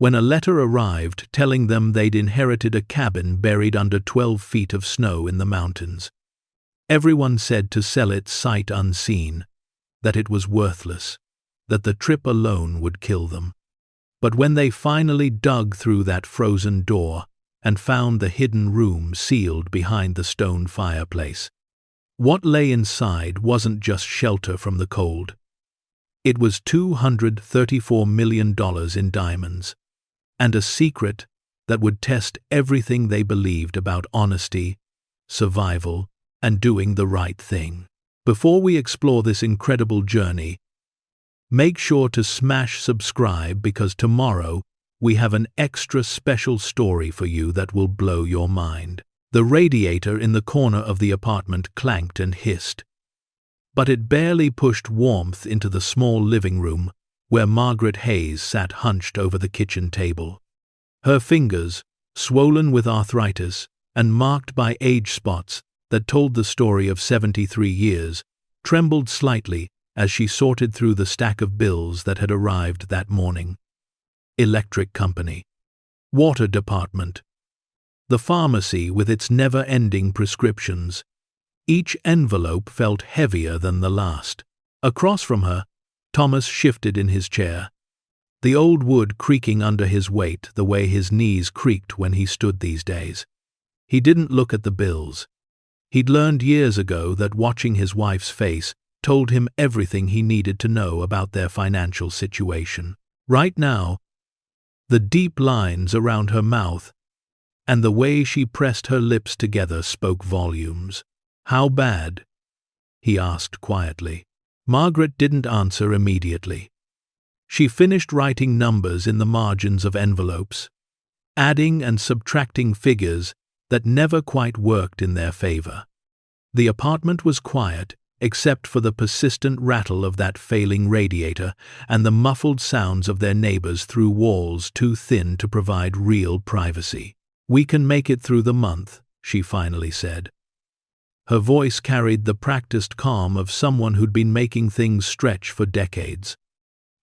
when a letter arrived telling them they'd inherited a cabin buried under 12 feet of snow in the mountains. Everyone said to sell it sight unseen, that it was worthless, that the trip alone would kill them. But when they finally dug through that frozen door and found the hidden room sealed behind the stone fireplace, what lay inside wasn't just shelter from the cold. It was $234 million in diamonds, and a secret that would test everything they believed about honesty, survival, and doing the right thing. Before we explore this incredible journey, make sure to smash subscribe because tomorrow we have an extra special story for you that will blow your mind. The radiator in the corner of the apartment clanked and hissed, but it barely pushed warmth into the small living room where Margaret Hayes sat hunched over the kitchen table. Her fingers, swollen with arthritis and marked by age spots that told the story of 73 years, trembled slightly as she sorted through the stack of bills that had arrived that morning. Electric company, water department, the pharmacy with its never-ending prescriptions. Each envelope felt heavier than the last. Across from her, Thomas shifted in his chair, the old wood creaking under his weight the way his knees creaked when he stood these days. He didn't look at the bills. He'd learned years ago that watching his wife's face told him everything he needed to know about their financial situation. Right now, the deep lines around her mouth and the way she pressed her lips together spoke volumes. "How bad?" he asked quietly. Margaret didn't answer immediately. She finished writing numbers in the margins of envelopes, adding and subtracting figures that never quite worked in their favor. The apartment was quiet, except for the persistent rattle of that failing radiator and the muffled sounds of their neighbors through walls too thin to provide real privacy. "We can make it through the month," she finally said. Her voice carried the practiced calm of someone who'd been making things stretch for decades.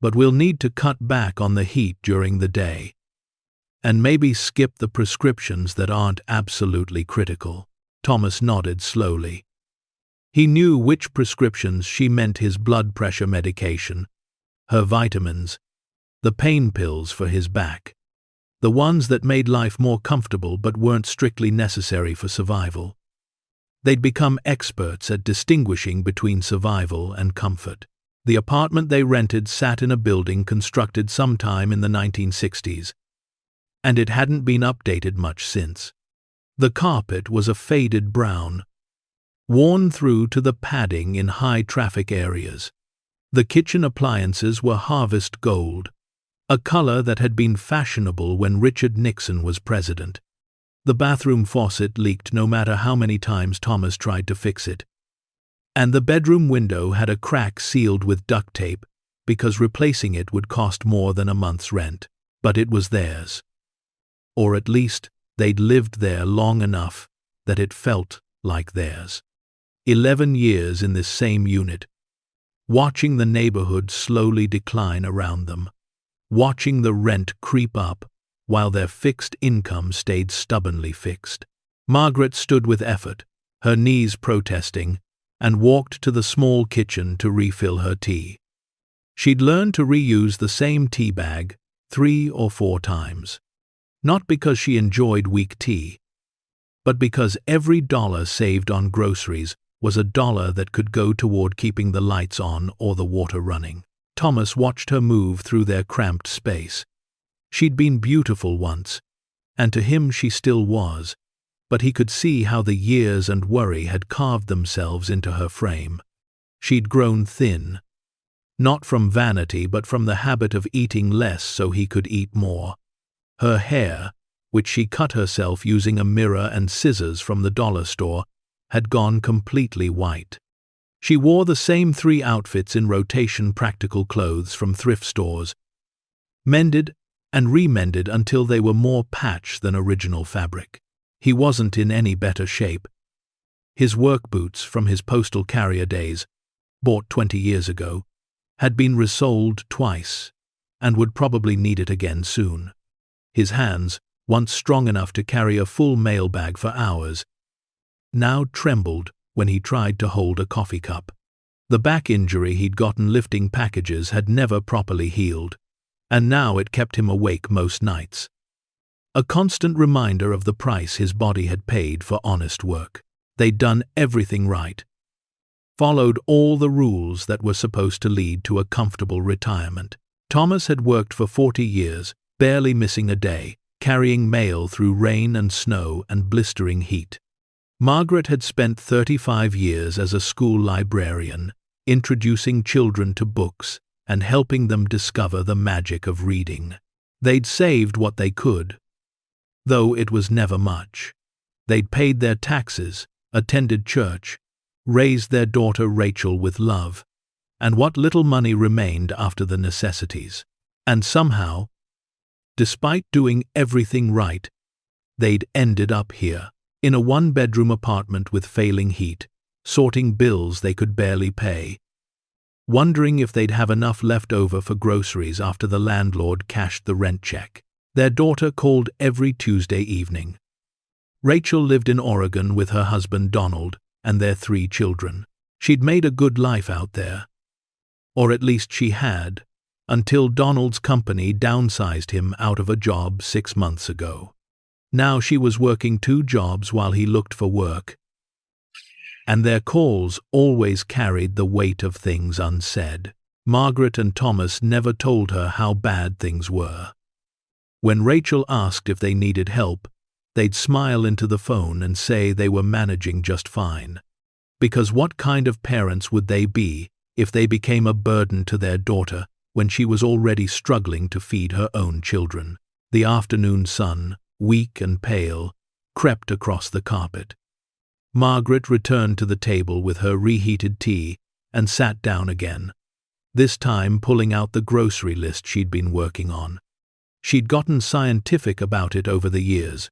"But we'll need to cut back on the heat during the day. And maybe skip the prescriptions that aren't absolutely critical." Thomas nodded slowly. He knew which prescriptions she meant: his blood pressure medication, her vitamins, the pain pills for his back, the ones that made life more comfortable but weren't strictly necessary for survival. They'd become experts at distinguishing between survival and comfort. The apartment they rented sat in a building constructed sometime in the 1960s, and it hadn't been updated much since. The carpet was a faded brown, worn through to the padding in high-traffic areas. The kitchen appliances were harvest gold, a color that had been fashionable when Richard Nixon was president. The bathroom faucet leaked no matter how many times Thomas tried to fix it, and the bedroom window had a crack sealed with duct tape because replacing it would cost more than a month's rent. But it was theirs. Or at least they'd lived there long enough that it felt like theirs. 11 years in this same unit, watching the neighborhood slowly decline around them, watching the rent creep up while their fixed income stayed stubbornly fixed. Margaret stood with effort, her knees protesting, and walked to the small kitchen to refill her tea. She'd learned to reuse the same tea bag 3 or 4 times. Not because she enjoyed weak tea, but because every dollar saved on groceries was a dollar that could go toward keeping the lights on or the water running. Thomas watched her move through their cramped space. She'd been beautiful once, and to him she still was, but he could see how the years and worry had carved themselves into her frame. She'd grown thin, not from vanity but from the habit of eating less so he could eat more. Her hair, which she cut herself using a mirror and scissors from the dollar store, had gone completely white. She wore the same 3 outfits in rotation, practical clothes from thrift stores, mended and remended until they were more patch than original fabric. He wasn't in any better shape. His work boots from his postal carrier days, bought 20 years ago, had been resoled twice and would probably need it again soon. His hands, once strong enough to carry a full mailbag for hours, now trembled when he tried to hold a coffee cup. The back injury he'd gotten lifting packages had never properly healed, and now it kept him awake most nights. A constant reminder of the price his body had paid for honest work. They'd done everything right, followed all the rules that were supposed to lead to a comfortable retirement. Thomas had worked for 40 years, barely missing a day, carrying mail through rain and snow and blistering heat. Margaret had spent 35 years as a school librarian, introducing children to books and helping them discover the magic of reading. They'd saved what they could, though it was never much. They'd paid their taxes, attended church, raised their daughter Rachel with love, and what little money remained after the necessities. And somehow, despite doing everything right, they'd ended up here, in a one-bedroom apartment with failing heat, sorting bills they could barely pay, wondering if they'd have enough left over for groceries after the landlord cashed the rent check. Their daughter called every Tuesday evening. Rachel lived in Oregon with her husband Donald and their 3 children. She'd made a good life out there, or at least she had, until Donald's company downsized him out of a job 6 months ago. Now she was working 2 jobs while he looked for work, and their calls always carried the weight of things unsaid. Margaret and Thomas never told her how bad things were. When Rachel asked if they needed help, they'd smile into the phone and say they were managing just fine. Because what kind of parents would they be if they became a burden to their daughter when she was already struggling to feed her own children? The afternoon sun, weak and pale, crept across the carpet. Margaret returned to the table with her reheated tea and sat down again, this time pulling out the grocery list she'd been working on. She'd gotten scientific about it over the years,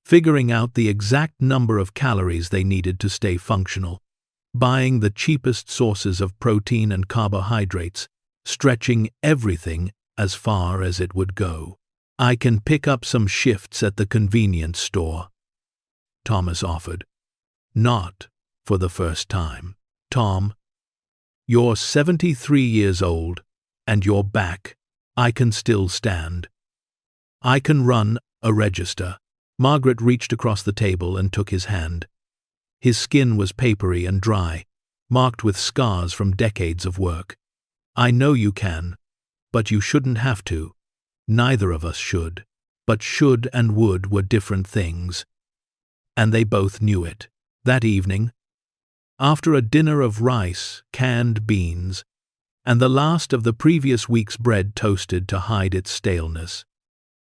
figuring out the exact number of calories they needed to stay functional, buying the cheapest sources of protein and carbohydrates, stretching everything as far as it would go. "I can pick up some shifts at the convenience store," Thomas offered. Not for the first time. "Tom, you're 73 years old, and you're back. I can still stand. I can run a register." Margaret reached across the table and took his hand. His skin was papery and dry, marked with scars from decades of work. "I know you can, but you shouldn't have to. Neither of us should." But should and would were different things, and they both knew it. That evening, after a dinner of rice, canned beans, and the last of the previous week's bread toasted to hide its staleness,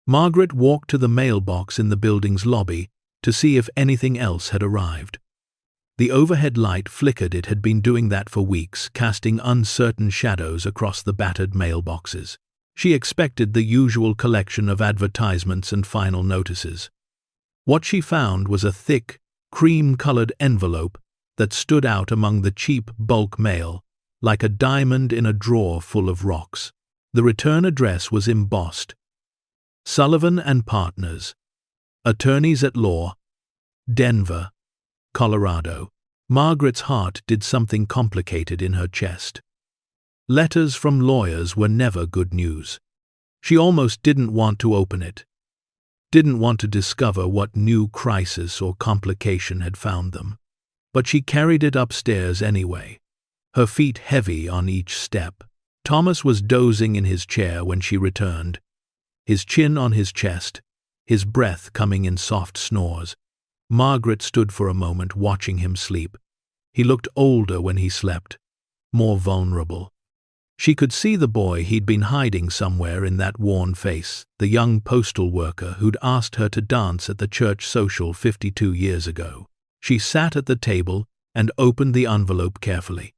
Margaret walked to the mailbox in the building's lobby to see if anything else had arrived. The overhead light flickered. It had been doing that for weeks, casting uncertain shadows across the battered mailboxes. She expected the usual collection of advertisements and final notices. What she found was a thick, cream-colored envelope that stood out among the cheap bulk mail, like a diamond in a drawer full of rocks. The return address was embossed: Sullivan and Partners, Attorneys at Law, Denver, Colorado. Margaret's heart did something complicated in her chest. Letters from lawyers were never good news. She almost didn't want to open it, didn't want to discover what new crisis or complication had found them. But she carried it upstairs anyway, her feet heavy on each step. Thomas was dozing in his chair when she returned, his chin on his chest, his breath coming in soft snores. Margaret stood for a moment watching him sleep. He looked older when he slept, more vulnerable. She could see the boy he'd been hiding somewhere in that worn face, the young postal worker who'd asked her to dance at the church social 52 years ago. She sat at the table and opened the envelope carefully.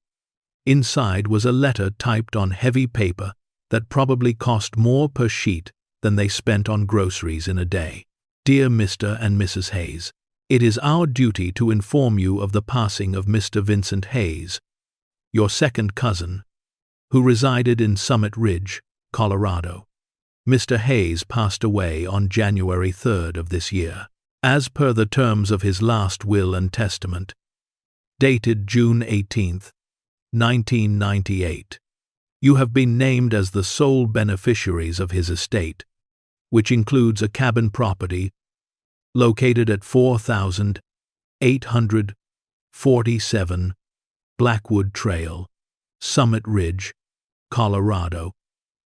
Inside was a letter typed on heavy paper that probably cost more per sheet than they spent on groceries in a day. "Dear Mr. and Mrs. Hayes, it is our duty to inform you of the passing of Mr. Vincent Hayes, your second cousin, who resided in Summit Ridge, Colorado. Mr. Hayes passed away on January 3rd of this year, as per the terms of his last will and testament, dated June 18th, 1998. You have been named as the sole beneficiaries of his estate, which includes a cabin property located at 4847 Blackwood Trail, Summit Ridge, Colorado,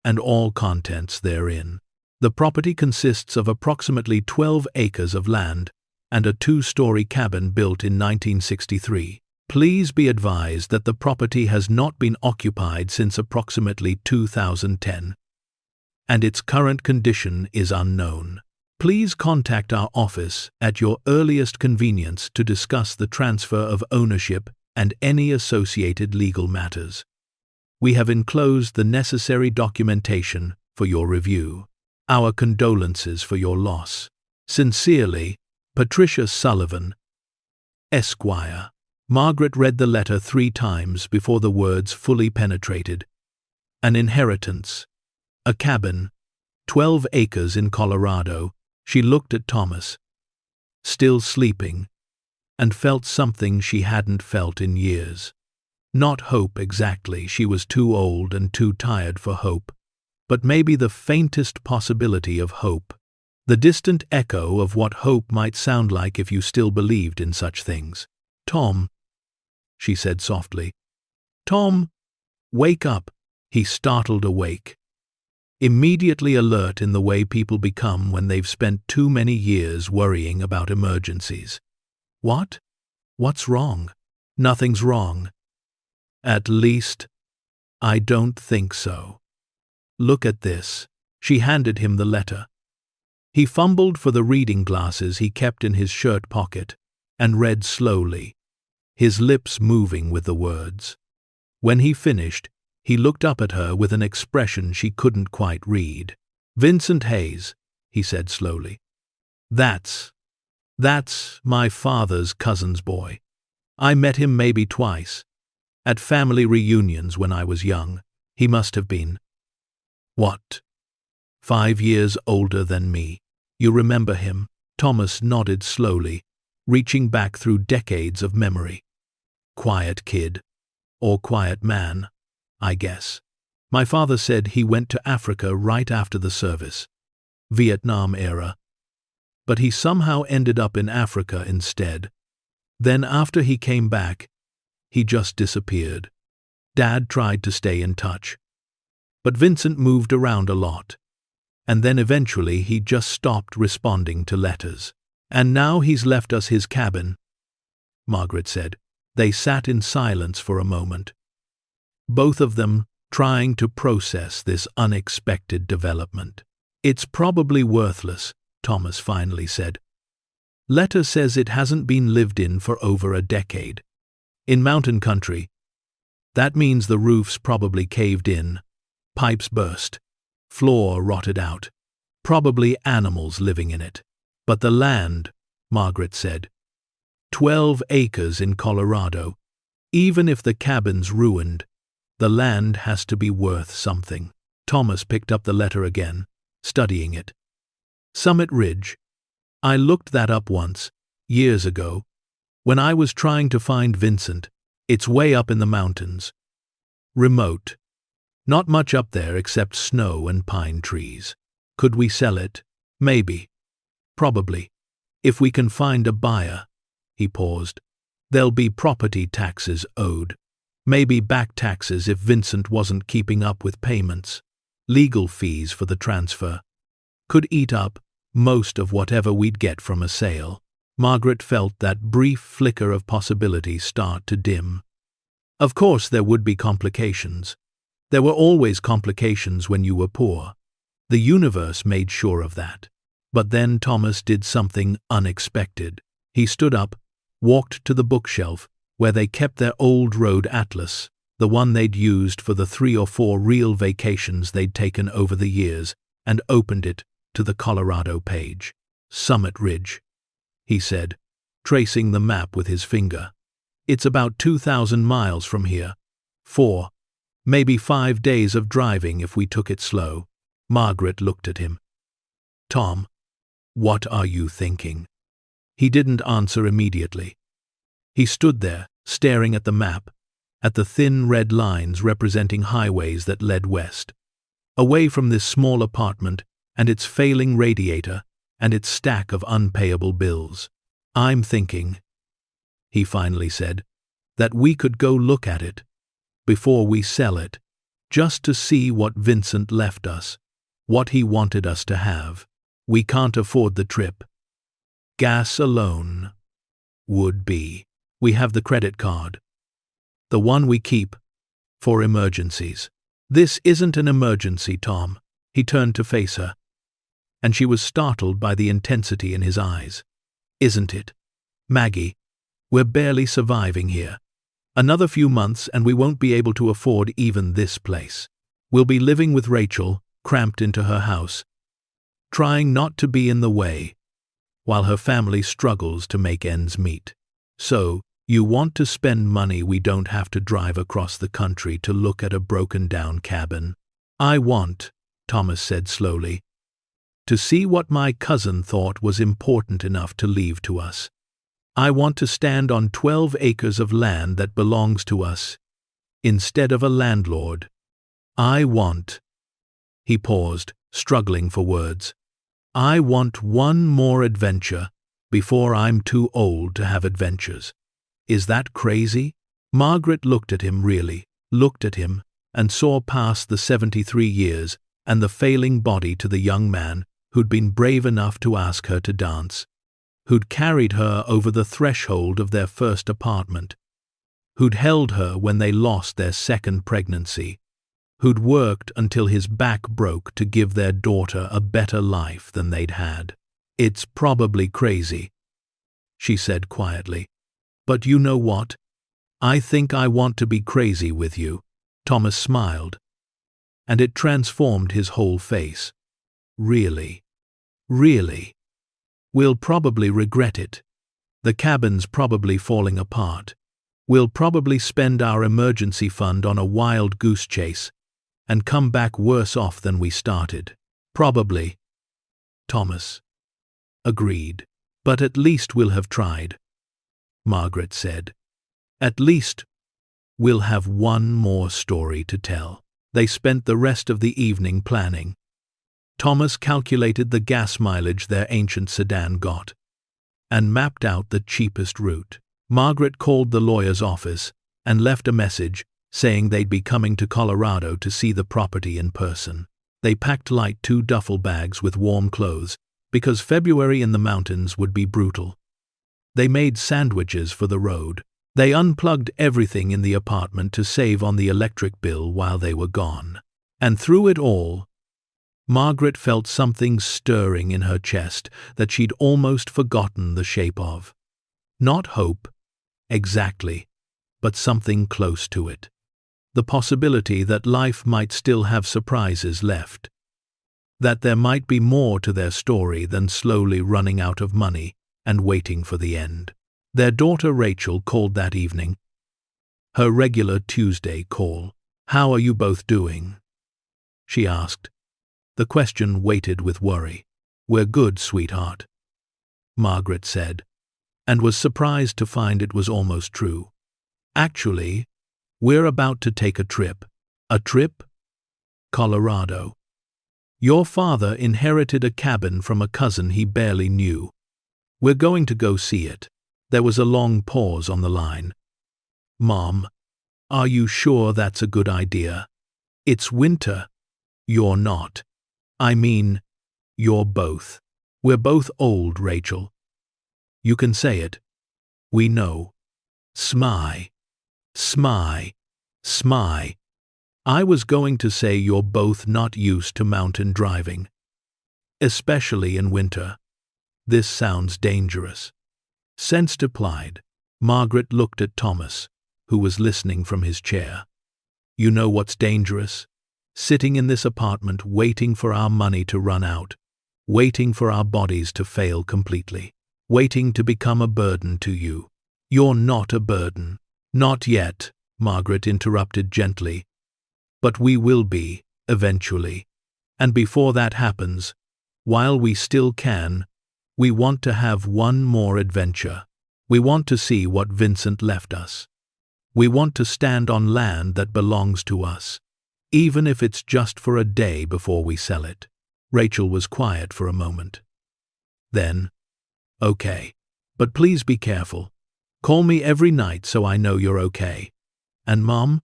and all contents therein. The property consists of approximately 12 acres of land and a 2-story cabin built in 1963. Please be advised that the property has not been occupied since approximately 2010, and its current condition is unknown. Please contact our office at your earliest convenience to discuss the transfer of ownership and any associated legal matters. We have enclosed the necessary documentation for your review. Our condolences for your loss. Sincerely, Patricia Sullivan, Esquire. Margaret read the letter 3 times before the words fully penetrated. An inheritance. A cabin. 12 acres in Colorado. She looked at Thomas, still sleeping, and felt something she hadn't felt in years. Not hope exactly, she was too old and too tired for hope, but maybe the faintest possibility of hope. The distant echo of what hope might sound like if you still believed in such things. "Tom," she said softly. "Tom, wake up." He startled awake, immediately alert in the way people become when they've spent too many years worrying about emergencies. "What? What's wrong?" "Nothing's wrong. At least, I don't think so. Look at this." She handed him the letter. He fumbled for the reading glasses he kept in his shirt pocket and read slowly, his lips moving with the words. When he finished, he looked up at her with an expression she couldn't quite read. "Vincent Hayes," he said slowly. That's my father's cousin's boy. I met him maybe twice. At family reunions when I was young. He must have been, 5 years older than me. You remember him?" Thomas nodded slowly, reaching back through decades of memory. "Quiet kid. Or quiet man, I guess. My father said he went to Africa right after the service. Vietnam era. But he somehow ended up in Africa instead. Then after he came back, he just disappeared. Dad tried to stay in touch. But Vincent moved around a lot. And then eventually he just stopped responding to letters. And now he's left us his cabin," Margaret said. They sat in silence for a moment, both of them trying to process this unexpected development. "It's probably worthless," Thomas finally said. "Letter says it hasn't been lived in for over a decade. In mountain country, that means the roof's probably caved in, pipes burst, floor rotted out, probably animals living in it. But the land," Margaret said, 12 acres in Colorado. Even if the cabin's ruined, the land has to be worth something." Thomas picked up the letter again, studying it. "Summit Ridge. I looked that up once, years ago, when I was trying to find Vincent. It's way up in the mountains. Remote. Not much up there except snow and pine trees. Could we sell it? Maybe. Probably. If we can find a buyer." He paused. "There'll be property taxes owed. Maybe back taxes if Vincent wasn't keeping up with payments. Legal fees for the transfer. Could eat up most of whatever we'd get from a sale." Margaret felt that brief flicker of possibility start to dim. Of course there would be complications. There were always complications when you were poor. The universe made sure of that. But then Thomas did something unexpected. He stood up, walked to the bookshelf where they kept their old road atlas, the one they'd used for the 3 or 4 real vacations they'd taken over the years, and opened it to the Colorado page. "Summit Ridge," he said, tracing the map with his finger. "It's about 2,000 miles from here. 4, maybe 5 days of driving if we took it slow." Margaret looked at him. "Tom, what are you thinking?" He didn't answer immediately. He stood there, staring at the map, at the thin red lines representing highways that led west, away from this small apartment and its failing radiator and its stack of unpayable bills. "I'm thinking," he finally said, "that we could go look at it before we sell it, just to see what Vincent left us, what he wanted us to have. We can't afford the trip. Gas alone would be. We have the credit card. The one we keep for emergencies." "This isn't an emergency, Tom." He turned to face her, and she was startled by the intensity in his eyes. "Isn't it? Maggie, we're barely surviving here. Another few months and we won't be able to afford even this place. We'll be living with Rachel, cramped into her house, trying not to be in the way, while her family struggles to make ends meet. So, you want to spend money we don't have to drive across the country to look at a broken-down cabin?" "I want," Thomas said slowly, "to see what my cousin thought was important enough to leave to us. I want to stand on 12 acres of land that belongs to us, instead of a landlord. I want—" He paused, struggling for words. "I want one more adventure before I'm too old to have adventures. Is that crazy?" Margaret looked at him, really, looked at him, and saw past the 73 years and the failing body to the young man who'd been brave enough to ask her to dance, who'd carried her over the threshold of their first apartment, who'd held her when they lost their second pregnancy, who'd worked until his back broke to give their daughter a better life than they'd had. "It's probably crazy," she said quietly. "But you know what? I think I want to be crazy with you." Thomas smiled, and it transformed his whole face. "Really? Really? We'll probably regret it. The cabin's probably falling apart. We'll probably spend our emergency fund on a wild goose chase and come back worse off than we started. Probably." Thomas agreed. "But at least we'll have tried," Margaret said. "At least we'll have one more story to tell." They spent the rest of the evening planning. Thomas calculated the gas mileage their ancient sedan got and mapped out the cheapest route. Margaret called the lawyer's office and left a message saying they'd be coming to Colorado to see the property in person. They packed light 2 duffel bags with warm clothes because February in the mountains would be brutal. They made sandwiches for the road. They unplugged everything in the apartment to save on the electric bill while they were gone. And through it all, Margaret felt something stirring in her chest that she'd almost forgotten the shape of. Not hope, exactly, but something close to it. The possibility that life might still have surprises left. That there might be more to their story than slowly running out of money and waiting for the end. Their daughter Rachel called that evening. Her regular Tuesday call. "How are you both doing?" she asked. The question weighted with worry. "We're good, sweetheart," Margaret said, and was surprised to find it was almost true. "Actually, we're about to take a trip." "A trip?" "Colorado. Your father inherited a cabin from a cousin he barely knew. We're going to go see it." There was a long pause on the line. "Mom, are you sure that's a good idea? It's winter." "You're not. I mean, you're both. We're both old, Rachel. You can say it. We know. Smy. Smy. Smy. I was going to say you're both not used to mountain driving. Especially in winter. This sounds dangerous." Sensed applied. Margaret looked at Thomas, who was listening from his chair. "You know what's dangerous? Sitting in this apartment waiting for our money to run out, waiting for our bodies to fail completely, waiting to become a burden to you." "You're not a burden." "Not yet," Margaret interrupted gently. "But we will be, eventually. And before that happens, while we still can, we want to have one more adventure. We want to see what Vincent left us. We want to stand on land that belongs to us, even if it's just for a day before we sell it." Rachel was quiet for a moment. Then, "Okay, but please be careful. Call me every night so I know you're okay. And Mom,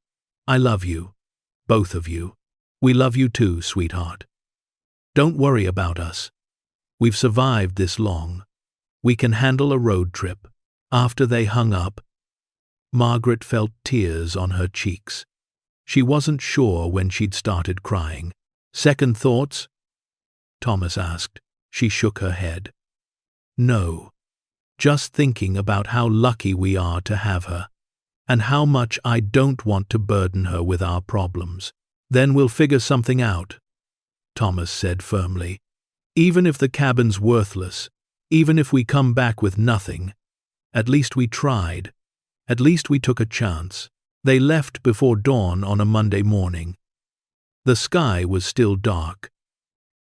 I love you. Both of you. We love you too, sweetheart. Don't worry about us. We've survived this long. We can handle a road trip." After they hung up, Margaret felt tears on her cheeks. She wasn't sure when she'd started crying. "Second thoughts?" Thomas asked. She shook her head. "No. Just thinking about how lucky we are to have her, and how much I don't want to burden her with our problems." "Then we'll figure something out," Thomas said firmly. "Even if the cabin's worthless, even if we come back with nothing, at least we tried. At least we took a chance." They left before dawn on a Monday morning. The sky was still dark,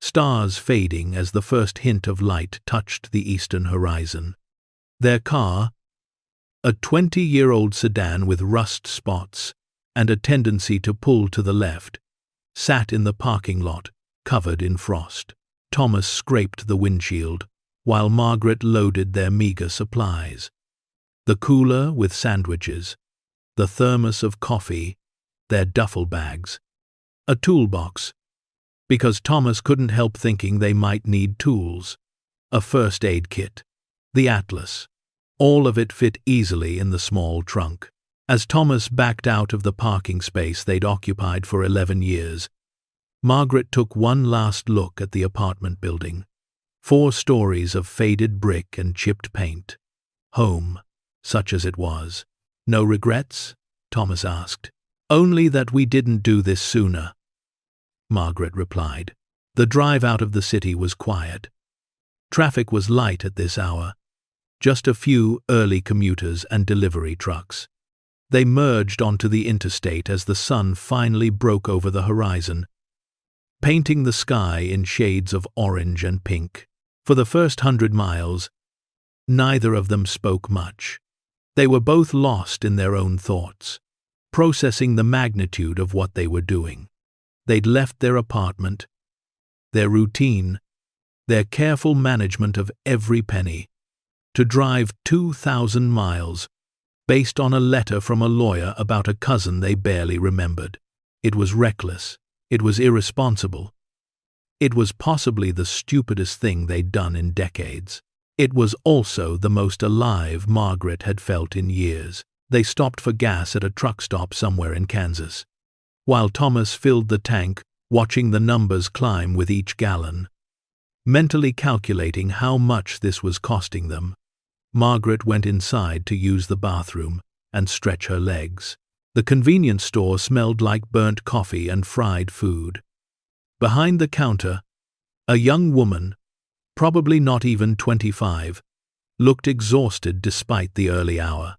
stars fading as the first hint of light touched the eastern horizon. Their car, a 20-year-old sedan with rust spots and a tendency to pull to the left, sat in the parking lot, covered in frost. Thomas scraped the windshield, while Margaret loaded their meager supplies. The cooler with sandwiches, the thermos of coffee, their duffel bags, a toolbox, because Thomas couldn't help thinking they might need tools, a first aid kit, the atlas. All of it fit easily in the small trunk. As Thomas backed out of the parking space they'd occupied for 11 years, Margaret took one last look at the apartment building. 4 stories of faded brick and chipped paint. Home, such as it was. "No regrets?" Thomas asked. "Only that we didn't do this sooner," Margaret replied. The drive out of the city was quiet. Traffic was light at this hour, just a few early commuters and delivery trucks. They merged onto the interstate as the sun finally broke over the horizon, painting the sky in shades of orange and pink. For the first 100 miles, neither of them spoke much. They were both lost in their own thoughts, processing the magnitude of what they were doing. They'd left their apartment, their routine, their careful management of every penny, to drive 2,000 miles, based on a letter from a lawyer about a cousin they barely remembered. It was reckless. It was irresponsible. It was possibly the stupidest thing they'd done in decades. It was also the most alive Margaret had felt in years. They stopped for gas at a truck stop somewhere in Kansas. While Thomas filled the tank, watching the numbers climb with each gallon, mentally calculating how much this was costing them, Margaret went inside to use the bathroom and stretch her legs. The convenience store smelled like burnt coffee and fried food. Behind the counter, a young woman, probably not even 25, looked exhausted despite the early hour.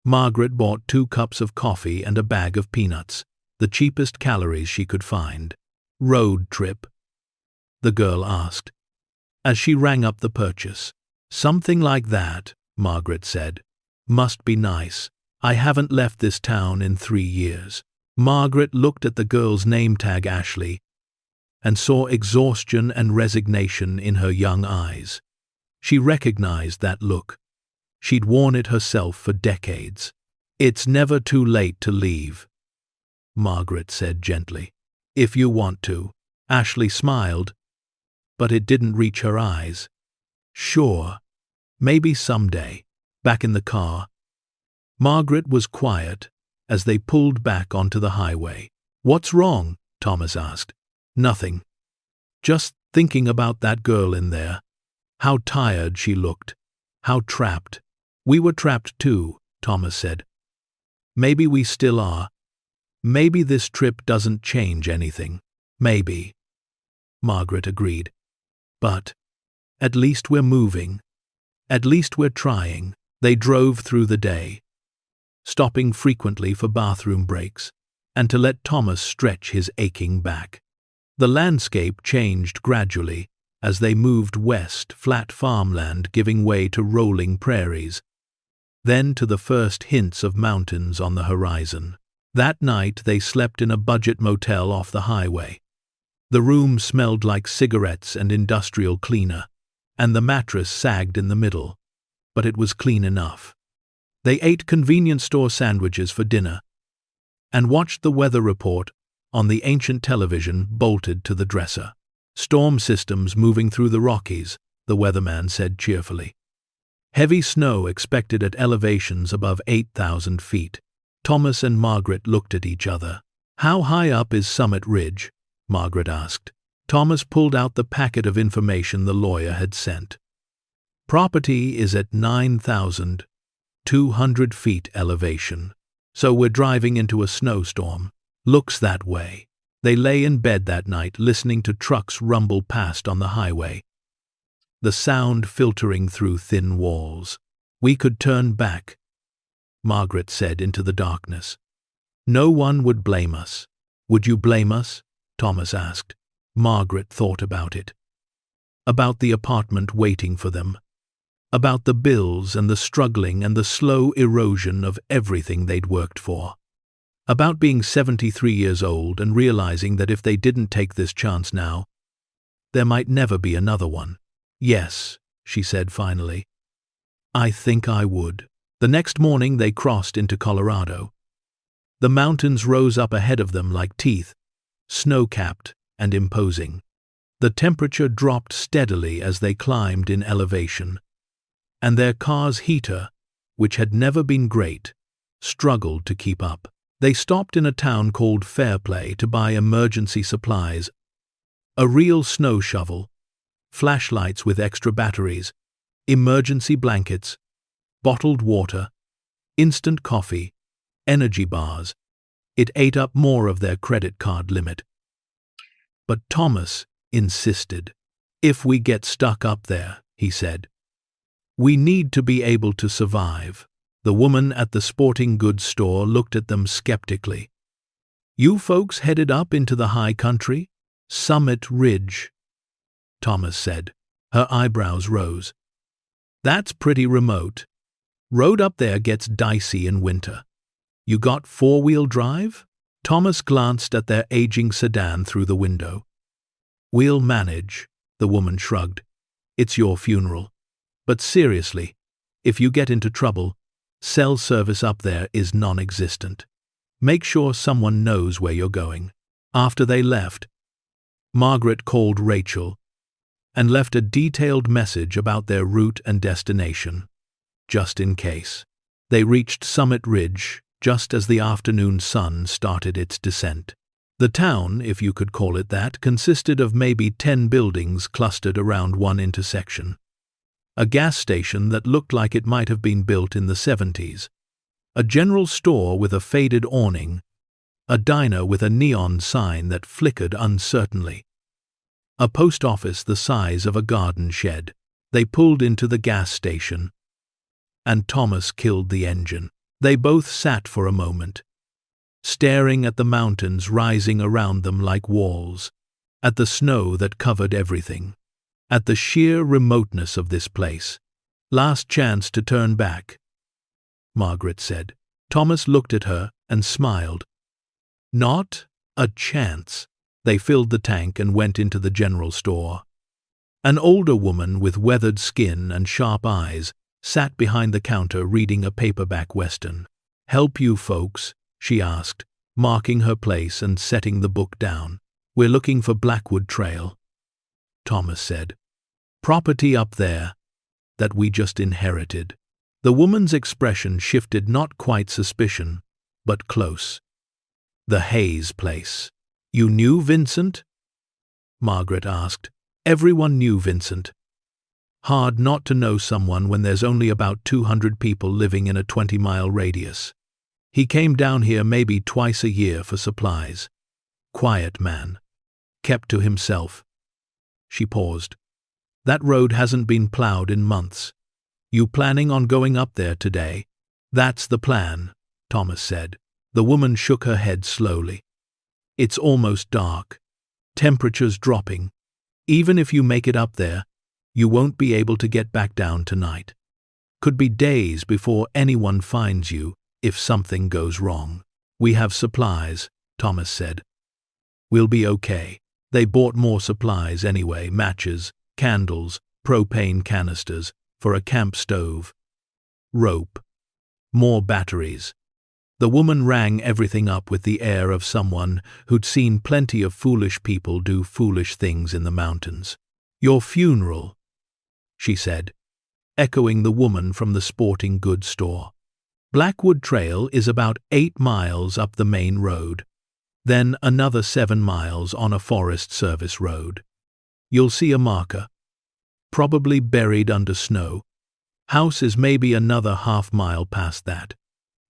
Margaret bought 2 cups of coffee and a bag of peanuts, the cheapest calories she could find. "Road trip?" the girl asked, as she rang up the purchase. "Something like that," Margaret said. "Must be nice. I haven't left this town in 3 years." Margaret looked at the girl's name tag Ashley and saw exhaustion and resignation in her young eyes. She recognized that look. She'd worn it herself for decades. "It's never too late to leave," Margaret said gently. "If you want to." Ashley smiled, but it didn't reach her eyes. "Sure. Maybe someday." Back in the car, Margaret was quiet as they pulled back onto the highway. "What's wrong?" Thomas asked. "Nothing. Just thinking about that girl in there. How tired she looked. How trapped." "We were trapped too," Thomas said. "Maybe we still are. Maybe this trip doesn't change anything." "Maybe," Margaret agreed. "But at least we're moving. At least we're trying." They drove through the day, stopping frequently for bathroom breaks and to let Thomas stretch his aching back. The landscape changed gradually as they moved west, flat farmland giving way to rolling prairies, then to the first hints of mountains on the horizon. That night they slept in a budget motel off the highway. The room smelled like cigarettes and industrial cleaner, and the mattress sagged in the middle, but it was clean enough. They ate convenience store sandwiches for dinner and watched the weather report on the ancient television bolted to the dresser. Storm systems moving through the Rockies, the weatherman said cheerfully. Heavy snow expected at elevations above 8,000 feet. Thomas and Margaret looked at each other. "How high up is Summit Ridge?" Margaret asked. Thomas pulled out the packet of information the lawyer had sent. "Property is at 9,200 feet elevation. So we're driving into a snowstorm. Looks that way." They lay in bed that night listening to trucks rumble past on the highway, the sound filtering through thin walls. "We could turn back," Margaret said into the darkness. "No one would blame us." "Would you blame us?" Thomas asked. Margaret thought about it. About the apartment waiting for them. About the bills and the struggling and the slow erosion of everything they'd worked for. About being 73 years old and realizing that if they didn't take this chance now, there might never be another one. "Yes," she said finally. "I think I would." The next morning they crossed into Colorado. The mountains rose up ahead of them like teeth, snow-capped and imposing. The temperature dropped steadily as they climbed in elevation, and their car's heater, which had never been great, struggled to keep up. They stopped in a town called Fairplay to buy emergency supplies, a real snow shovel, flashlights with extra batteries, emergency blankets, bottled water, instant coffee, energy bars. It ate up more of their credit card limit. But Thomas insisted. "If we get stuck up there," he said, "we need to be able to survive." The woman at the sporting goods store looked at them skeptically. "You folks headed up into the high country?" "Summit Ridge," Thomas said. Her eyebrows rose. "That's pretty remote. Road up there gets dicey in winter. You got four-wheel drive?" Thomas glanced at their aging sedan through the window. "We'll manage," the woman shrugged. "It's your funeral. But seriously, if you get into trouble, cell service up there is non-existent. Make sure someone knows where you're going." After they left, Margaret called Rachel and left a detailed message about their route and destination, just in case. They reached Summit Ridge just as the afternoon sun started its descent. The town, if you could call it that, consisted of maybe 10 buildings clustered around one intersection. A gas station that looked like it might have been built in the 70s, a general store with a faded awning, a diner with a neon sign that flickered uncertainly, a post office the size of a garden shed. They pulled into the gas station, and Thomas killed the engine. They both sat for a moment, staring at the mountains rising around them like walls, at the snow that covered everything, at the sheer remoteness of this place. "Last chance to turn back," Margaret said. Thomas looked at her and smiled. "Not a chance." They filled the tank and went into the general store. An older woman with weathered skin and sharp eyes sat behind the counter reading a paperback western. "Help you folks?" she asked, marking her place and setting the book down. "We're looking for Blackwood Trail," Thomas said. "Property up there that we just inherited." The woman's expression shifted, not quite suspicion, but close. "The Hayes place." "You knew Vincent?" Margaret asked. Everyone knew Vincent. Hard not to know someone when there's only about 200 people living in a 20-mile radius. He came down here maybe twice a year for supplies. Quiet man. Kept to himself. She paused. "That road hasn't been plowed in months. You planning on going up there today?" "That's the plan," Thomas said. The woman shook her head slowly. "It's almost dark. Temperatures dropping. Even if you make it up there, you won't be able to get back down tonight. Could be days before anyone finds you if something goes wrong. We have supplies, Thomas said. We'll be okay. They bought more supplies anyway, matches, candles, propane canisters for a camp stove, rope, more batteries. The woman rang everything up with the air of someone who'd seen plenty of foolish people do foolish things in the mountains. Your funeral, she said, echoing the woman from the sporting goods store. Blackwood Trail is about 8 miles up the main road, then another 7 miles on a Forest Service road. You'll see a marker, probably buried under snow. House is maybe another half-mile past that.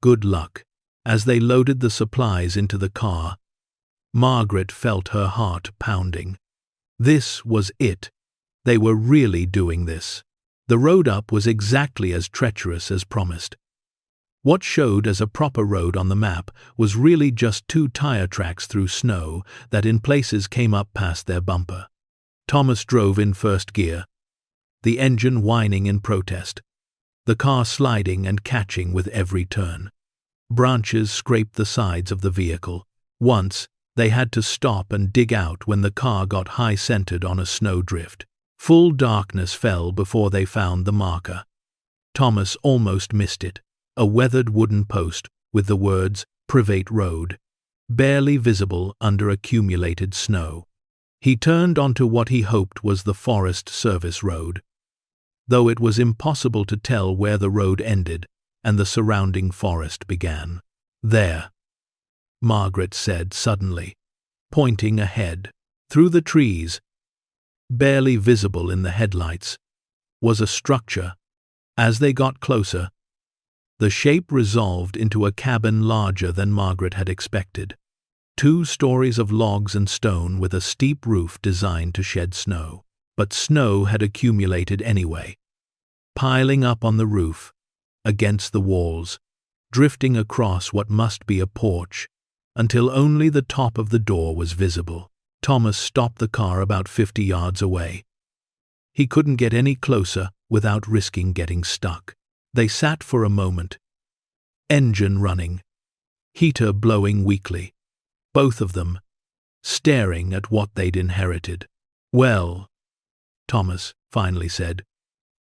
Good luck. As they loaded the supplies into the car, Margaret felt her heart pounding. This was it. They were really doing this. The road up was exactly as treacherous as promised. What showed as a proper road on the map was really just 2 tire tracks through snow that in places came up past their bumper. Thomas drove in first gear, the engine whining in protest, the car sliding and catching with every turn. Branches scraped the sides of the vehicle. Once, they had to stop and dig out when the car got high-centered on a snowdrift. Full darkness fell before they found the marker. Thomas almost missed it, a weathered wooden post with the words "Private Road," barely visible under accumulated snow. He turned onto what he hoped was the Forest Service road, though it was impossible to tell where the road ended and the surrounding forest began. There, Margaret said suddenly, pointing ahead. Through the trees, barely visible in the headlights, was a structure. As they got closer, the shape resolved into a cabin larger than Margaret had expected. 2 stories of logs and stone with a steep roof designed to shed snow. But snow had accumulated anyway, piling up on the roof, against the walls, drifting across what must be a porch, until only the top of the door was visible. Thomas stopped the car about 50 yards away. He couldn't get any closer without risking getting stuck. They sat for a moment, engine running, heater blowing weakly, both of them staring at what they'd inherited. "Well," Thomas finally said,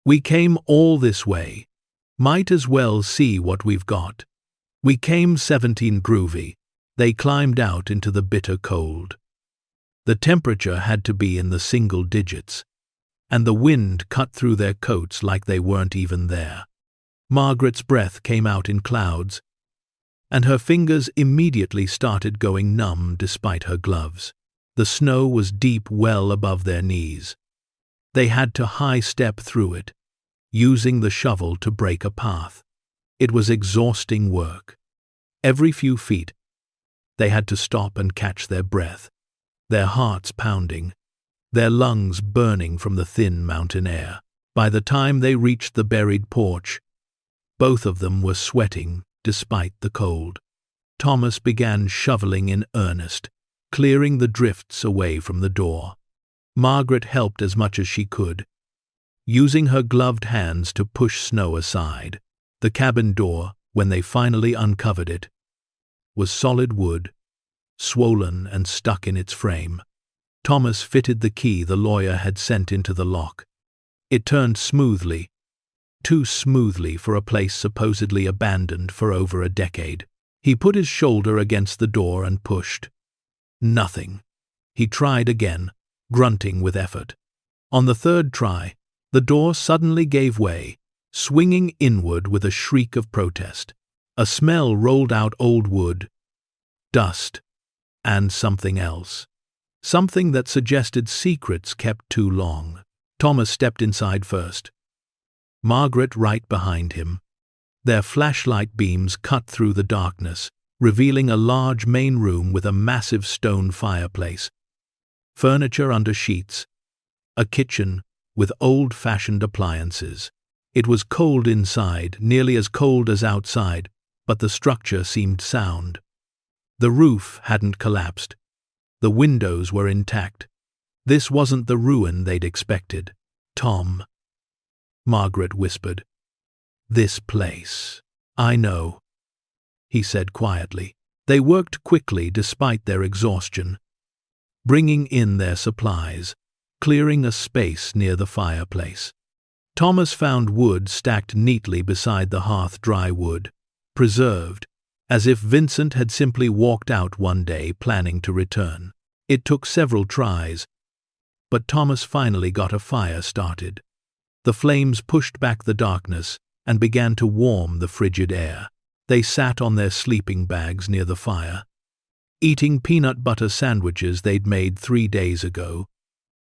"we came all this way. Might as well see what we've got." We came 17 groovy. They climbed out into the bitter cold. The temperature had to be in the single digits, and the wind cut through their coats like they weren't even there. Margaret's breath came out in clouds, and her fingers immediately started going numb despite her gloves. The snow was deep well above their knees. They had to high-step through it, using the shovel to break a path. It was exhausting work. Every few feet, they had to stop and catch their breath, their hearts pounding, their lungs burning from the thin mountain air. By the time they reached the buried porch, both of them were sweating despite the cold. Thomas began shoveling in earnest, clearing the drifts away from the door. Margaret helped as much as she could, using her gloved hands to push snow aside. The cabin door, when they finally uncovered it, was solid wood, swollen and stuck in its frame. Thomas fitted the key the lawyer had sent into the lock. It turned smoothly, too smoothly for a place supposedly abandoned for over a decade. He put his shoulder against the door and pushed. Nothing. He tried again, grunting with effort. On the 3rd try, the door suddenly gave way, swinging inward with a shriek of protest. A smell rolled out: old wood, dust, and something else. Something that suggested secrets kept too long. Thomas stepped inside first, Margaret right behind him. Their flashlight beams cut through the darkness, revealing a large main room with a massive stone fireplace, furniture under sheets, a kitchen with old-fashioned appliances. It was cold inside, nearly as cold as outside, but the structure seemed sound. The roof hadn't collapsed. The windows were intact. This wasn't the ruin they'd expected. "Tom," Margaret whispered. "This place." "I know," he said quietly. They worked quickly despite their exhaustion, bringing in their supplies, clearing a space near the fireplace. Thomas found wood stacked neatly beside the hearth, dry wood, preserved, as if Vincent had simply walked out one day planning to return. It took several tries, but Thomas finally got a fire started. The flames pushed back the darkness and began to warm the frigid air. They sat on their sleeping bags near the fire, eating peanut butter sandwiches they'd made 3 days ago,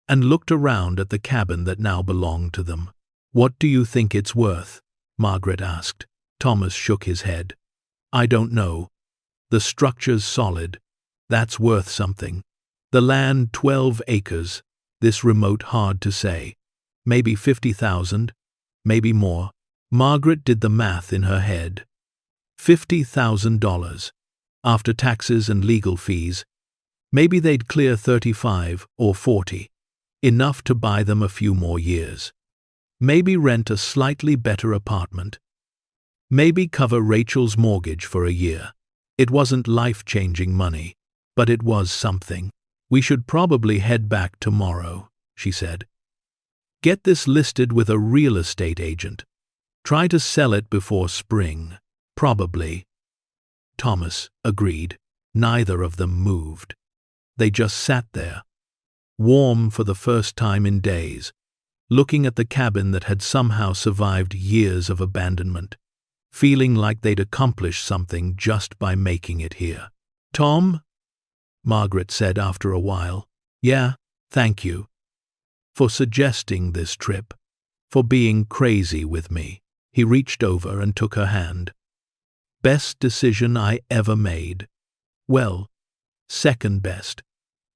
and looked around at the cabin that now belonged to them. "What do you think it's worth?" Margaret asked. Thomas shook his head. "I don't know. The structure's solid. That's worth something. The land 12 acres. This remote, hard to say. Maybe 50,000, maybe more." Margaret did the math in her head. $50,000. After taxes and legal fees. Maybe they'd clear 35 or 40. Enough to buy them a few more years. Maybe rent a slightly better apartment. Maybe cover Rachel's mortgage for a year. It wasn't life-changing money, but it was something. "We should probably head back tomorrow," she said. "Get this listed with a real estate agent. Try to sell it before spring. Probably." Thomas agreed. Neither of them moved. They just sat there, warm for the first time in days, looking at the cabin that had somehow survived years of abandonment, feeling like they'd accomplished something just by making it here. "Tom," Margaret said after a while. "Yeah, thank you. For suggesting this trip. For being crazy with me." He reached over and took her hand. "Best decision I ever made. Well, second best.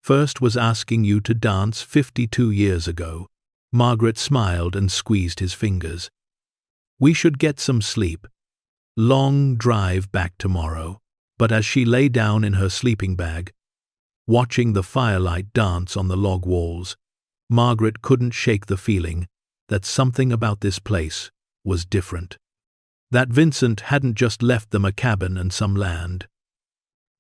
First was asking you to dance 52 years ago." Margaret smiled and squeezed his fingers. "We should get some sleep. Long drive back tomorrow." But as she lay down in her sleeping bag, watching the firelight dance on the log walls, Margaret couldn't shake the feeling that something about this place was different. That Vincent hadn't just left them a cabin and some land.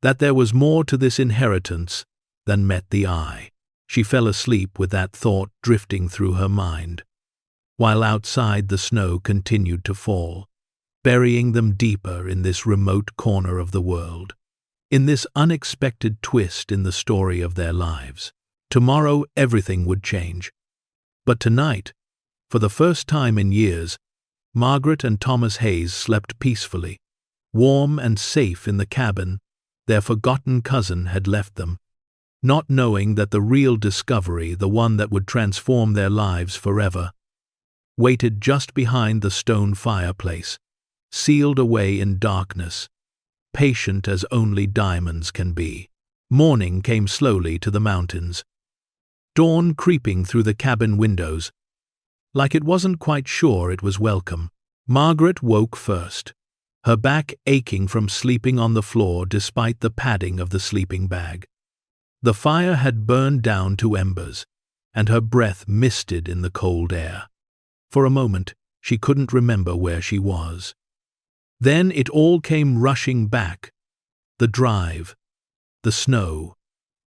That there was more to this inheritance than met the eye. She fell asleep with that thought drifting through her mind, while outside the snow continued to fall, burying them deeper in this remote corner of the world, in this unexpected twist in the story of their lives. Tomorrow everything would change. But tonight, for the first time in years, Margaret and Thomas Hayes slept peacefully, warm and safe in the cabin their forgotten cousin had left them, not knowing that the real discovery, the one that would transform their lives forever, waited just behind the stone fireplace, sealed away in darkness, patient as only diamonds can be. Morning came slowly to the mountains, dawn creeping through the cabin windows, like it wasn't quite sure it was welcome. Margaret woke first, her back aching from sleeping on the floor despite the padding of the sleeping bag. The fire had burned down to embers, and her breath misted in the cold air. For a moment, she couldn't remember where she was. Then it all came rushing back. The drive, the snow,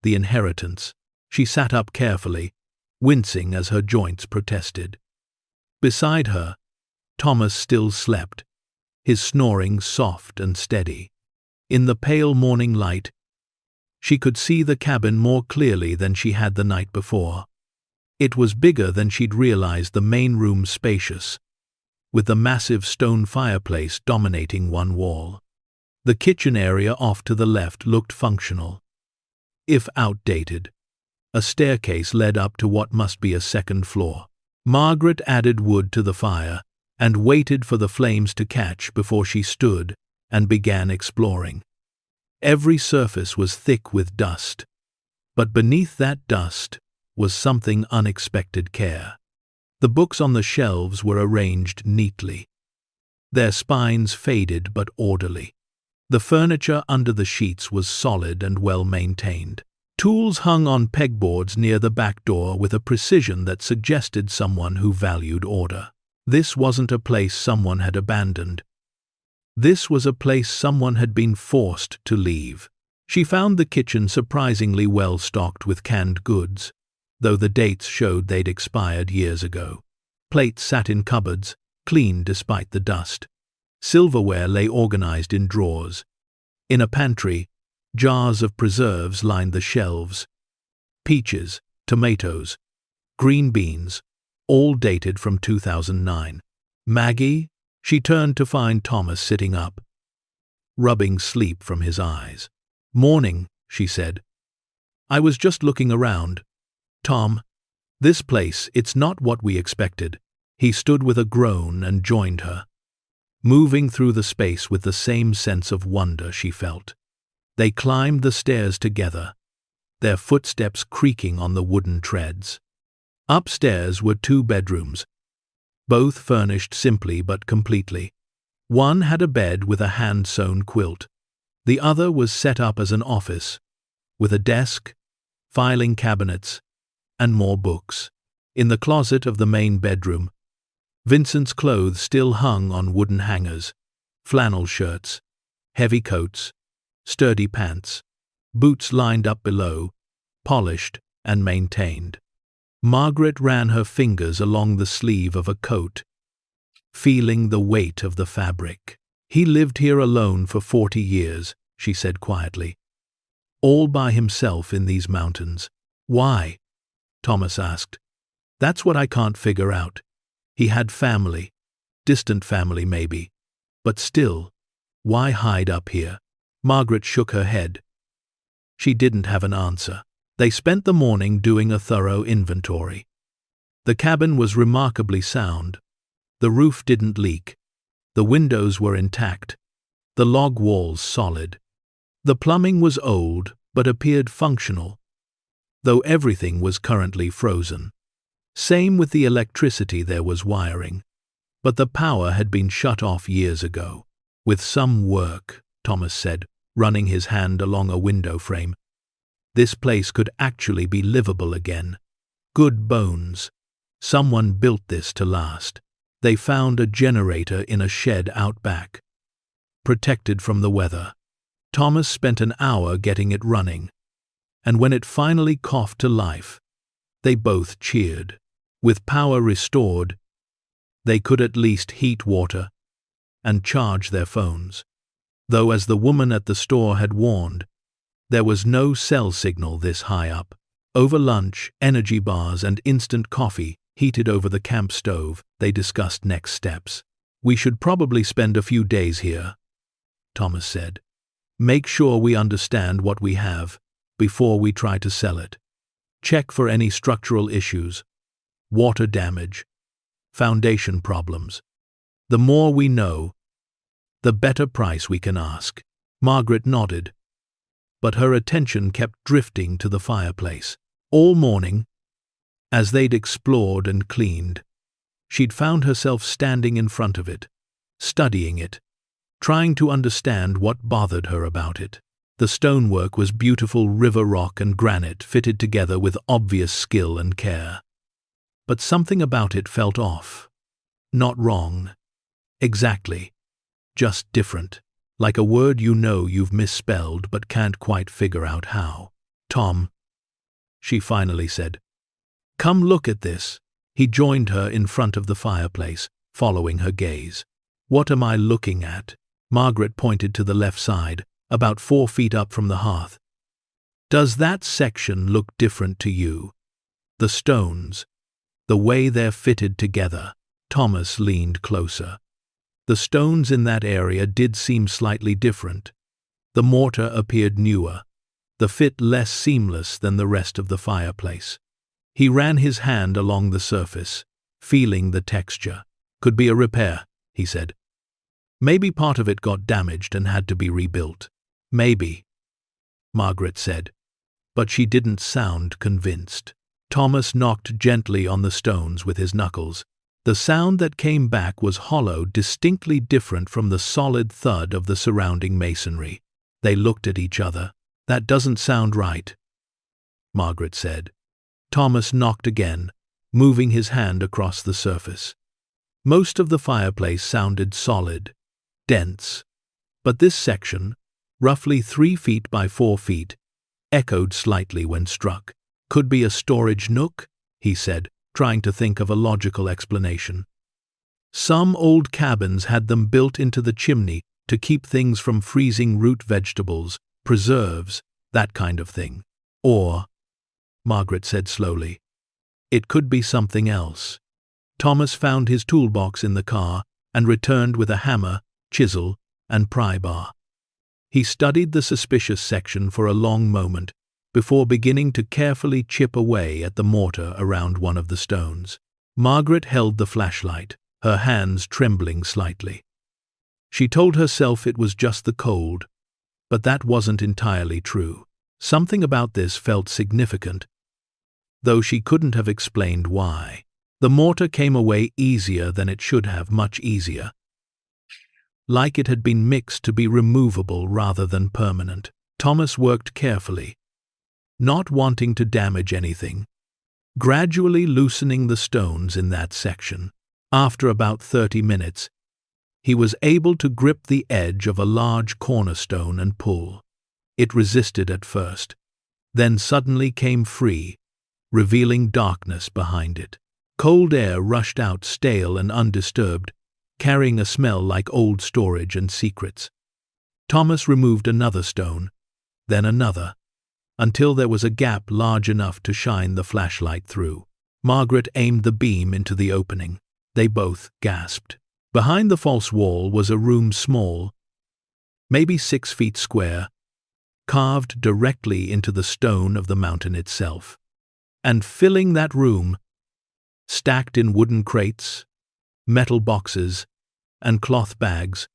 the inheritance. She sat up carefully, wincing as her joints protested. Beside her, Thomas still slept, his snoring soft and steady. In the pale morning light, she could see the cabin more clearly than she had the night before. It was bigger than she'd realized, the main room spacious, with the massive stone fireplace dominating one wall. The kitchen area off to the left looked functional, if outdated. A staircase led up to what must be a second floor. Margaret added wood to the fire and waited for the flames to catch before she stood and began exploring. Every surface was thick with dust, but beneath that dust was something unexpected care. The books on the shelves were arranged neatly, their spines faded but orderly. The furniture under the sheets was solid and well maintained. Tools hung on pegboards near the back door with a precision that suggested someone who valued order. This wasn't a place someone had abandoned. This was a place someone had been forced to leave. She found the kitchen surprisingly well stocked with canned goods, though the dates showed they'd expired years ago. Plates sat in cupboards, clean despite the dust. Silverware lay organized in drawers. In a pantry, jars of preserves lined the shelves. Peaches, tomatoes, green beans, all dated from 2009. Maggie? She turned to find Thomas sitting up, rubbing sleep from his eyes. "Morning," she said. "I was just looking around. Tom, this place, it's not what we expected." He stood with a groan and joined her, moving through the space with the same sense of wonder she felt. They climbed the stairs together, their footsteps creaking on the wooden treads. Upstairs were 2 bedrooms, both furnished simply but completely. One had a bed with a hand-sewn quilt. The other was set up as an office, with a desk, filing cabinets, and more books. In the closet of the main bedroom, Vincent's clothes still hung on wooden hangers: flannel shirts, heavy coats, sturdy pants, boots lined up below, polished and maintained. Margaret ran her fingers along the sleeve of a coat, feeling the weight of the fabric. "He lived here alone for 40 years, she said quietly. "All by himself in these mountains." "Why?" Thomas asked. "That's what I can't figure out. He had family, distant family maybe, but still, why hide up here?" Margaret shook her head. She didn't have an answer. They spent the morning doing a thorough inventory. The cabin was remarkably sound. The roof didn't leak. The windows were intact. The log walls solid. The plumbing was old, but appeared functional, though everything was currently frozen. Same with the electricity, there was wiring, but the power had been shut off years ago. "With some work," Thomas said, running his hand along a window frame, "this place could actually be livable again. Good bones. Someone built this to last." They found a generator in a shed out back, protected from the weather. Thomas spent an hour getting it running, and when it finally coughed to life, they both cheered. With power restored, they could at least heat water and charge their phones. Though, as the woman at the store had warned, there was no cell signal this high up. Over lunch, energy bars and instant coffee heated over the camp stove, they discussed next steps. "We should probably spend a few days here," Thomas said. "Make sure we understand what we have before we try to sell it. Check for any structural issues, water damage, foundation problems. The more we know, the better price we can ask." Margaret nodded, but her attention kept drifting to the fireplace. All morning, as they'd explored and cleaned, she'd found herself standing in front of it, studying it, trying to understand what bothered her about it. The stonework was beautiful river rock and granite fitted together with obvious skill and care. But something about it felt off. Not wrong. Exactly. Just different. Like a word you know you've misspelled but can't quite figure out how. "Tom," she finally said, "come look at this." He joined her in front of the fireplace, following her gaze. "What am I looking at?" Margaret pointed to the left side, about 4 feet up from the hearth. "Does that section look different to you? The stones, the way they're fitted together." Thomas leaned closer. The stones in that area did seem slightly different. The mortar appeared newer, the fit less seamless than the rest of the fireplace. He ran his hand along the surface, feeling the texture. "Could be a repair," he said. "Maybe part of it got damaged and had to be rebuilt." "Maybe," Margaret said, but she didn't sound convinced. Thomas knocked gently on the stones with his knuckles. The sound that came back was hollow, distinctly different from the solid thud of the surrounding masonry. They looked at each other. "That doesn't sound right," Margaret said. Thomas knocked again, moving his hand across the surface. Most of the fireplace sounded solid, dense, but this section, roughly 3 feet by 4 feet, echoed slightly when struck. Could be a storage nook, he said, trying to think of a logical explanation. Some old cabins had them built into the chimney to keep things from freezing, root vegetables, preserves, that kind of thing. Or, Margaret said slowly, it could be something else. Thomas found his toolbox in the car and returned with a hammer, chisel, and pry bar. He studied the suspicious section for a long moment before beginning to carefully chip away at the mortar around one of the stones. Margaret held the flashlight, her hands trembling slightly. She told herself it was just the cold, but that wasn't entirely true. Something about this felt significant, though she couldn't have explained why. The mortar came away easier than it should have, much easier. Like it had been mixed to be removable rather than permanent. Thomas worked carefully, not wanting to damage anything, gradually loosening the stones in that section. After about 30 minutes, he was able to grip the edge of a large cornerstone and pull. It resisted at first, then suddenly came free, revealing darkness behind it. Cold air rushed out, stale and undisturbed, carrying a smell like old storage and secrets. Thomas removed another stone, then another, until there was a gap large enough to shine the flashlight through. Margaret aimed the beam into the opening. They both gasped. Behind the false wall was a room small, maybe 6 feet square, carved directly into the stone of the mountain itself. And filling that room, stacked in wooden crates, metal boxes, and cloth bags,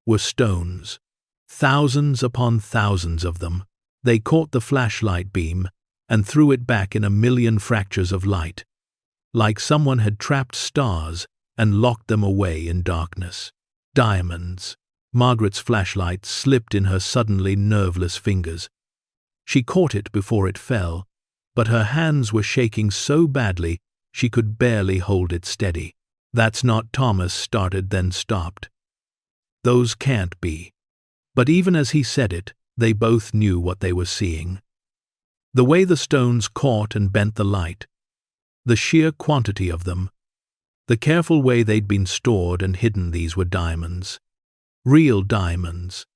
were stones. Thousands upon thousands of them. They caught the flashlight beam and threw it back in a million fractures of light, like someone had trapped stars and locked them away in darkness. Diamonds. Margaret's flashlight slipped in her suddenly nerveless fingers. She caught it before it fell, but her hands were shaking so badly she could barely hold it steady. That's not, Thomas started, then stopped. Those can't be. But even as he said it, they both knew what they were seeing. The way the stones caught and bent the light, the sheer quantity of them, the careful way they'd been stored and hidden. These were diamonds. Real diamonds.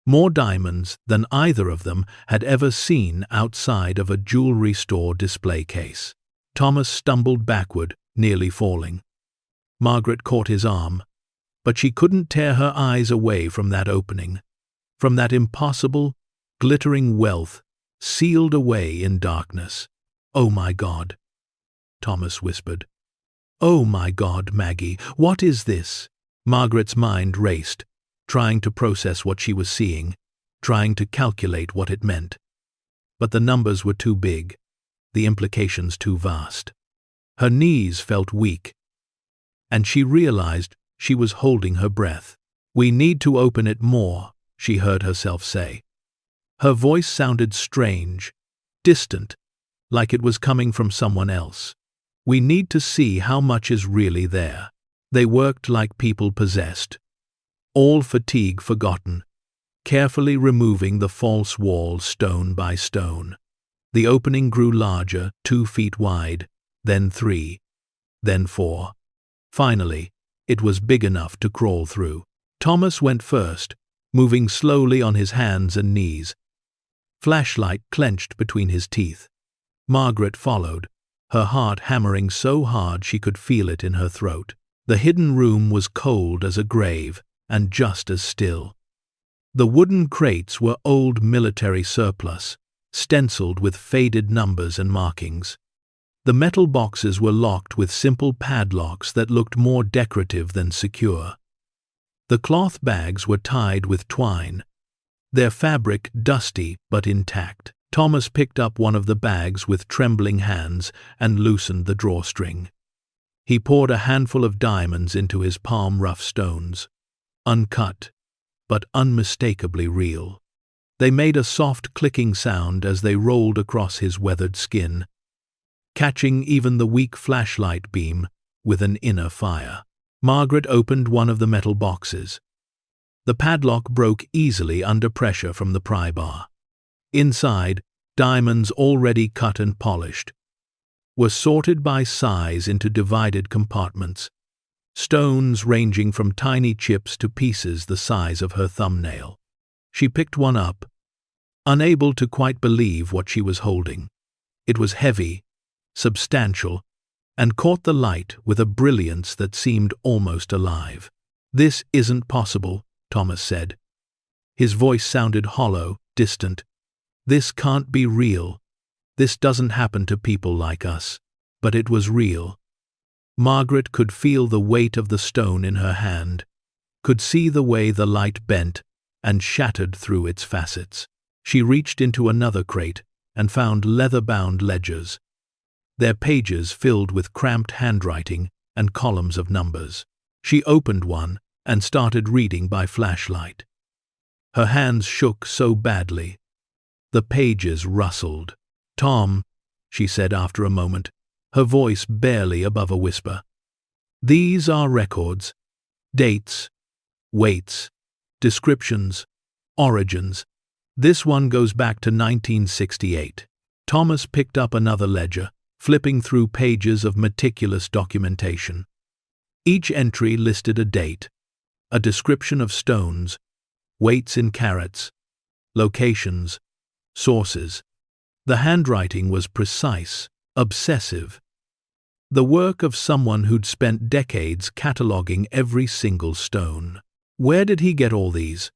More diamonds than either of them had ever seen outside of a jewelry store display case. Thomas stumbled backward, nearly falling. Margaret caught his arm, but she couldn't tear her eyes away from that opening, from that impossible, glittering wealth sealed away in darkness. "Oh my God," Thomas whispered. "Oh my God, Maggie, what is this?" Margaret's mind raced, trying to process what she was seeing, trying to calculate what it meant. But the numbers were too big, the implications too vast. Her knees felt weak, and she realized she was holding her breath. "We need to open it more," she heard herself say. Her voice sounded strange, distant, like it was coming from someone else. "We need to see how much is really there." They worked like people possessed, all fatigue forgotten, carefully removing the false wall stone by stone. The opening grew larger, 2 feet wide, then 3, then 4. Finally, it was big enough to crawl through. Thomas went first, moving slowly on his hands and knees, flashlight clenched between his teeth. Margaret followed, her heart hammering so hard she could feel it in her throat. The hidden room was cold as a grave and just as still. The wooden crates were old military surplus, stenciled with faded numbers and markings. The metal boxes were locked with simple padlocks that looked more decorative than secure. The cloth bags were tied with twine, their fabric dusty but intact. Thomas picked up one of the bags with trembling hands and loosened the drawstring. He poured a handful of diamonds into his palm, rough stones, uncut, but unmistakably real. They made a soft clicking sound as they rolled across his weathered skin, catching even the weak flashlight beam with an inner fire. Margaret opened one of the metal boxes. The padlock broke easily under pressure from the pry bar. Inside, diamonds already cut and polished were sorted by size into divided compartments, stones ranging from tiny chips to pieces the size of her thumbnail. She picked one up, unable to quite believe what she was holding. It was heavy, substantial, and caught the light with a brilliance that seemed almost alive. "This isn't possible," Thomas said. His voice sounded hollow, distant. "This can't be real. This doesn't happen to people like us." But it was real. Margaret could feel the weight of the stone in her hand, could see the way the light bent and shattered through its facets. She reached into another crate and found leather-bound ledgers, their pages filled with cramped handwriting and columns of numbers. She opened one and started reading by flashlight. Her hands shook so badly. The pages rustled. "Tom," she said after a moment, her voice barely above a whisper, "these are records, dates, weights, descriptions, origins. This one goes back to 1968. Thomas picked up another ledger, flipping through pages of meticulous documentation. Each entry listed a date, a description of stones, weights in carats, locations, sources. The handwriting was precise, obsessive. The work of someone who'd spent decades cataloging every single stone. "Where did he get all these?"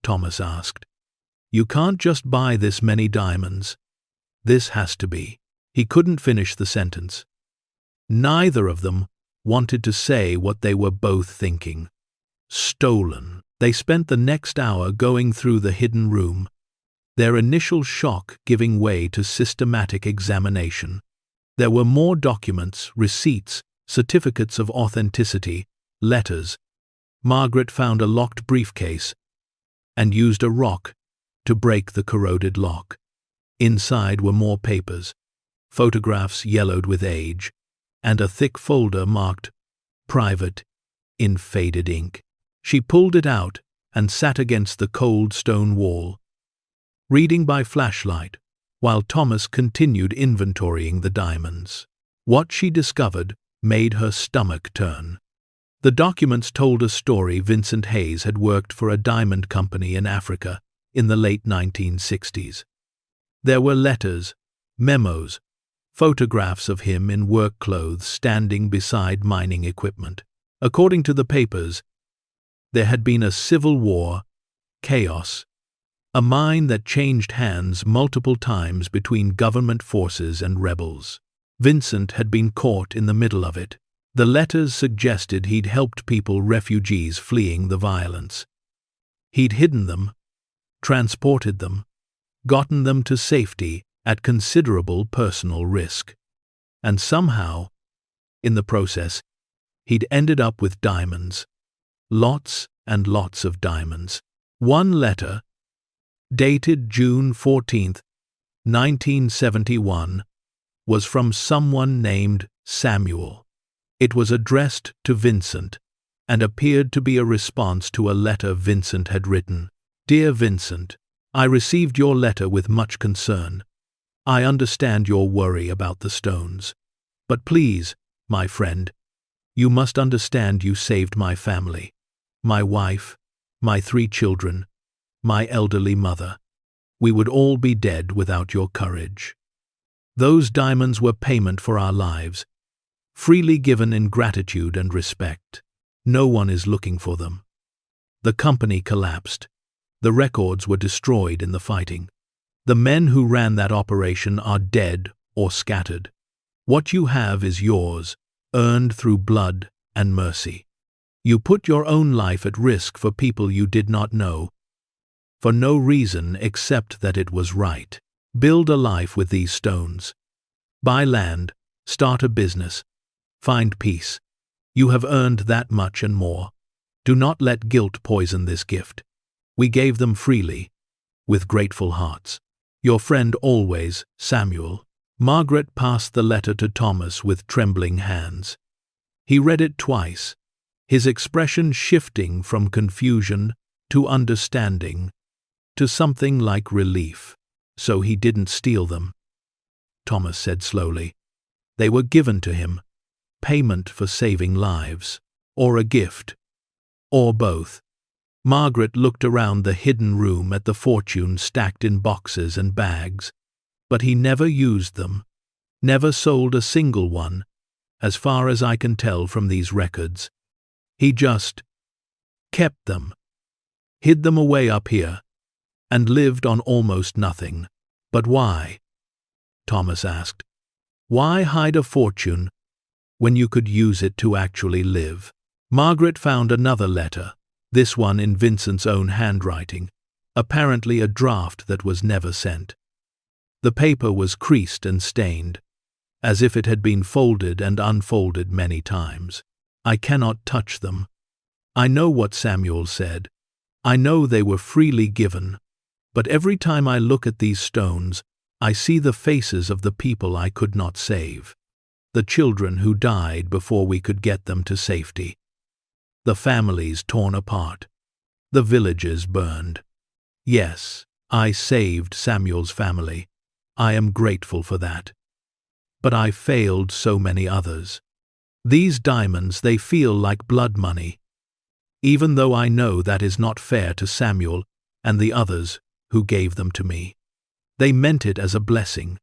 Thomas asked. "You can't just buy this many diamonds. This has to be." He couldn't finish the sentence. Neither of them wanted to say what they were both thinking. Stolen. They spent the next hour going through the hidden room, their initial shock giving way to systematic examination. There were more documents, receipts, certificates of authenticity, letters. Margaret found a locked briefcase and used a rock to break the corroded lock. Inside were more papers, photographs yellowed with age, and a thick folder marked "Private" in faded ink. She pulled it out and sat against the cold stone wall, reading by flashlight, while Thomas continued inventorying the diamonds. What she discovered made her stomach turn. The documents told a story. Vincent Hayes had worked for a diamond company in Africa in the late 1960s. There were letters, memos, photographs of him in work clothes standing beside mining equipment. According to the papers, there had been a civil war, chaos, a mine that changed hands multiple times between government forces and rebels. Vincent had been caught in the middle of it. The letters suggested he'd helped people, refugees fleeing the violence. He'd hidden them, transported them, gotten them to safety at considerable personal risk. And somehow, in the process, he'd ended up with diamonds. Lots and lots of diamonds. One letter, dated June 14, 1971, was from someone named Samuel. It was addressed to Vincent and appeared to be a response to a letter Vincent had written. "Dear Vincent, I received your letter with much concern. I understand your worry about the stones. But please, my friend, you must understand you saved my family, my wife, my 3 children, my elderly mother. We would all be dead without your courage. Those diamonds were payment for our lives, freely given in gratitude and respect. No one is looking for them. The company collapsed. The records were destroyed in the fighting. The men who ran that operation are dead or scattered. What you have is yours, earned through blood and mercy. You put your own life at risk for people you did not know, for no reason except that it was right. Build a life with these stones. Buy land, start a business, find peace. You have earned that much and more. Do not let guilt poison this gift. We gave them freely. with grateful hearts. Your friend always, Samuel. Margaret passed the letter to Thomas with trembling hands. He read it twice, his expression shifting from confusion to understanding, to something like relief. So he didn't steal them, Thomas said slowly. They were given to him, payment for saving lives, or a gift, or both. Margaret looked around the hidden room at the fortune stacked in boxes and bags, but he never used them, never sold a single one, as far as I can tell from these records. He just kept them, hid them away up here, and lived on almost nothing. But why? Thomas asked. Why hide a fortune when you could use it to actually live? Margaret found another letter, this one in Vincent's own handwriting, apparently a draft that was never sent. The paper was creased and stained, as if it had been folded and unfolded many times. I cannot touch them. I know what Samuel said. I know they were freely given, but every time I look at these stones, I see the faces of the people I could not save, the children who died before we could get them to safety, the families torn apart, the villages burned. Yes, I saved Samuel's family. I am grateful for that. But I failed so many others. These diamonds, they feel like blood money, even though I know that is not fair to Samuel and the others who gave them to me. They meant it as a blessing,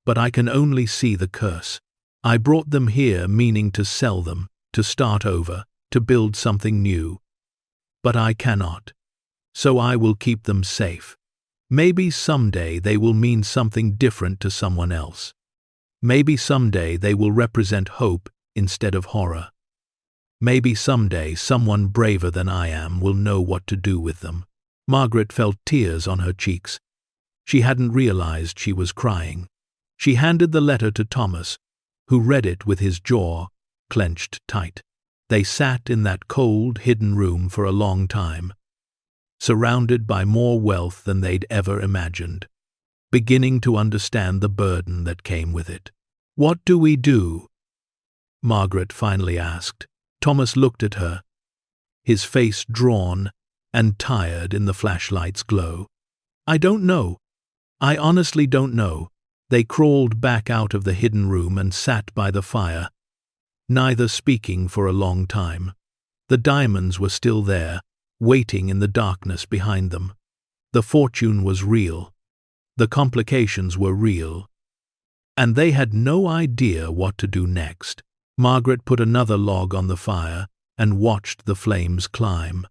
but I can only see the curse. I brought them here meaning to sell them, to start over, to build something new. But I cannot, so I will keep them safe. Maybe someday they will mean something different to someone else. Maybe someday they will represent hope instead of horror. Maybe someday someone braver than I am will know what to do with them. Margaret felt tears on her cheeks. She hadn't realized she was crying. She handed the letter to Thomas, who read it with his jaw clenched tight. They sat in that cold, hidden room for a long time, surrounded by more wealth than they'd ever imagined, beginning to understand the burden that came with it. What do we do? Margaret finally asked. Thomas looked at her, his face drawn and tired in the flashlight's glow. I don't know. I honestly don't know. They crawled back out of the hidden room and sat by the fire, neither speaking for a long time. The diamonds were still there, waiting in the darkness behind them. The fortune was real. The complications were real. And they had no idea what to do next. Margaret put another log on the fire and watched the flames climb.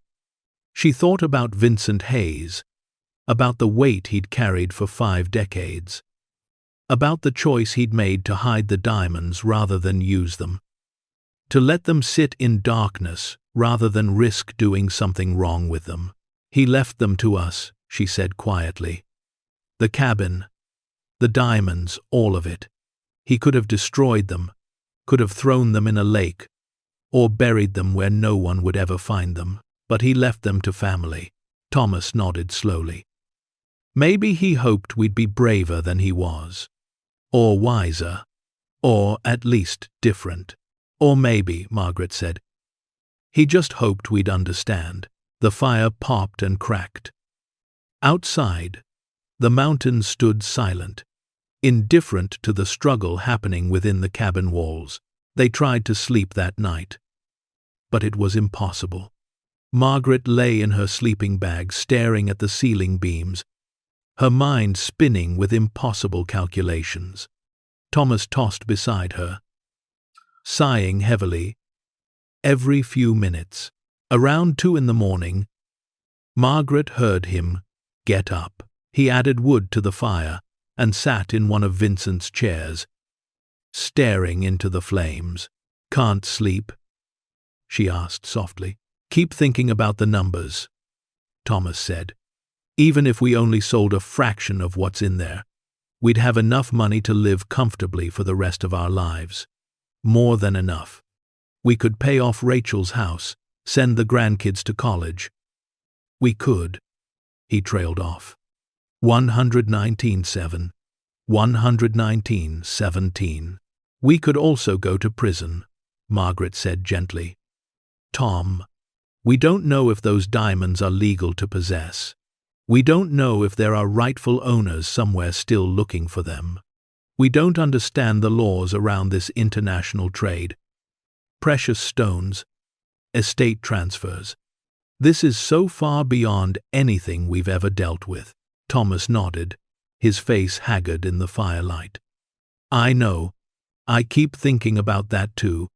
She thought about Vincent Hayes, about the weight he'd carried for 5 decades, about the choice he'd made to hide the diamonds rather than use them, to let them sit in darkness rather than risk doing something wrong with them. He left them to us, she said quietly. The cabin, the diamonds, all of it. He could have destroyed them, could have thrown them in a lake, or buried them where no one would ever find them, but he left them to family. Thomas nodded slowly. Maybe he hoped we'd be braver than he was, or wiser, or at least different. Or maybe, Margaret said, he just hoped we'd understand. The fire popped and cracked. Outside, the mountains stood silent, indifferent to the struggle happening within the cabin walls. They tried to sleep that night, but it was impossible. Margaret lay in her sleeping bag staring at the ceiling beams, her mind spinning with impossible calculations. Thomas tossed beside her, sighing heavily. Every few minutes, around 2 a.m, Margaret heard him get up. He added wood to the fire and sat in one of Vincent's chairs, staring into the flames. Can't sleep? She asked softly. Keep thinking about the numbers, Thomas said. Even if we only sold a fraction of what's in there, we'd have enough money to live comfortably for the rest of our lives. More than enough. We could pay off Rachel's house, send the grandkids to college. We could. He trailed off. 119:7. 119:17. We could also go to prison, Margaret said gently. Tom, we don't know if those diamonds are legal to possess. We don't know if there are rightful owners somewhere still looking for them. We don't understand the laws around this international trade. Precious stones, estate transfers. This is so far beyond anything we've ever dealt with. Thomas nodded, his face haggard in the firelight. I know. I keep thinking about that too.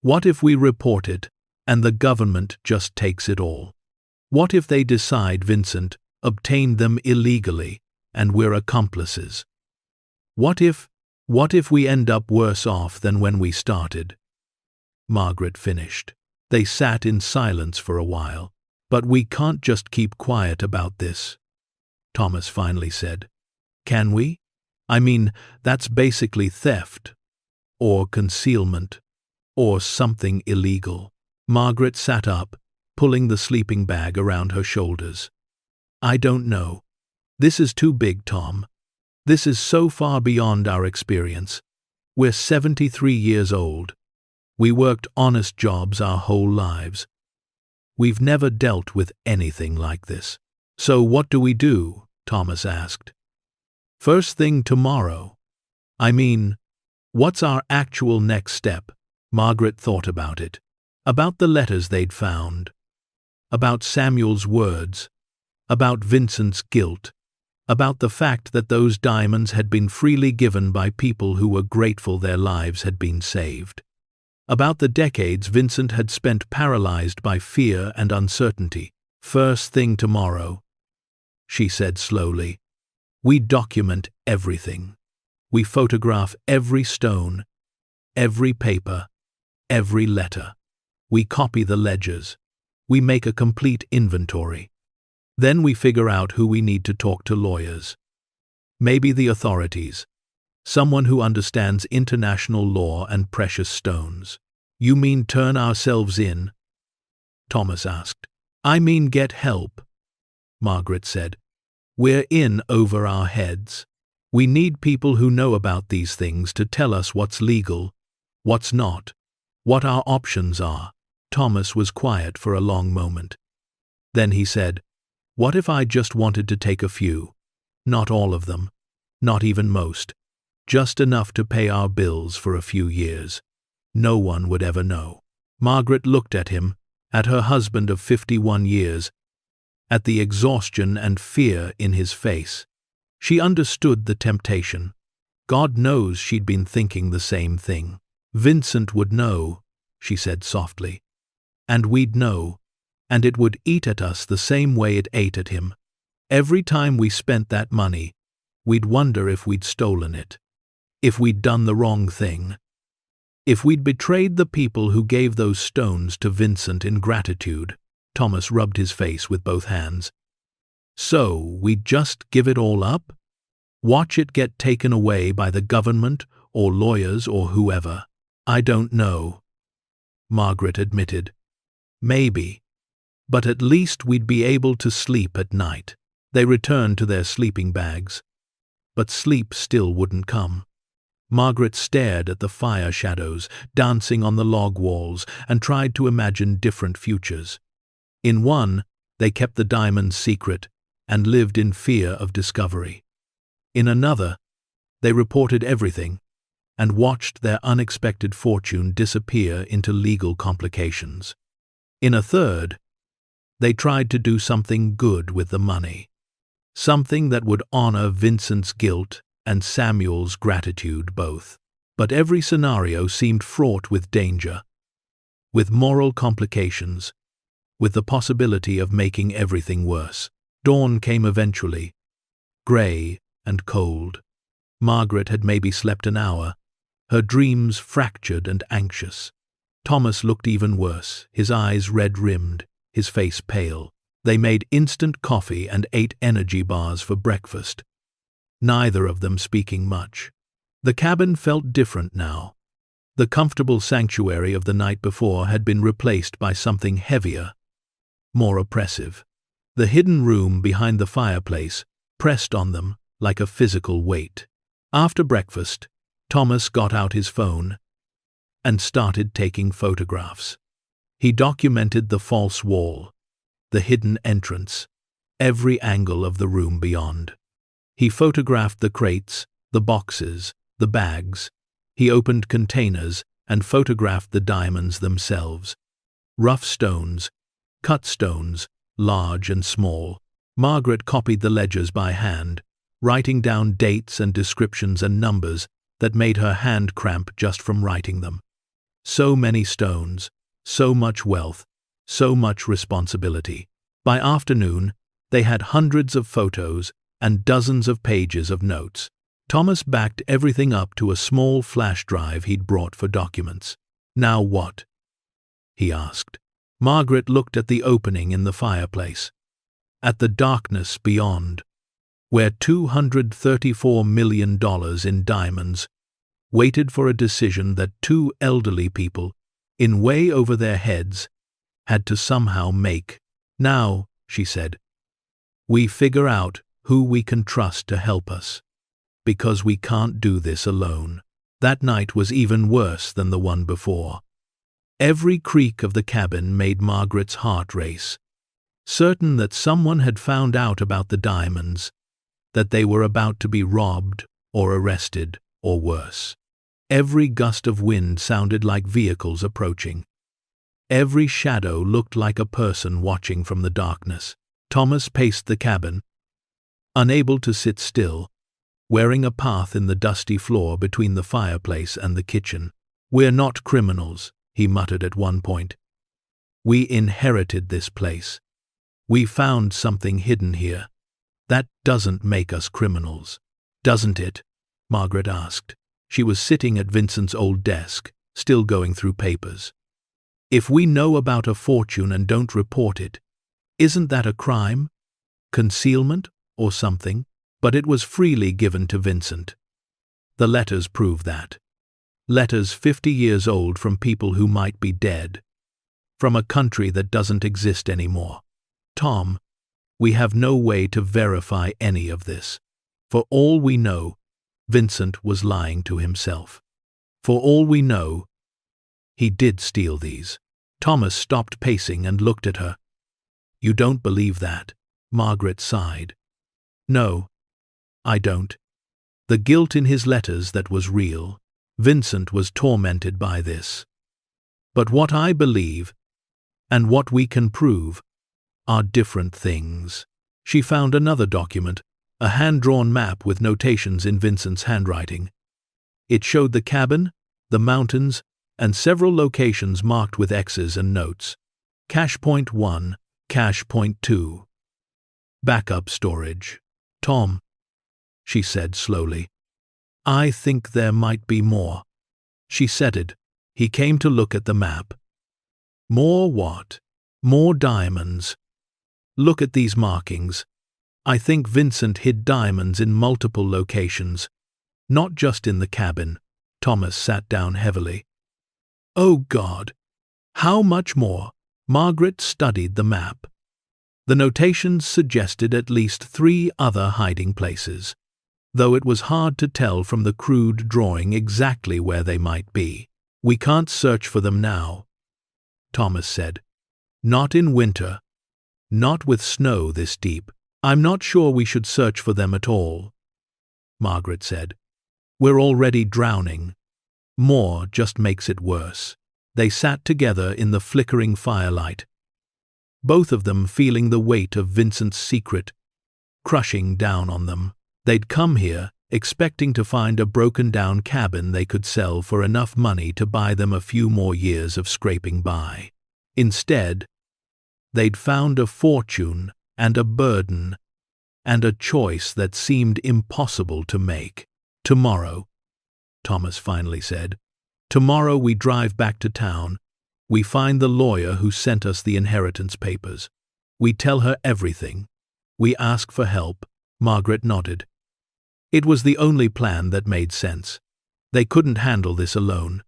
What if we report it, and the government just takes it all? What if they decide Vincent obtained them illegally, and we're accomplices? What if we end up worse off than when we started? Margaret finished. They sat in silence for a while. But we can't just keep quiet about this, Thomas finally said. Can we? I mean, that's basically theft, or concealment, or something illegal. Margaret sat up, pulling the sleeping bag around her shoulders. I don't know. This is too big, Tom. This is so far beyond our experience. We're 73 years old. We worked honest jobs our whole lives. We've never dealt with anything like this. So what do we do? Thomas asked. First thing tomorrow. I mean, what's our actual next step? Margaret thought about it. About the letters they'd found. About Samuel's words. About Vincent's guilt. About the fact that those diamonds had been freely given by people who were grateful their lives had been saved. About the decades Vincent had spent paralyzed by fear and uncertainty. First thing tomorrow, she said slowly, we document everything. We photograph every stone, every paper, every letter. We copy the ledgers. We make a complete inventory. Then we figure out who we need to talk to lawyers. Maybe the authorities. Someone who understands international law and precious stones. You mean turn ourselves in? Thomas asked. I mean get help, Margaret said. We're in over our heads. We need people who know about these things to tell us what's legal, what's not, what our options are. Thomas was quiet for a long moment. Then he said, what if I just wanted to take a few? Not all of them, not even most. Just enough to pay our bills for a few years. No one would ever know. Margaret looked at him, at her husband of 51 years, at the exhaustion and fear in his face. She understood the temptation. God knows she'd been thinking the same thing. Vincent would know, she said softly. And we'd know, and it would eat at us the same way it ate at him. Every time we spent that money, we'd wonder if we'd stolen it. If we'd done the wrong thing. If we'd betrayed the people who gave those stones to Vincent in gratitude. Thomas rubbed his face with both hands. So, we'd just give it all up? Watch it get taken away by the government or lawyers or whoever? I don't know, Margaret admitted. Maybe. But at least we'd be able to sleep at night. They returned to their sleeping bags. But sleep still wouldn't come. Margaret stared at the fire shadows dancing on the log walls and tried to imagine different futures. In one, they kept the diamonds secret and lived in fear of discovery. In another, they reported everything and watched their unexpected fortune disappear into legal complications. In a third, they tried to do something good with the money. Something that would honor Vincent's guilt and Samuel's gratitude both. But every scenario seemed fraught with danger, with moral complications, with the possibility of making everything worse. Dawn came eventually, grey and cold. Margaret had maybe slept an hour, her dreams fractured and anxious. Thomas looked even worse, his eyes red-rimmed, his face pale. They made instant coffee and ate energy bars for breakfast, neither of them speaking much. The cabin felt different now. The comfortable sanctuary of the night before had been replaced by something heavier, more oppressive. The hidden room behind the fireplace pressed on them like a physical weight. After breakfast, Thomas got out his phone and started taking photographs. He documented the false wall, the hidden entrance, every angle of the room beyond. He photographed the crates, the boxes, the bags. He opened containers and photographed the diamonds themselves. Rough stones, cut stones, large and small. Margaret copied the ledgers by hand, writing down dates and descriptions and numbers that made her hand cramp just from writing them. So many stones, so much wealth, so much responsibility. By afternoon, they had hundreds of photos and dozens of pages of notes. Thomas backed everything up to a small flash drive he'd brought for documents. "Now what?" he asked. Margaret looked at the opening in the fireplace, at the darkness beyond, where $234 million in diamonds waited for a decision that two elderly people, in way over their heads, had to somehow make. "Now," she said, "we figure out who we can trust to help us, because we can't do this alone." That night was even worse than the one before. Every creak of the cabin made Margaret's heart race, certain that someone had found out about the diamonds, that they were about to be robbed or arrested or worse. Every gust of wind sounded like vehicles approaching. Every shadow looked like a person watching from the darkness. Thomas paced the cabin, unable to sit still, wearing a path in the dusty floor between the fireplace and the kitchen. "We're not criminals," he muttered at one point. "We inherited this place. We found something hidden here. That doesn't make us criminals, doesn't it?" Margaret asked. She was sitting at Vincent's old desk, still going through papers. "If we know about a fortune and don't report it, isn't that a crime? Concealment or something?" But it was freely given to Vincent. The letters prove that. Letters 50 years old from people who might be dead, from a country that doesn't exist anymore. "Tom, we have no way to verify any of this. For all we know, Vincent was lying to himself. For all we know, he did steal these." Thomas stopped pacing and looked at her. "You don't believe that?" Margaret sighed. "No, I don't. The guilt in his letters, that was real. Vincent was tormented by this. But what I believe, and what we can prove, are different things." She found another document, a hand-drawn map with notations in Vincent's handwriting. It showed the cabin, the mountains, and several locations marked with X's and notes. Cache point 1, cache point 2. Backup storage. "Tom," she said slowly, "I think there might be more." She said it. He came to look at the map. "More what?" "More diamonds. Look at these markings. I think Vincent hid diamonds in multiple locations, not just in the cabin." Thomas sat down heavily. "Oh God! How much more?" Margaret studied the map. The notations suggested at least 3 other hiding places, though it was hard to tell from the crude drawing exactly where they might be. "We can't search for them now," Thomas said. "Not in winter. Not with snow this deep. I'm not sure we should search for them at all," Margaret said. "We're already drowning. More just makes it worse." They sat together in the flickering firelight, both of them feeling the weight of Vincent's secret crushing down on them. They'd come here expecting to find a broken-down cabin they could sell for enough money to buy them a few more years of scraping by. Instead, they'd found a fortune and a burden and a choice that seemed impossible to make. "Tomorrow," Thomas finally said, "tomorrow we drive back to town. We find the lawyer who sent us the inheritance papers. We tell her everything. We ask for help." Margaret nodded. It was the only plan that made sense. They couldn't handle this alone.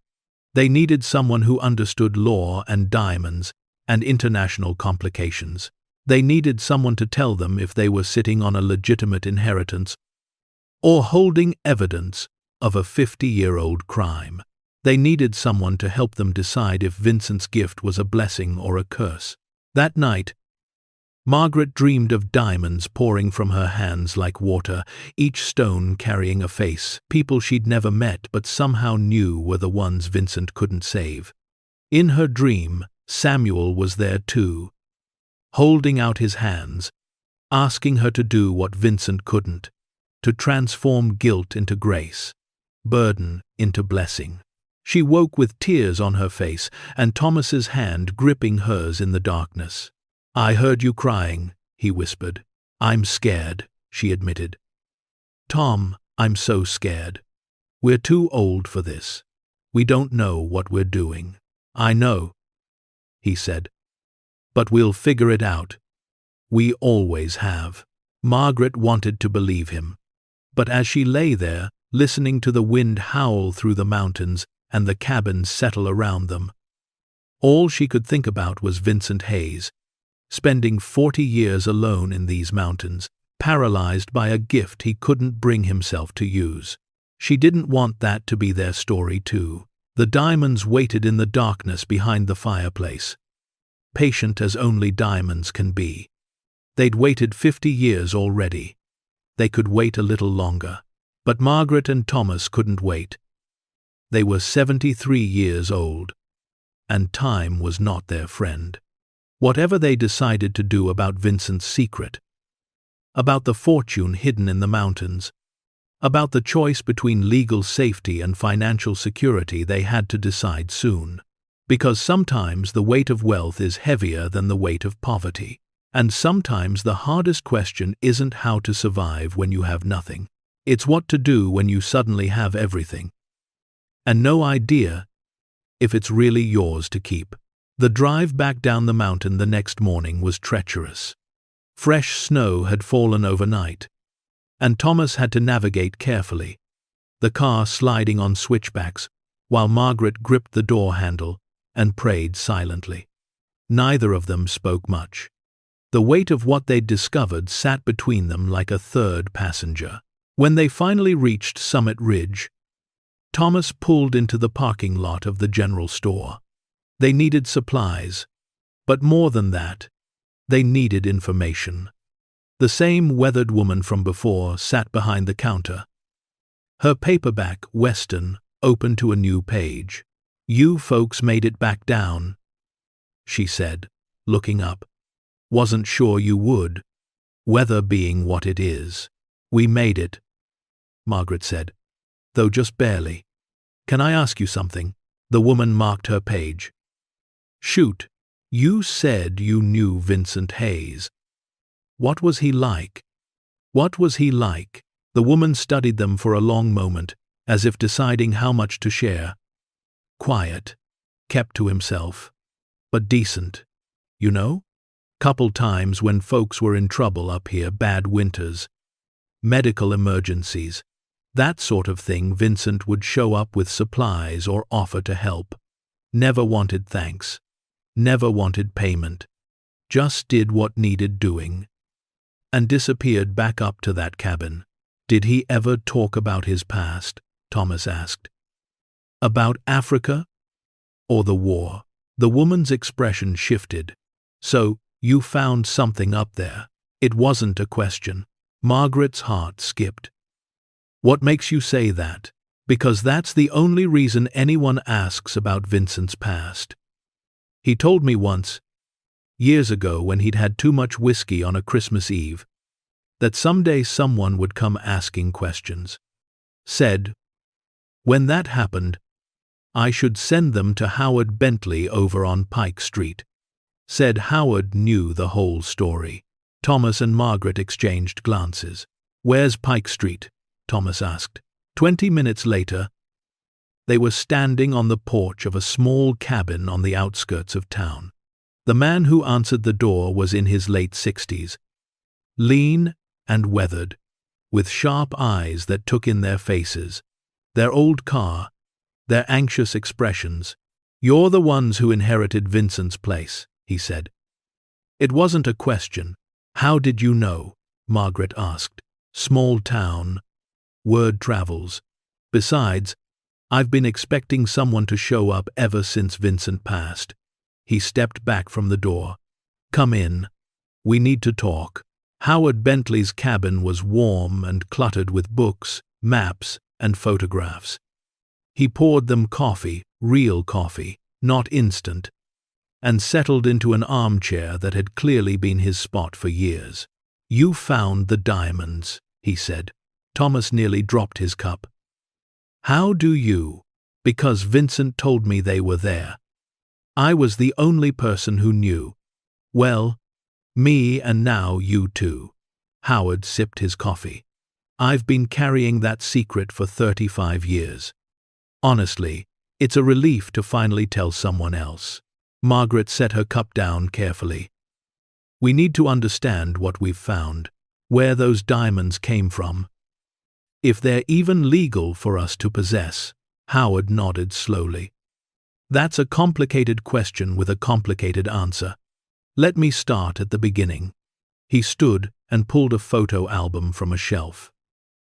They needed someone who understood law and diamonds and international complications. They needed someone to tell them if they were sitting on a legitimate inheritance or holding evidence of a 50-year-old crime. They needed someone to help them decide if Vincent's gift was a blessing or a curse. That night, Margaret dreamed of diamonds pouring from her hands like water, each stone carrying a face, people she'd never met but somehow knew were the ones Vincent couldn't save. In her dream, Samuel was there too, holding out his hands, asking her to do what Vincent couldn't, to transform guilt into grace, burden into blessing. She woke with tears on her face and Thomas's hand gripping hers in the darkness. "I heard you crying," he whispered. "I'm scared," she admitted. "Tom, I'm so scared. We're too old for this. We don't know what we're doing." "I know," he said. "But we'll figure it out. We always have." Margaret wanted to believe him. But as she lay there, listening to the wind howl through the mountains and the cabins settle around them, all she could think about was Vincent Hayes, spending 40 years alone in these mountains, paralyzed by a gift he couldn't bring himself to use. She didn't want that to be their story too. The diamonds waited in the darkness behind the fireplace, patient as only diamonds can be. They'd waited 50 years already. They could wait a little longer. But Margaret and Thomas couldn't wait. They were 73 years old, and time was not their friend. Whatever they decided to do about Vincent's secret, about the fortune hidden in the mountains, about the choice between legal safety and financial security, they had to decide soon. Because sometimes the weight of wealth is heavier than the weight of poverty. And sometimes the hardest question isn't how to survive when you have nothing. It's what to do when you suddenly have everything, and no idea if it's really yours to keep. The drive back down the mountain the next morning was treacherous. Fresh snow had fallen overnight, and Thomas had to navigate carefully, the car sliding on switchbacks, while Margaret gripped the door handle and prayed silently. Neither of them spoke much. The weight of what they'd discovered sat between them like a third passenger. When they finally reached Summit Ridge, Thomas pulled into the parking lot of the general store. They needed supplies, but more than that, they needed information. The same weathered woman from before sat behind the counter, her paperback, Western, open to a new page. "You folks made it back down," she said, looking up. "Wasn't sure you would, weather being what it is." "We made it," Margaret said, "though just barely. Can I ask you something?" The woman marked her page. "Shoot, you said you knew Vincent Hayes. What was he like?" "What was he like?" The woman studied them for a long moment, as if deciding how much to share. "Quiet, kept to himself, but decent, you know? Couple times when folks were in trouble up here, bad winters, medical emergencies, that sort of thing, Vincent would show up with supplies or offer to help. Never wanted thanks. Never wanted payment. Just did what needed doing. And disappeared back up to that cabin." "Did he ever talk about his past?" Thomas asked. "About Africa? Or the war?" The woman's expression shifted. "So, you found something up there?" It wasn't a question. Margaret's heart skipped. "What makes you say that?" "Because that's the only reason anyone asks about Vincent's past. He told me once, years ago when he'd had too much whiskey on a Christmas Eve, that someday someone would come asking questions. Said, when that happened, I should send them to Howard Bentley over on Pike Street. Said Howard knew the whole story." Thomas and Margaret exchanged glances. "Where's Pike Street?" Thomas asked. 20 minutes later, they were standing on the porch of a small cabin on the outskirts of town. The man who answered the door was in his late 60s, lean and weathered, with sharp eyes that took in their faces, their old car, their anxious expressions. "You're the ones who inherited Vincent's place," he said. It wasn't a question. How did you know? Margaret asked. Small town. Word travels. Besides, I've been expecting someone to show up ever since Vincent passed. He stepped back from the door. Come in. We need to talk. Howard Bentley's cabin was warm and cluttered with books, maps, and photographs. He poured them coffee, real coffee, not instant, and settled into an armchair that had clearly been his spot for years. You found the diamonds, he said. Thomas nearly dropped his cup. How do you? Because Vincent told me they were there. I was the only person who knew. Well, me and now you too. Howard sipped his coffee. I've been carrying that secret for 35 years. Honestly, it's a relief to finally tell someone else. Margaret set her cup down carefully. We need to understand what we've found, where those diamonds came from. If they're even legal for us to possess. Howard nodded slowly. That's a complicated question with a complicated answer. Let me start at the beginning. He stood and pulled a photo album from a shelf.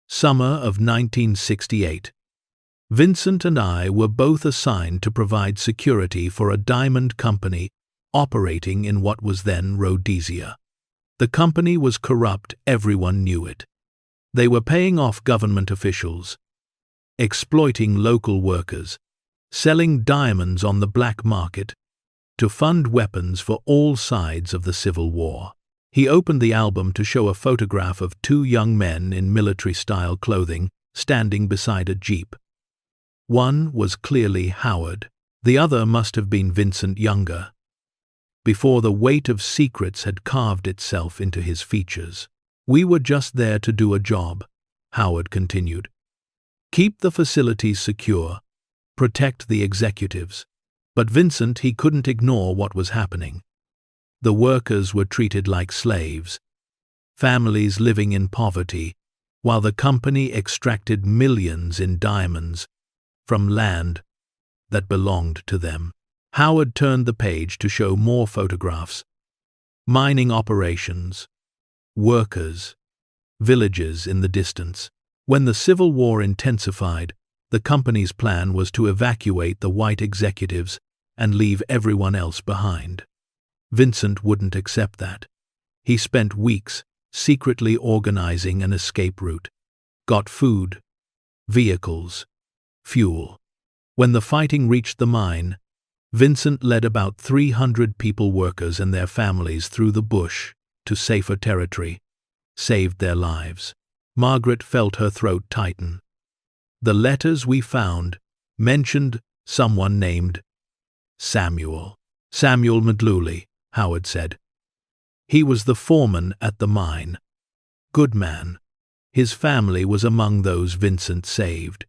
Summer of 1968. Vincent and I were both assigned to provide security for a diamond company operating in what was then Rhodesia. The company was corrupt, everyone knew it. They were paying off government officials, exploiting local workers, selling diamonds on the black market to fund weapons for all sides of the Civil War. He opened the album to show a photograph of two young men in military-style clothing standing beside a jeep. One was clearly Howard. The other must have been Vincent younger, before the weight of secrets had carved itself into his features. We were just there to do a job, Howard continued. Keep the facilities secure, protect the executives. But Vincent, he couldn't ignore what was happening. The workers were treated like slaves, families living in poverty, while the company extracted millions in diamonds from land that belonged to them. Howard turned the page to show more photographs. Mining operations, workers, villages in the distance. When the Civil War intensified, the company's plan was to evacuate the white executives and leave everyone else behind. Vincent wouldn't accept that. He spent weeks secretly organizing an escape route, got food, vehicles, fuel. When the fighting reached the mine, Vincent led about 300 people workers and their families through the bush to safer territory, saved their lives. Margaret felt her throat tighten. The letters we found mentioned someone named Samuel. Samuel Madluli, Howard said. He was the foreman at the mine. Good man. His family was among those Vincent saved.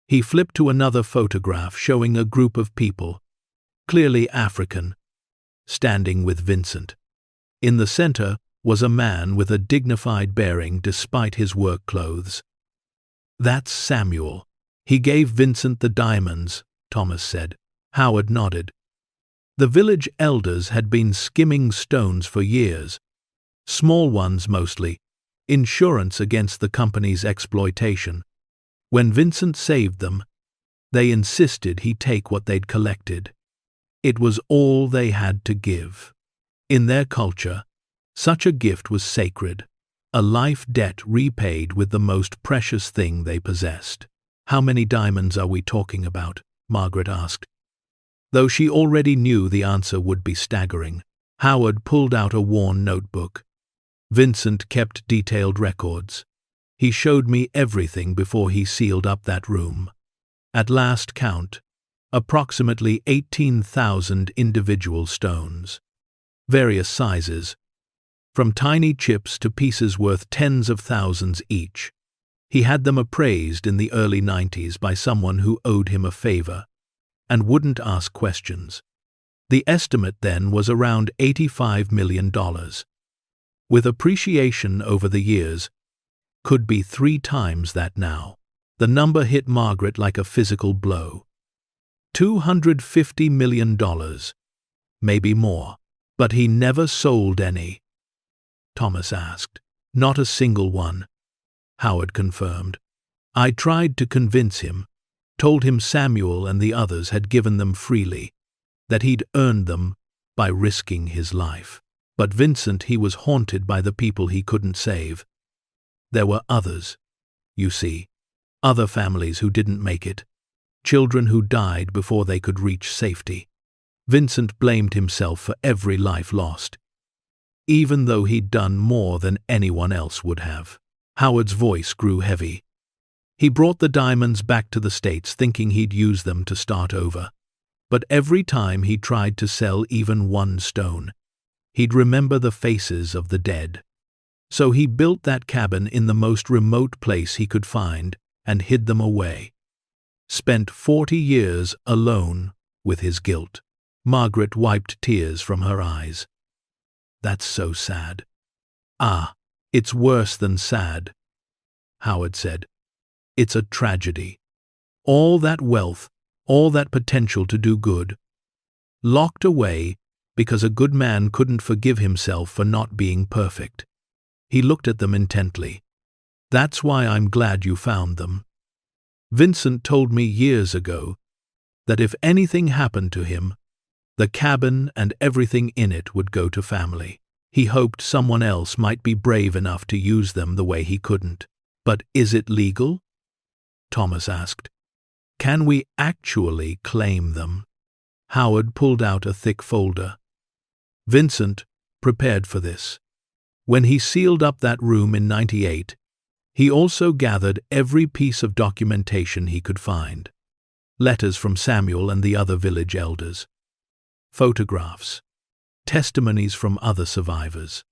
He flipped to another photograph showing a group of people, clearly African, standing with Vincent. In the center was a man with a dignified bearing despite his work clothes. That's Samuel. He gave Vincent the diamonds, Thomas said. Howard nodded. The village elders had been skimming stones for years, small ones mostly, insurance against the company's exploitation. When Vincent saved them, they insisted he take what they'd collected. It was all they had to give. In their culture, such a gift was sacred, a life debt repaid with the most precious thing they possessed. How many diamonds are we talking about? Margaret asked. Though she already knew the answer would be staggering. Howard pulled out a worn notebook. Vincent kept detailed records. He showed me everything before he sealed up that room. At last count, approximately 18,000 individual stones. Various sizes, from tiny chips to pieces worth tens of thousands each. He had them appraised in the early 90s by someone who owed him a favor and wouldn't ask questions. The estimate then was around $85 million. With appreciation over the years, could be 3 times that now. The number hit Margaret like a physical blow. $250 million. Maybe more. But he never sold any, Thomas asked. Not a single one, Howard confirmed. I tried to convince him, told him Samuel and the others had given them freely, that he'd earned them by risking his life. But Vincent, he was haunted by the people he couldn't save. There were others, you see, other families who didn't make it, children who died before they could reach safety. Vincent blamed himself for every life lost, even though he'd done more than anyone else would have. Howard's voice grew heavy. He brought the diamonds back to the States thinking he'd use them to start over. But every time he tried to sell even one stone, he'd remember the faces of the dead. So he built that cabin in the most remote place he could find and hid them away. Spent 40 years alone with his guilt. Margaret wiped tears from her eyes. That's so sad. Ah, it's worse than sad, Howard said. It's a tragedy. All that wealth, all that potential to do good, locked away because a good man couldn't forgive himself for not being perfect. He looked at them intently. That's why I'm glad you found them. Vincent told me years ago that if anything happened to him, the cabin and everything in it would go to family. He hoped someone else might be brave enough to use them the way he couldn't. But is it legal? Thomas asked. Can we actually claim them? Howard pulled out a thick folder. Vincent prepared for this. When he sealed up that room in '98, he also gathered every piece of documentation he could find. Letters from Samuel and the other village elders. Photographs. Testimonies from other survivors.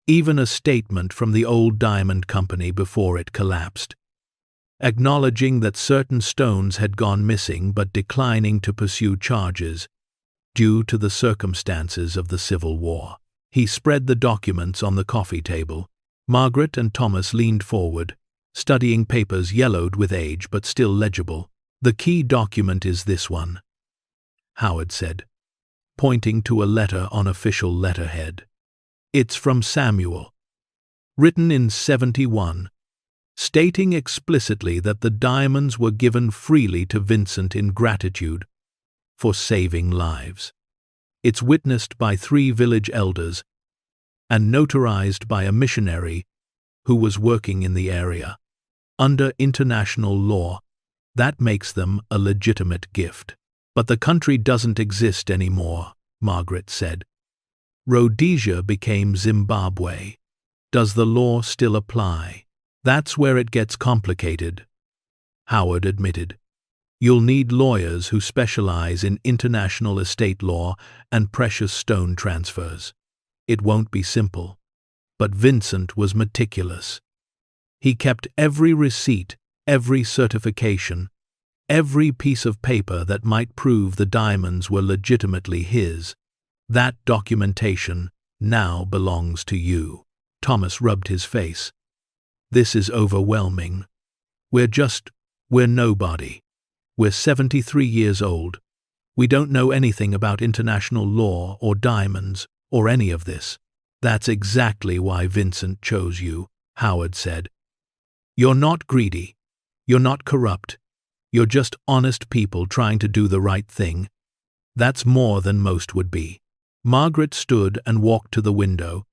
Even a statement from the old diamond company before it collapsed, acknowledging that certain stones had gone missing but declining to pursue charges due to the circumstances of the Civil War. He spread the documents on the coffee table. Margaret and Thomas leaned forward, studying papers yellowed with age but still legible. The key document is this one, Howard said, pointing to a letter on official letterhead. It's from Samuel, written in '71, stating explicitly that the diamonds were given freely to Vincent in gratitude for saving lives. It's witnessed by 3 village elders and notarized by a missionary who was working in the area. Under international law, that makes them a legitimate gift. But the country doesn't exist anymore, Margaret said. Rhodesia became Zimbabwe. Does the law still apply? That's where it gets complicated, Howard admitted. You'll need lawyers who specialize in international estate law and precious stone transfers. It won't be simple. But Vincent was meticulous. He kept every receipt, every certification, every piece of paper that might prove the diamonds were legitimately his. That documentation now belongs to you. Thomas rubbed his face. This is overwhelming. We're nobody. We're 73 years old. We don't know anything about international law or diamonds or any of this. That's exactly why Vincent chose you, Howard said. You're not greedy. You're not corrupt. You're just honest people trying to do the right thing. That's more than most would be. Margaret stood and walked to the window,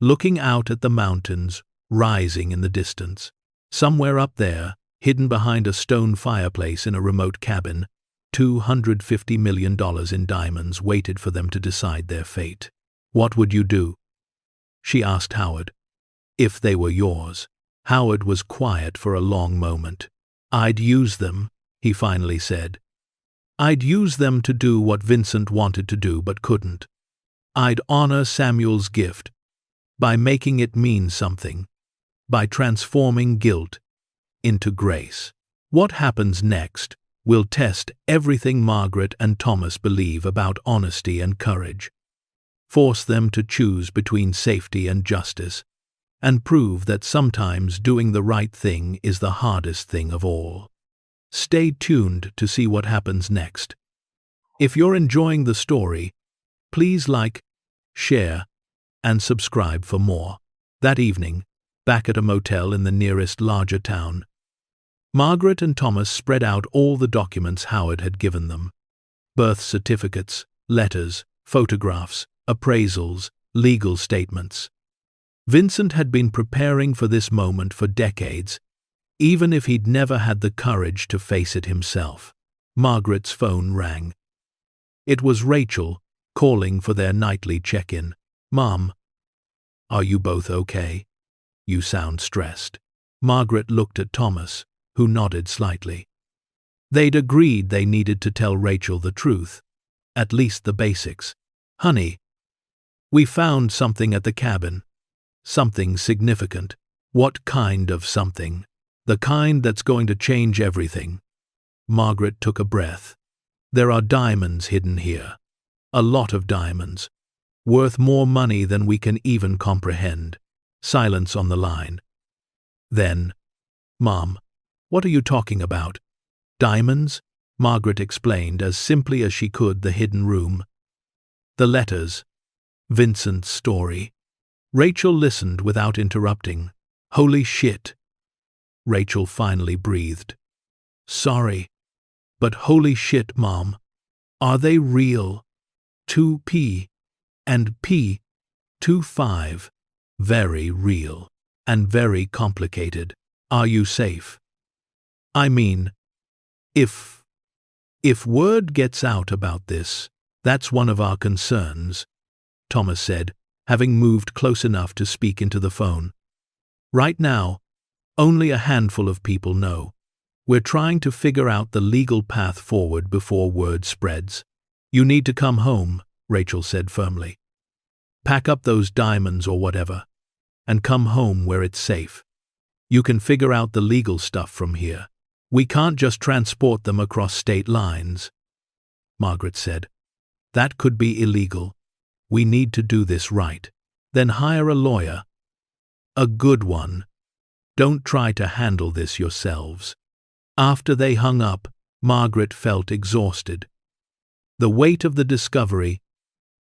looking out at the mountains rising in the distance. Somewhere up there, hidden behind a stone fireplace in a remote cabin, $250 million in diamonds waited for them to decide their fate. What would you do? She asked Howard. If they were yours. Howard was quiet for a long moment. I'd use them, he finally said. I'd use them to do what Vincent wanted to do but couldn't. I'd honor Samuel's gift by making it mean something, by transforming guilt into grace. What happens next will test everything Margaret and Thomas believe about honesty and courage, force them to choose between safety and justice, and prove that sometimes doing the right thing is the hardest thing of all. Stay tuned to see what happens next. If you're enjoying the story, please like, share, and subscribe for more. That evening, back at a motel in the nearest larger town, Margaret and Thomas spread out all the documents Howard had given them. Birth certificates, letters, photographs, appraisals, legal statements. Vincent had been preparing for this moment for decades, even if he'd never had the courage to face it himself. Margaret's phone rang. It was Rachel, calling for their nightly check-in. "Mom, are you both okay? You sound stressed." Margaret looked at Thomas, who nodded slightly. They'd agreed they needed to tell Rachel the truth, at least the basics. "Honey, we found something at the cabin. Something significant." "What kind of something?" "The kind that's going to change everything." Margaret took a breath. "There are diamonds hidden here. A lot of diamonds. Worth more money than we can even comprehend." Silence on the line. Then, "Mom, what are you talking about?" "Diamonds?" Margaret explained as simply as she could the hidden room. "The letters. Vincent's story." Rachel listened without interrupting. "Holy shit." Rachel finally breathed. "Sorry, but holy shit, Mom. Are they real? 2P and P 25. Very real. And very complicated. Are you safe? I mean, if word gets out about this, that's one of our concerns," Thomas said, having moved close enough to speak into the phone. "Right now, only a handful of people know. We're trying to figure out the legal path forward before word spreads." "You need to come home," Rachel said firmly. "Pack up those diamonds or whatever, and come home where it's safe. You can figure out the legal stuff from here. We can't just transport them across state lines." Margaret said, "That could be illegal. We need to do this right. Then hire a lawyer. A good one. Don't try to handle this yourselves." After they hung up, Margaret felt exhausted. The weight of the discovery,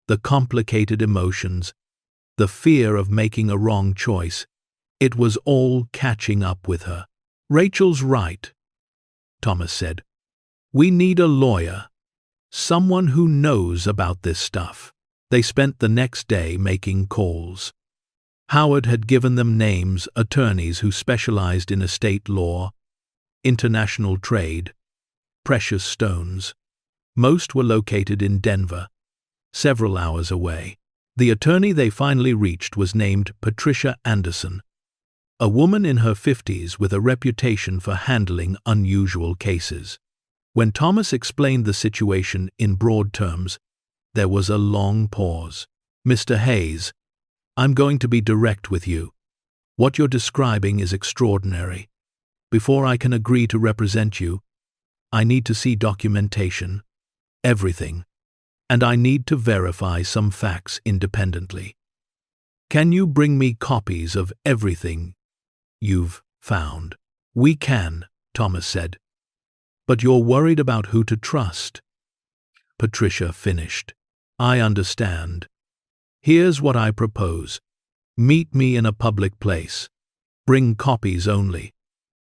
the complicated emotions, the fear of making a wrong choice, it was all catching up with her. "Rachel's right," Thomas said. "We need a lawyer. Someone who knows about this stuff." They spent the next day making calls. Howard had given them names, attorneys who specialized in estate law, international trade, precious stones. Most were located in Denver, several hours away. The attorney they finally reached was named Patricia Anderson, a woman in her 50s with a reputation for handling unusual cases. When Thomas explained the situation in broad terms, there was a long pause. "Mr. Hayes, I'm going to be direct with you. What you're describing is extraordinary. Before I can agree to represent you, I need to see documentation, everything, and I need to verify some facts independently. Can you bring me copies of everything you've found?" "We can," Thomas said. "But you're worried about who to trust," Patricia finished. "I understand. Here's what I propose. Meet me in a public place. Bring copies only,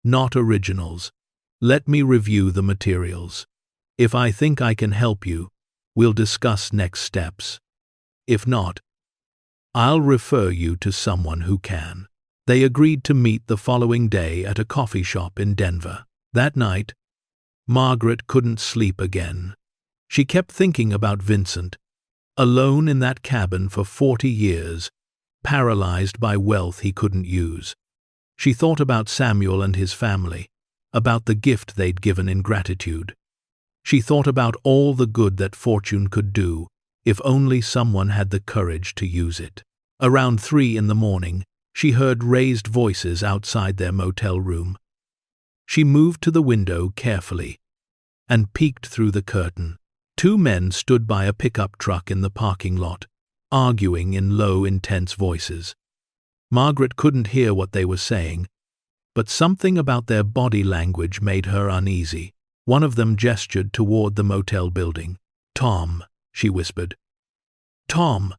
not originals. Let me review the materials. If I think I can help you, we'll discuss next steps. If not, I'll refer you to someone who can." They agreed to meet the following day at a coffee shop in Denver. That night, Margaret couldn't sleep again. She kept thinking about Vincent, alone in that cabin for 40 years, paralyzed by wealth he couldn't use. She thought about Samuel and his family, about the gift they'd given in gratitude. She thought about all the good that fortune could do, if only someone had the courage to use it. Around 3 in the morning, she heard raised voices outside their motel room. She moved to the window carefully and peeked through the curtain. 2 men stood by a pickup truck in the parking lot, arguing in low, intense voices. Margaret couldn't hear what they were saying, but something about their body language made her uneasy. One of them gestured toward the motel building. "Tom," she whispered. "Tom!"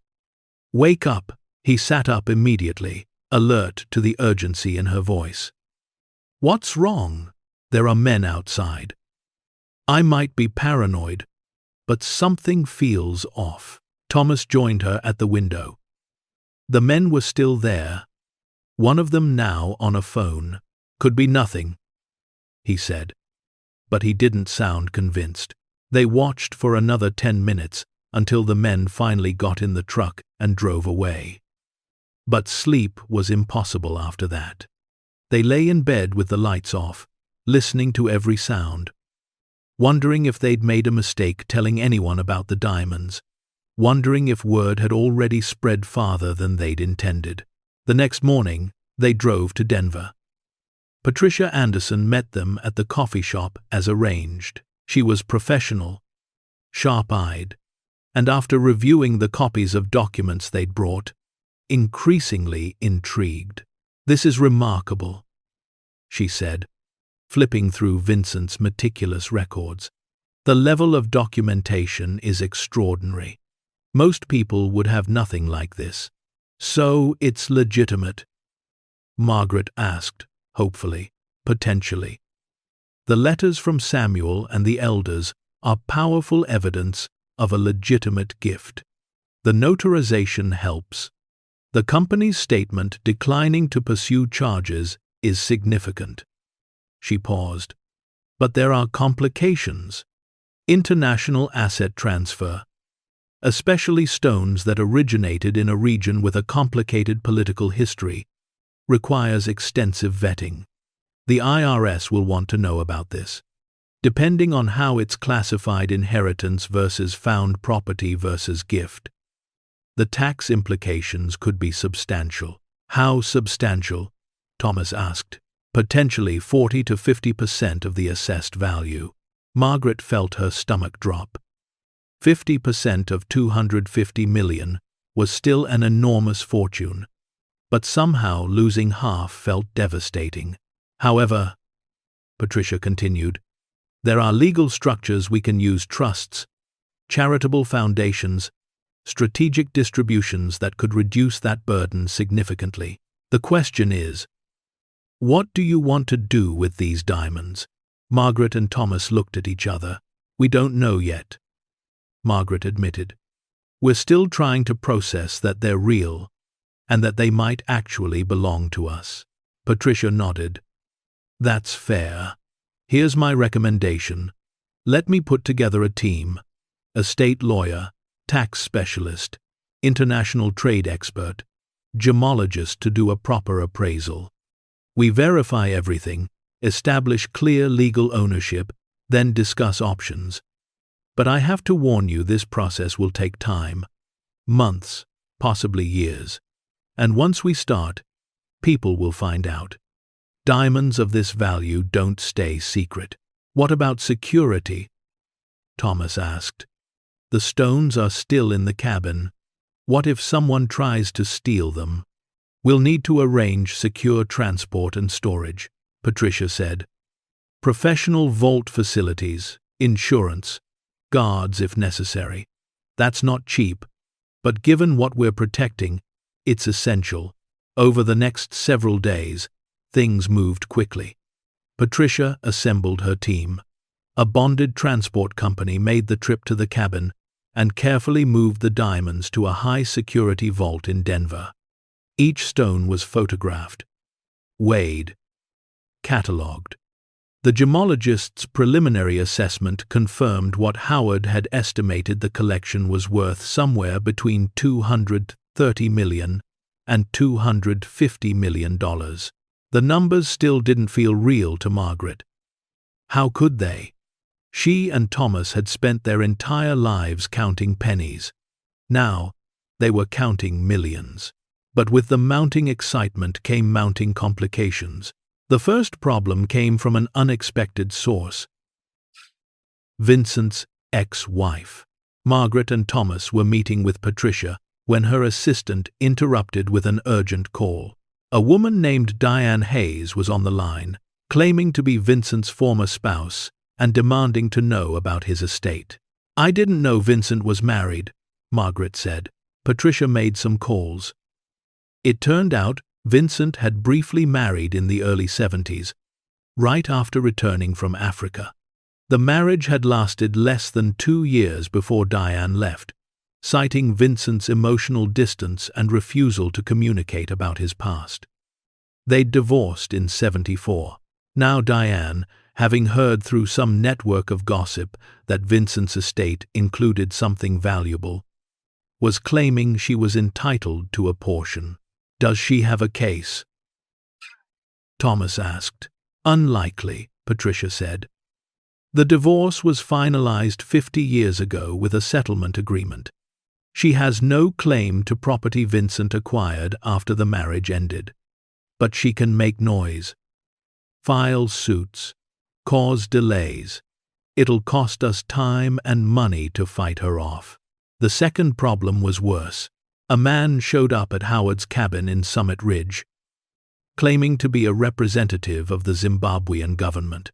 Wake up! He sat up immediately, alert to the urgency in her voice. What's wrong? There are men outside. I might be paranoid, but something feels off. Thomas joined her at the window. The men were still there, one of them now on a phone. Could be nothing, he said. But he didn't sound convinced. They watched for another 10 minutes until the men finally got in the truck and drove away. But sleep was impossible after that. They lay in bed with the lights off, listening to every sound, wondering if they'd made a mistake telling anyone about the diamonds, wondering if word had already spread farther than they'd intended. The next morning, they drove to Denver. Patricia Anderson met them at the coffee shop as arranged. She was professional, sharp-eyed, and after reviewing the copies of documents they'd brought, increasingly intrigued. This is remarkable, she said, flipping through Vincent's meticulous records. The level of documentation is extraordinary. Most people would have nothing like this. So it's legitimate? Margaret asked, hopefully, potentially. The letters from Samuel and the elders are powerful evidence of a legitimate gift. The notarization helps. The company's statement declining to pursue charges is significant. She paused. But there are complications. International asset transfer, especially stones that originated in a region with a complicated political history, requires extensive vetting. The IRS will want to know about this. Depending on how it's classified, inheritance versus found property versus gift, the tax implications could be substantial. How substantial? Thomas asked. Potentially 40 to 50% of the assessed value. Margaret felt her stomach drop. 50% of $250 million was still an enormous fortune, but somehow losing half felt devastating. However, Patricia continued, there are legal structures we can use: trusts, charitable foundations, strategic distributions that could reduce that burden significantly. The question is, what do you want to do with these diamonds? Margaret and Thomas looked at each other. We don't know yet, Margaret admitted. We're still trying to process that they're real and that they might actually belong to us. Patricia nodded. That's fair. Here's my recommendation. Let me put together a team: a state lawyer, tax specialist, international trade expert, gemologist to do a proper appraisal. We verify everything, establish clear legal ownership, then discuss options. But I have to warn you, this process will take time. Months, possibly years. And once we start, people will find out. Diamonds of this value don't stay secret. What about security? Thomas asked. The stones are still in the cabin. What if someone tries to steal them? We'll need to arrange secure transport and storage, Patricia said. Professional vault facilities, insurance, guards if necessary. That's not cheap, but given what we're protecting, it's essential. Over the next several days, things moved quickly. Patricia assembled her team. A bonded transport company made the trip to the cabin and carefully moved the diamonds to a high-security vault in Denver. Each stone was photographed, weighed, catalogued. The gemologist's preliminary assessment confirmed what Howard had estimated: the collection was worth somewhere between $230 million and $250 million. The numbers still didn't feel real to Margaret. How could they? She and Thomas had spent their entire lives counting pennies. Now, they were counting millions. But with the mounting excitement came mounting complications. The first problem came from an unexpected source: Vincent's ex-wife. Margaret and Thomas were meeting with Patricia when her assistant interrupted with an urgent call. A woman named Diane Hayes was on the line, claiming to be Vincent's former spouse and demanding to know about his estate. I didn't know Vincent was married, Margaret said. Patricia made some calls. It turned out Vincent had briefly married in the early 70s, right after returning from Africa. The marriage had lasted less than 2 years before Diane left, citing Vincent's emotional distance and refusal to communicate about his past. They'd divorced in 74. Now Diane, having heard through some network of gossip that Vincent's estate included something valuable, was claiming she was entitled to a portion. "Does she have a case?" Thomas asked. "Unlikely," Patricia said. "The divorce was finalized 50 years ago with a settlement agreement. She has no claim to property Vincent acquired after the marriage ended. But she can make noise, file suits, cause delays. It'll cost us time and money to fight her off." The second problem was worse. A man showed up at Howard's cabin in Summit Ridge, claiming to be a representative of the Zimbabwean government.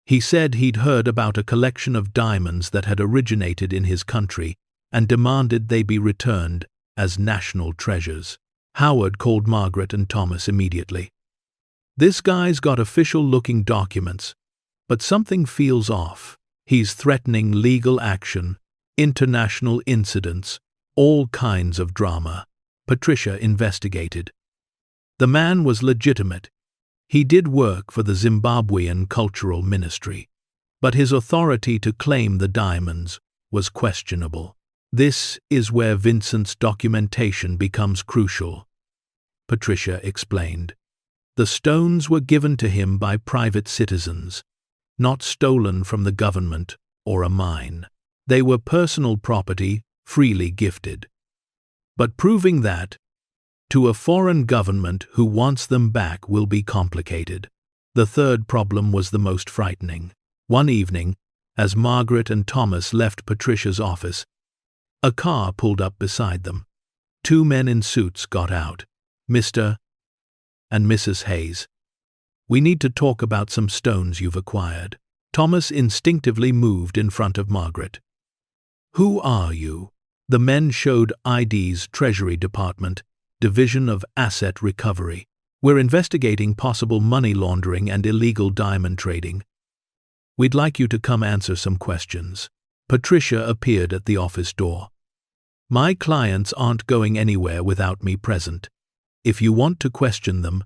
He said he'd heard about a collection of diamonds that had originated in his country and demanded they be returned as national treasures. Howard called Margaret and Thomas immediately. "This guy's got official-looking documents, but something feels off. He's threatening legal action, international incidents, all kinds of drama." Patricia investigated. The man was legitimate. He did work for the Zimbabwean Cultural Ministry, but his authority to claim the diamonds was questionable. "This is where Vincent's documentation becomes crucial," Patricia explained. "The stones were given to him by private citizens, not stolen from the government or a mine. They were personal property, freely gifted. But proving that to a foreign government who wants them back will be complicated." The third problem was the most frightening. One evening, as Margaret and Thomas left Patricia's office, a car pulled up beside them. 2 men in suits got out. "Mr. and Mrs. Hayes, we need to talk about some stones you've acquired." Thomas instinctively moved in front of Margaret. "Who are you?" The men showed ID's Treasury Department, Division of Asset Recovery. "We're investigating possible money laundering and illegal diamond trading. We'd like you to come answer some questions." Patricia appeared at the office door. "My clients aren't going anywhere without me present. If you want to question them,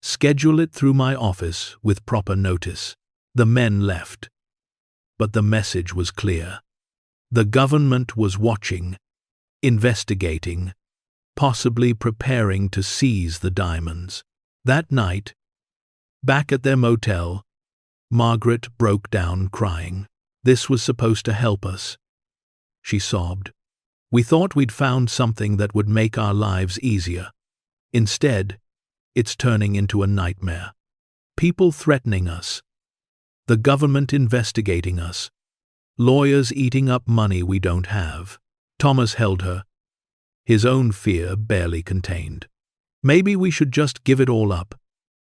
schedule it through my office with proper notice." The men left. But the message was clear. The government was watching, investigating, possibly preparing to seize the diamonds. That night, back at their motel, Margaret broke down crying. "This was supposed to help us," she sobbed. "We thought we'd found something that would make our lives easier. Instead, it's turning into a nightmare. People threatening us, the government investigating us, lawyers eating up money we don't have." Thomas held her, his own fear barely contained. "Maybe we should just give it all up.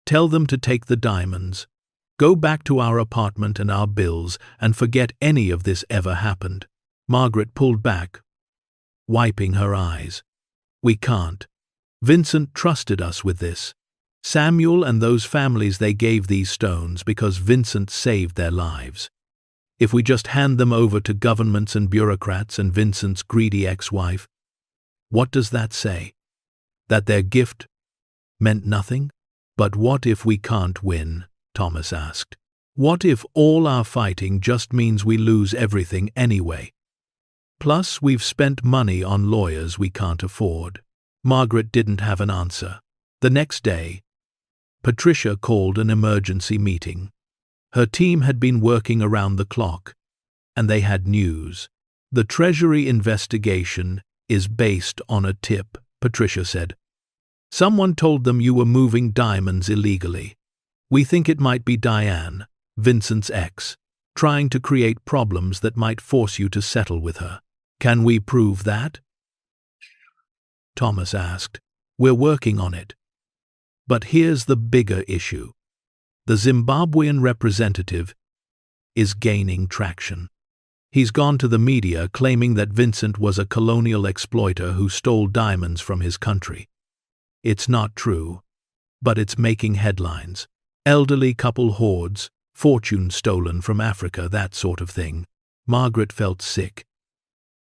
Tell them to take the diamonds, go back to our apartment and our bills, and forget any of this ever happened." Margaret pulled back, wiping her eyes. "We can't. Vincent trusted us with this. Samuel and those families, they gave these stones because Vincent saved their lives. If we just hand them over to governments and bureaucrats and Vincent's greedy ex-wife, what does that say? That their gift meant nothing? But what if we can't win?" Thomas asked. "What if all our fighting just means we lose everything anyway? Plus, we've spent money on lawyers we can't afford." Margaret didn't have an answer. The next day, Patricia called an emergency meeting. Her team had been working around the clock, and they had news. "The Treasury investigation is based on a tip," Patricia said. "Someone told them you were moving diamonds illegally. We think it might be Diane, Vincent's ex, trying to create problems that might force you to settle with her. Can we prove that?" Thomas asked. "We're working on it. But here's the bigger issue. The Zimbabwean representative is gaining traction. He's gone to the media claiming that Vincent was a colonial exploiter who stole diamonds from his country. It's not true, but it's making headlines. Elderly couple hoards, fortune stolen from Africa, that sort of thing. Margaret felt sick.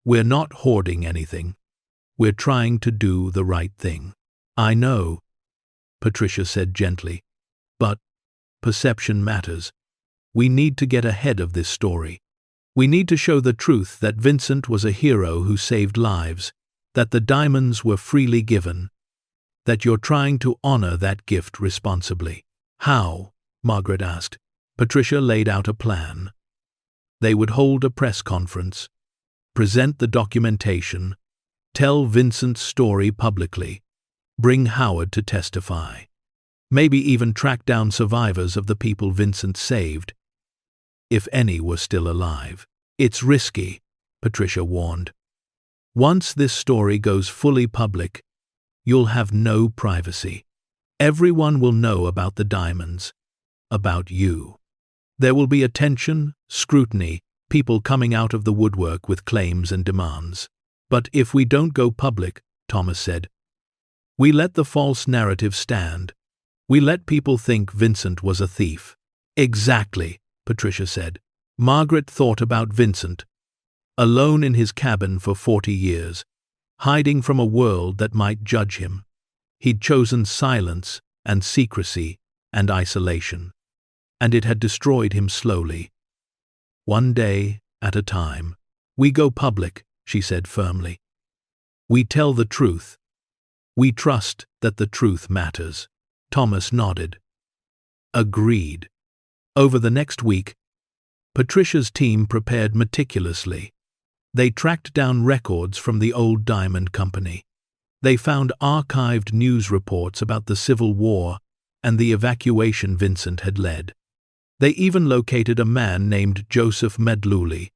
We're not hoarding anything. We're trying to do the right thing. I know, Patricia said gently, but perception matters. We need to get ahead of this story. We need to show the truth that Vincent was a hero who saved lives, that the diamonds were freely given, that you're trying to honor that gift responsibly. How? Margaret asked. Patricia laid out a plan. They would hold a press conference, present the documentation, tell Vincent's story publicly, bring Howard to testify, maybe even track down survivors of the people Vincent saved, if any were still alive. It's risky, Patricia warned. Once this story goes fully public, you'll have no privacy. Everyone will know about the diamonds, about you. There will be attention, scrutiny, people coming out of the woodwork with claims and demands. But if we don't go public, Thomas said, we let the false narrative stand. We let people think Vincent was a thief. Exactly, Patricia said. Margaret thought about Vincent, alone in his cabin for 40 years, hiding from a world that might judge him. He'd chosen silence and secrecy and isolation, and it had destroyed him slowly. One day at a time. We go public, she said firmly. We tell the truth. We trust that the truth matters. Thomas nodded. Agreed. Over the next week, Patricia's team prepared meticulously. They tracked down records from the old diamond company. They found archived news reports about the Civil War and the evacuation Vincent had led. They even located a man named Joseph Medluli,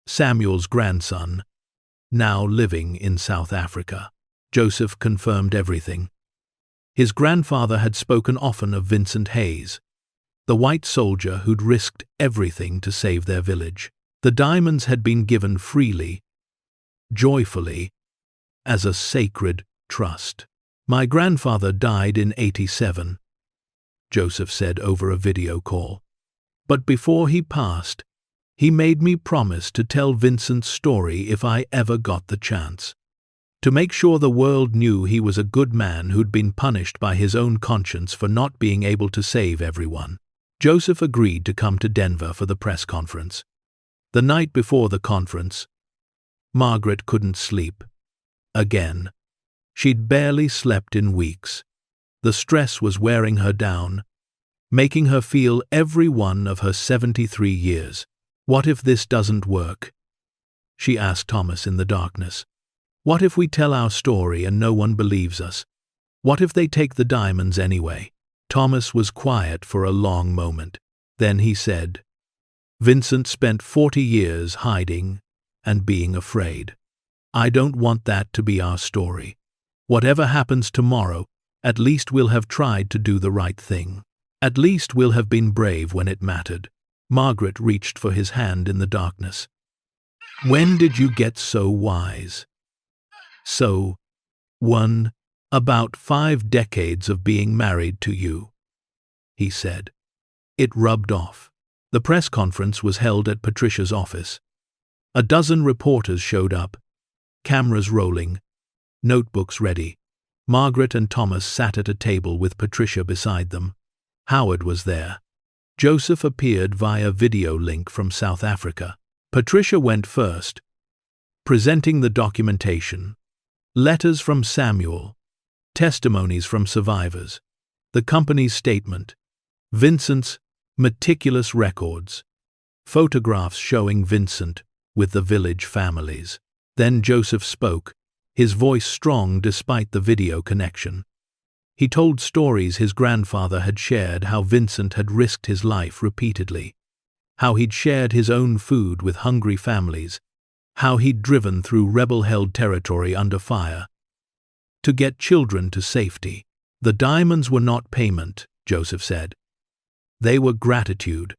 Samuel's grandson, now living in South Africa. Joseph confirmed everything. His grandfather had spoken often of Vincent Hayes, the white soldier who'd risked everything to save their village. The diamonds had been given freely, joyfully, as a sacred trust. My grandfather died in '87, Joseph said over a video call. But before he passed, he made me promise to tell Vincent's story if I ever got the chance. To make sure the world knew he was a good man who'd been punished by his own conscience for not being able to save everyone. Joseph agreed to come to Denver for the press conference. The night before the conference, Margaret couldn't sleep. Again. She'd barely slept in weeks. The stress was wearing her down, making her feel every one of her 73 years. What if this doesn't work? She asked Thomas in the darkness. What if we tell our story and no one believes us? What if they take the diamonds anyway? Thomas was quiet for a long moment. Then he said, Vincent spent 40 years hiding and being afraid. I don't want that to be our story. Whatever happens tomorrow, at least we'll have tried to do the right thing. At least we'll have been brave when it mattered. Margaret reached for his hand in the darkness. When did you get so wise? About 5 decades of being married to you, he said. It rubbed off. The press conference was held at Patricia's office. A dozen reporters showed up, cameras rolling, notebooks ready. Margaret and Thomas sat at a table with Patricia beside them. Howard was there. Joseph appeared via video link from South Africa. Patricia went first, presenting the documentation, letters from Samuel, testimonies from survivors, the company's statement, Vincent's meticulous records, photographs showing Vincent with the village families. Then Joseph spoke, his voice strong despite the video connection. He told stories his grandfather had shared, how Vincent had risked his life repeatedly, how he'd shared his own food with hungry families, how he'd driven through rebel-held territory under fire to get children to safety. The diamonds were not payment, Joseph said. They were gratitude,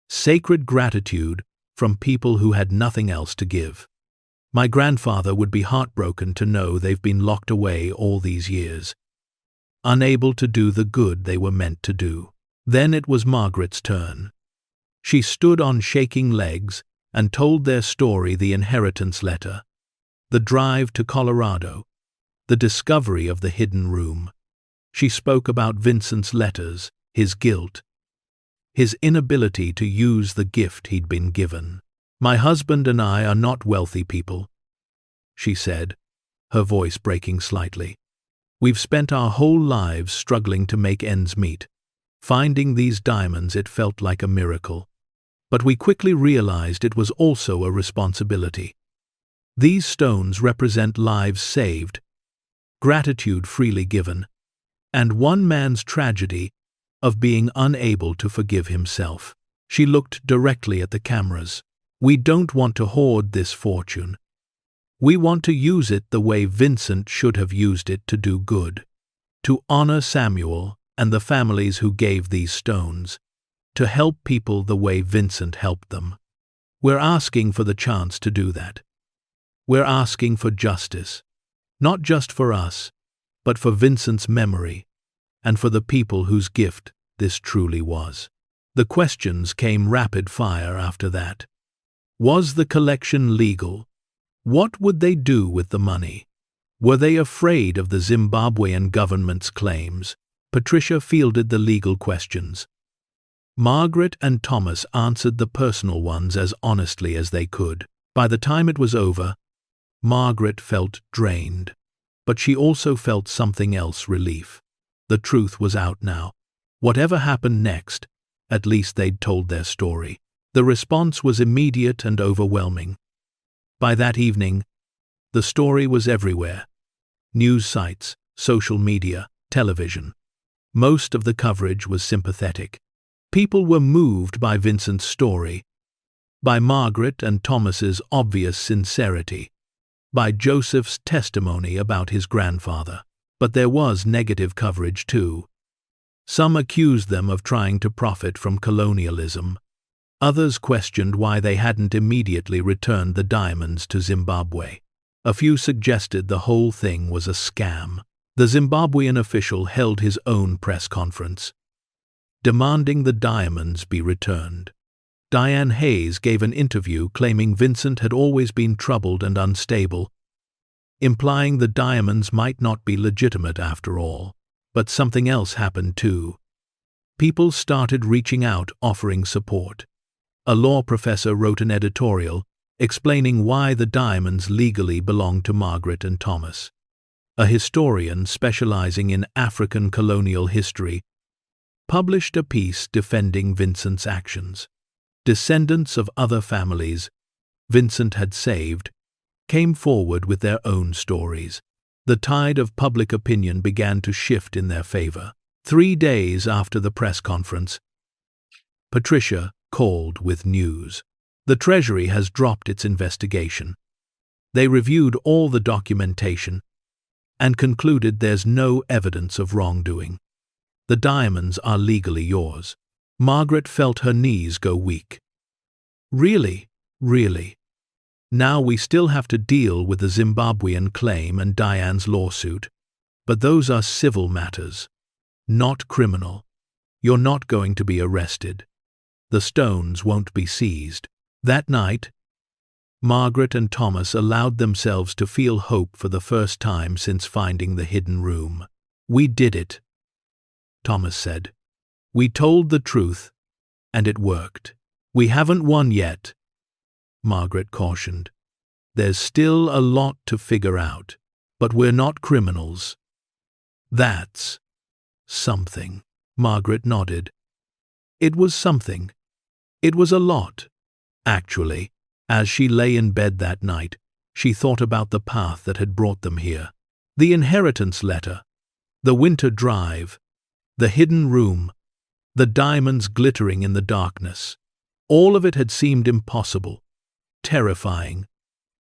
sacred gratitude from people who had nothing else to give. My grandfather would be heartbroken to know they've been locked away all these years, unable to do the good they were meant to do. Then it was Margaret's turn. She stood on shaking legs and told their story: the inheritance letter, the drive to Colorado, the discovery of the hidden room. She spoke about Vincent's letters, his guilt, his inability to use the gift he'd been given. "My husband and I are not wealthy people," she said, her voice breaking slightly. "We've spent our whole lives struggling to make ends meet. Finding these diamonds, it felt like a miracle. But we quickly realized it was also a responsibility. These stones represent lives saved, gratitude freely given, and one man's tragedy of being unable to forgive himself." She looked directly at the cameras. "We don't want to hoard this fortune. We want to use it the way Vincent should have used it, to do good, to honor Samuel and the families who gave these stones, to help people the way Vincent helped them. We're asking for the chance to do that. We're asking for justice, not just for us, but for Vincent's memory and for the people whose gift this truly was." The questions came rapid fire after that. Was the collection legal? What would they do with the money? Were they afraid of the Zimbabwean government's claims? Patricia fielded the legal questions. Margaret and Thomas answered the personal ones as honestly as they could. By the time it was over, Margaret felt drained, but she also felt something else: relief. The truth was out now. Whatever happened next, at least they'd told their story. The response was immediate and overwhelming. By that evening, the story was everywhere. News sites, social media, television. Most of the coverage was sympathetic. People were moved by Vincent's story, by Margaret and Thomas's obvious sincerity, by Joseph's testimony about his grandfather. But there was negative coverage too. Some accused them of trying to profit from colonialism. Others questioned why they hadn't immediately returned the diamonds to Zimbabwe. A few suggested the whole thing was a scam. The Zimbabwean official held his own press conference, demanding the diamonds be returned. Diane Hayes gave an interview claiming Vincent had always been troubled and unstable, implying the diamonds might not be legitimate after all. But something else happened too. People started reaching out, offering support. A law professor wrote an editorial explaining why the diamonds legally belonged to Margaret and Thomas. A historian specializing in African colonial history published a piece defending Vincent's actions. Descendants of other families Vincent had saved came forward with their own stories. The tide of public opinion began to shift in their favor. 3 days after the press conference, Patricia called with news. The Treasury has dropped its investigation. They reviewed all the documentation and concluded there's no evidence of wrongdoing. The diamonds are legally yours. Margaret felt her knees go weak. Really? Really? Now we still have to deal with the Zimbabwean claim and Diane's lawsuit. But those are civil matters, not criminal. You're not going to be arrested. The stones won't be seized. That night, Margaret and Thomas allowed themselves to feel hope for the first time since finding the hidden room. "We did it," Thomas said. "We told the truth, and it worked." "We haven't won yet," Margaret cautioned. "There's still a lot to figure out, but we're not criminals." "That's something," Margaret nodded. It was something. It was a lot, actually. As she lay in bed that night, she thought about the path that had brought them here. The inheritance letter, the winter drive, the hidden room, the diamonds glittering in the darkness. All of it had seemed impossible, terrifying,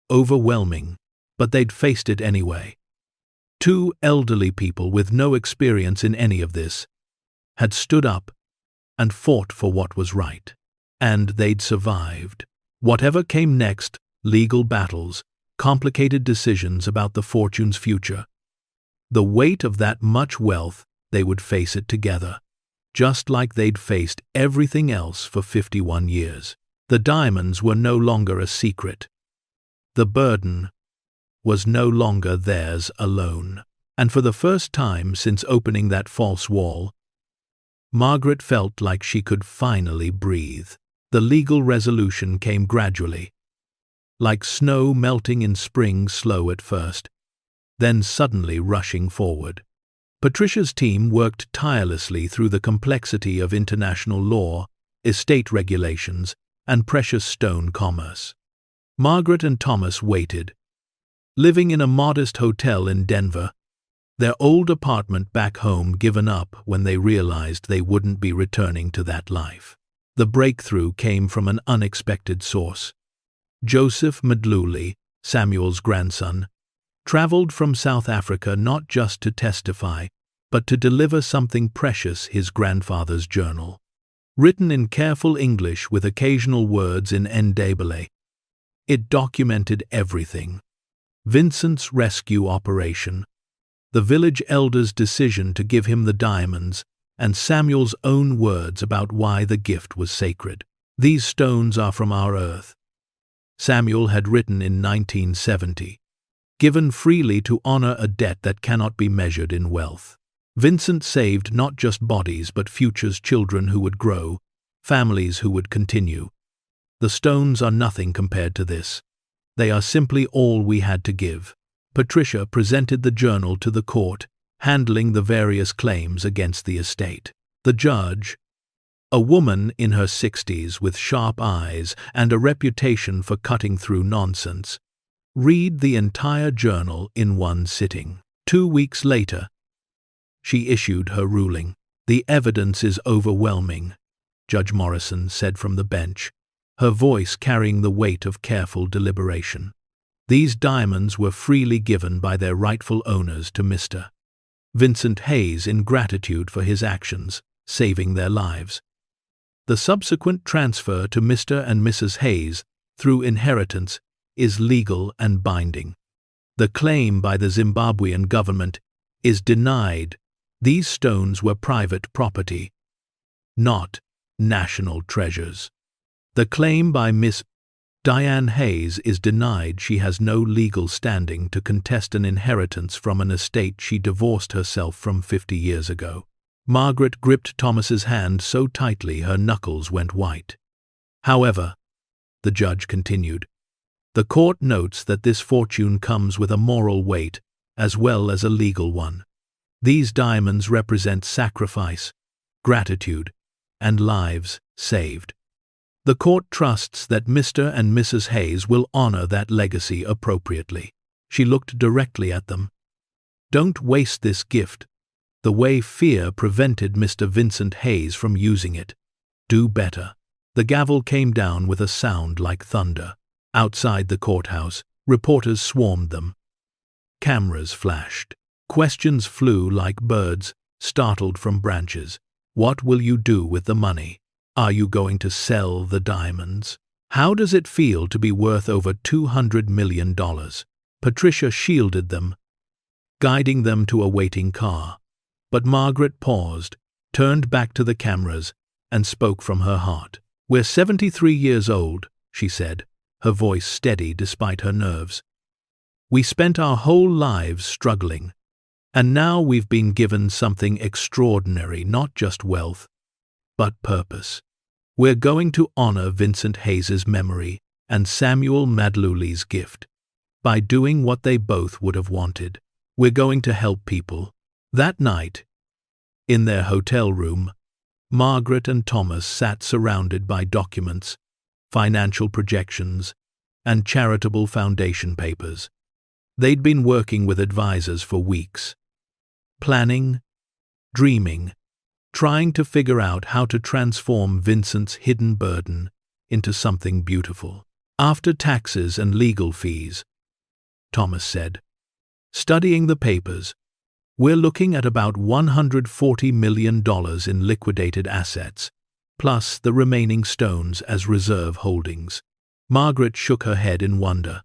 overwhelming, but they'd faced it anyway. 2 elderly people with no experience in any of this had stood up and fought for what was right. And they'd survived. Whatever came next, legal battles, complicated decisions about the fortune's future. The weight of that much wealth, they would face it together, just like they'd faced everything else for 51 years. The diamonds were no longer a secret. The burden was no longer theirs alone. And for the first time since opening that false wall, Margaret felt like she could finally breathe. The legal resolution came gradually, like snow melting in spring, slow at first, then suddenly rushing forward. Patricia's team worked tirelessly through the complexity of international law, estate regulations, and precious stone commerce. Margaret and Thomas waited, living in a modest hotel in Denver, their old apartment back home given up when they realized they wouldn't be returning to that life. The breakthrough came from an unexpected source. Joseph Madluli, Samuel's grandson, traveled from South Africa not just to testify, but to deliver something precious, his grandfather's journal. Written in careful English with occasional words in Ndebele, it documented everything: Vincent's rescue operation, the village elder's decision to give him the diamonds, and Samuel's own words about why the gift was sacred. "These stones are from our earth," Samuel had written in 1970, "given freely to honor a debt that cannot be measured in wealth." Vincent saved not just bodies but futures, children who would grow, families who would continue. The stones are nothing compared to this. They are simply all we had to give. Patricia presented the journal to the court, handling the various claims against the estate. The judge, a woman in her 60s with sharp eyes and a reputation for cutting through nonsense, read the entire journal in one sitting. 2 weeks later, she issued her ruling. "The evidence is overwhelming," Judge Morrison said from the bench, her voice carrying the weight of careful deliberation. "These diamonds were freely given by their rightful owners to Mr. Vincent Hayes in gratitude for his actions, saving their lives. The subsequent transfer to Mr. and Mrs. Hayes, through inheritance, is legal and binding. The claim by the Zimbabwean government is denied. These stones were private property, not national treasures. The claim by Miss Diane Hayes is denied. She has no legal standing to contest an inheritance from an estate she divorced herself from 50 years ago." Margaret gripped Thomas's hand so tightly her knuckles went white. "However," the judge continued, "the court notes that this fortune comes with a moral weight as well as a legal one. These diamonds represent sacrifice, gratitude, and lives saved. The court trusts that Mr. and Mrs. Hayes will honor that legacy appropriately." She looked directly at them. "Don't waste this gift the way fear prevented Mr. Vincent Hayes from using it. Do better." The gavel came down with a sound like thunder. Outside the courthouse, reporters swarmed them. Cameras flashed. Questions flew like birds, startled from branches. "What will you do with the money? Are you going to sell the diamonds? How does it feel to be worth over $200 million? Patricia shielded them, guiding them to a waiting car. But Margaret paused, turned back to the cameras, and spoke from her heart. "We're 73 years old," she said, her voice steady despite her nerves. "We spent our whole lives struggling, and now we've been given something extraordinary, not just wealth, but purpose. We're going to honor Vincent Hayes's memory and Samuel Madluli's gift by doing what they both would have wanted. We're going to help people." That night, in their hotel room, Margaret and Thomas sat surrounded by documents, financial projections, and charitable foundation papers. They'd been working with advisors for weeks, planning, dreaming, trying to figure out how to transform Vincent's hidden burden into something beautiful. "After taxes and legal fees," Thomas said, studying the papers, "we're looking at about $140 million in liquidated assets, plus the remaining stones as reserve holdings." Margaret shook her head in wonder.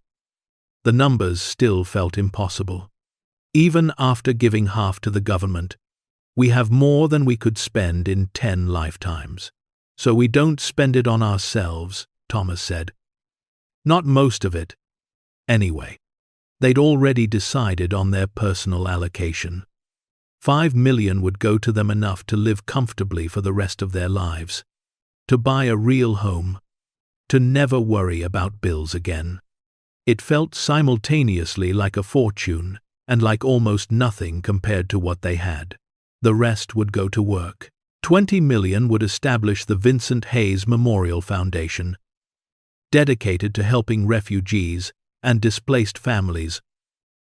The numbers still felt impossible. Even after giving half to the government, we have more than we could spend in 10 lifetimes. So we don't spend it on ourselves, Thomas said. Not most of it. Anyway, they'd already decided on their personal allocation. 5 million would go to them, enough to live comfortably for the rest of their lives, to buy a real home, to never worry about bills again. It felt simultaneously like a fortune and like almost nothing compared to what they had. The rest would go to work. 20 million would establish the Vincent Hayes Memorial Foundation, dedicated to helping refugees and displaced families,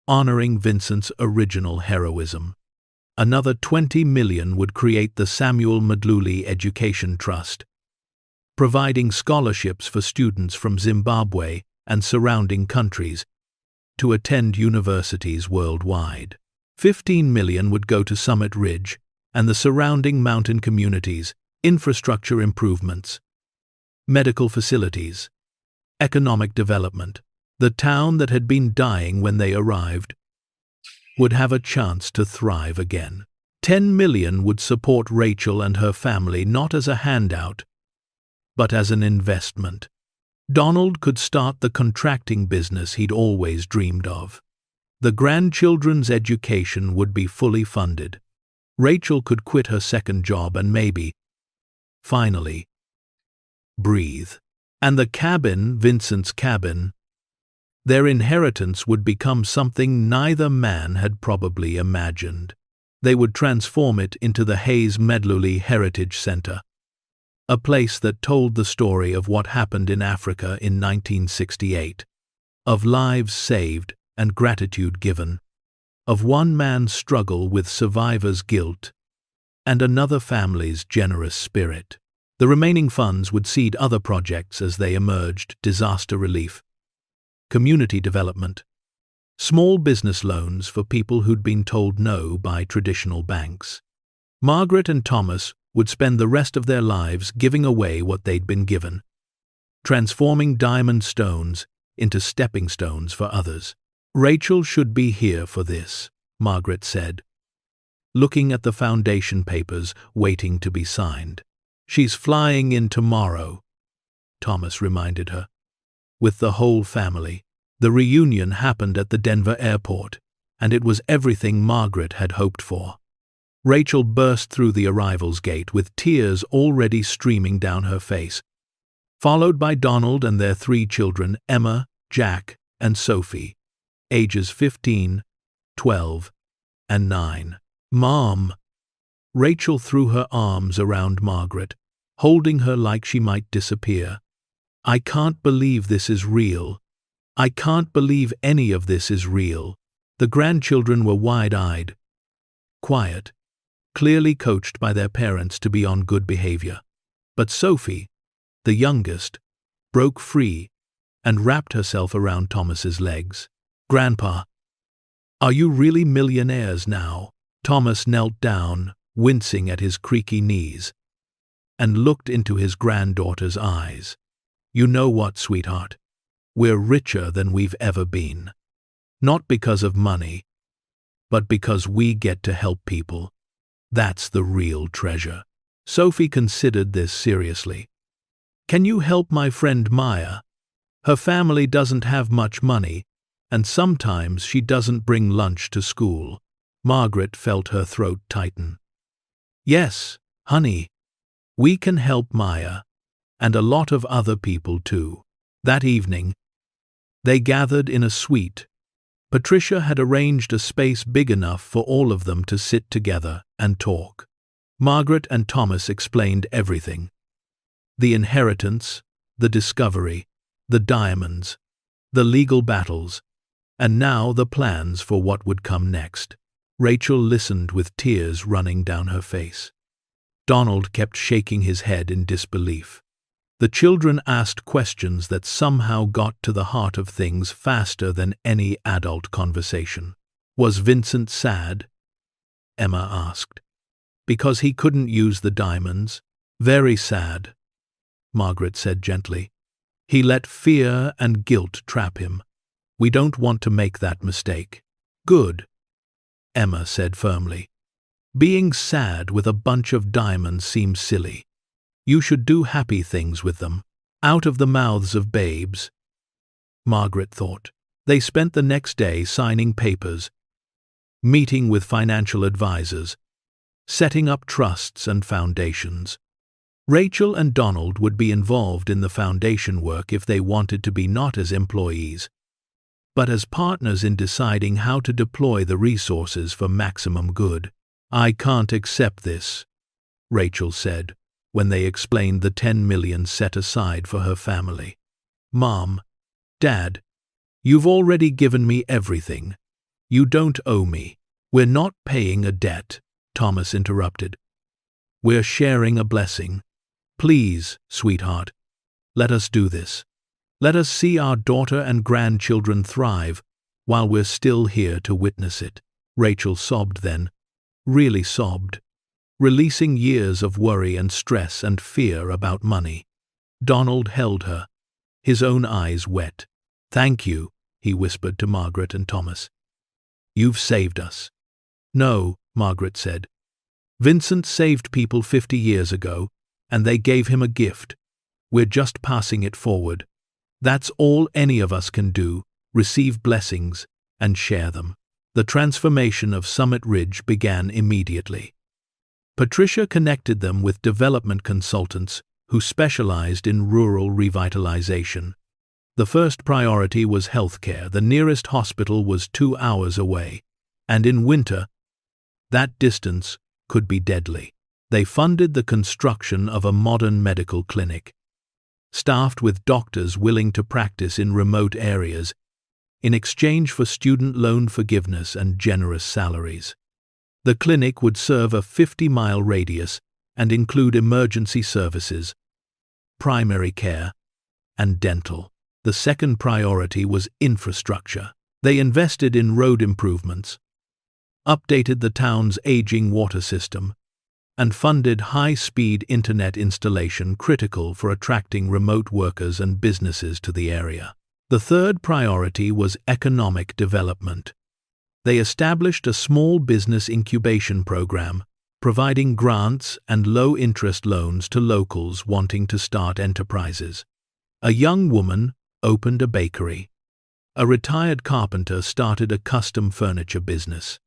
honoring Vincent's original heroism. Another 20 million would create the Samuel Madluli Education Trust, providing scholarships for students from Zimbabwe and surrounding countries to attend universities worldwide. 15 million would go to Summit Ridge and the surrounding mountain communities, infrastructure improvements, medical facilities, economic development. The town that had been dying when they arrived would have a chance to thrive again. 10 million would support Rachel and her family, not as a handout, but as an investment. Donald could start the contracting business he'd always dreamed of. The grandchildren's education would be fully funded. Rachel could quit her second job and maybe, finally, breathe. And the cabin, Vincent's cabin, their inheritance would become something neither man had probably imagined. They would transform it into the Hayes Madluli Heritage Center, a place that told the story of what happened in Africa in 1968, of lives saved and gratitude given, of one man's struggle with survivor's guilt and another family's generous spirit. The remaining funds would seed other projects as they emerged: disaster relief, community development, small business loans for people who'd been told no by traditional banks. Margaret and Thomas would spend the rest of their lives giving away what they'd been given, transforming diamond stones into stepping stones for others. Rachel should be here for this, Margaret said, looking at the foundation papers waiting to be signed. She's flying in tomorrow, Thomas reminded her, with the whole family. The reunion happened at the Denver airport, and it was everything Margaret had hoped for. Rachel burst through the arrivals gate with tears already streaming down her face, followed by Donald and their 3 children, Emma, Jack, and Sophie, ages 15, 12, and 9. "Mom!" Rachel threw her arms around Margaret, holding her like she might disappear. "I can't believe this is real. I can't believe any of this is real." The grandchildren were wide-eyed, quiet, clearly coached by their parents to be on good behavior. But Sophie, the youngest, broke free and wrapped herself around Thomas's legs. "Grandpa, are you really millionaires now?" Thomas knelt down, wincing at his creaky knees, and looked into his granddaughter's eyes. "You know what, sweetheart? We're richer than we've ever been. Not because of money, but because we get to help people. That's the real treasure." Sophie considered this seriously. "Can you help my friend Maya? Her family doesn't have much money, and sometimes she doesn't bring lunch to school." Margaret felt her throat tighten. "Yes, honey, we can help Maya, and a lot of other people too." That evening, they gathered in a suite. Patricia had arranged a space big enough for all of them to sit together and talk. Margaret and Thomas explained everything: the inheritance, the discovery, the diamonds, the legal battles, and now the plans for what would come next. Rachel listened with tears running down her face. Donald kept shaking his head in disbelief. The children asked questions that somehow got to the heart of things faster than any adult conversation. "Was Vincent sad?" Emma asked. "Because he couldn't use the diamonds?" "Very sad," Margaret said gently. He let fear and guilt trap him. We don't want to make that mistake. Good, Emma said firmly. Being sad with a bunch of diamonds seems silly. You should do happy things with them. Out of the mouths of babes, Margaret thought. They spent the next day signing papers, meeting with financial advisors, setting up trusts and foundations. Rachel and Donald would be involved in the foundation work if they wanted to be, not as employees, but as partners in deciding how to deploy the resources for maximum good. I can't accept this, Rachel said, when they explained the $10 million set aside for her family. Mom, Dad, you've already given me everything. You don't owe me. We're not paying a debt, Thomas interrupted. We're sharing a blessing. Please, sweetheart, let us do this. Let us see our daughter and grandchildren thrive while we're still here to witness it. Rachel sobbed then, really sobbed, releasing years of worry and stress and fear about money. Donald held her, his own eyes wet. Thank you, he whispered to Margaret and Thomas. You've saved us. No, Margaret said. Vincent saved people 50 years ago, and they gave him a gift. We're just passing it forward. That's all any of us can do, receive blessings and share them. The transformation of Summit Ridge began immediately. Patricia connected them with development consultants who specialized in rural revitalization. The first priority was healthcare. The nearest hospital was 2 hours away, and in winter, that distance could be deadly. They funded the construction of a modern medical clinic, staffed with doctors willing to practice in remote areas, in exchange for student loan forgiveness and generous salaries. The clinic would serve a 50-mile radius and include emergency services, primary care, and dental. The second priority was infrastructure. They invested in road improvements, updated the town's aging water system, and funded high-speed internet installation critical for attracting remote workers and businesses to the area. The third priority was economic development. They established a small business incubation program, providing grants and low-interest loans to locals wanting to start enterprises. A young woman opened a bakery. A retired carpenter started a custom furniture business.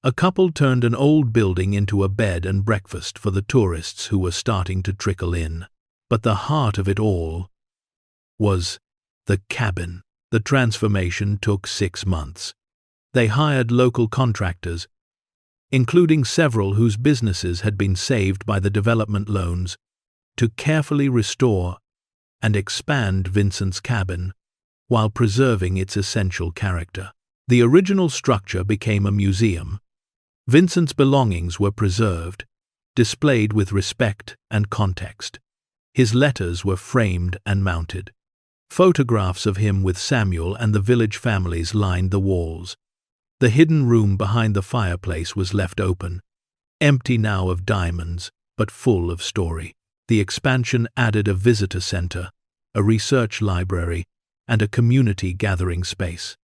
A couple turned an old building into a bed and breakfast for the tourists who were starting to trickle in. But the heart of it all was the cabin. The transformation took 6 months. They hired local contractors, including several whose businesses had been saved by the development loans, to carefully restore and expand Vincent's cabin while preserving its essential character. The original structure became a museum. Vincent's belongings were preserved, displayed with respect and context. His letters were framed and mounted. Photographs of him with Samuel and the village families lined the walls. The hidden room behind the fireplace was left open, empty now of diamonds, but full of story. The expansion added a visitor center, a research library, and a community gathering space.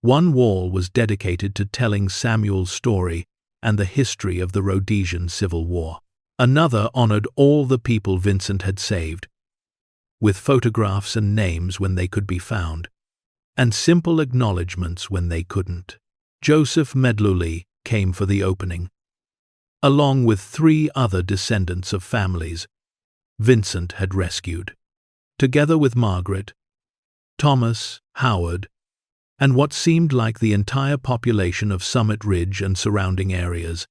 One wall was dedicated to telling Samuel's story and the history of the Rhodesian Civil War. Another honored all the people Vincent had saved, with photographs and names when they could be found, and simple acknowledgments when they couldn't. Joseph Medluli came for the opening, along with 3 other descendants of families Vincent had rescued. Together with Margaret, Thomas, Howard, and what seemed like the entire population of Summit Ridge and surrounding areas,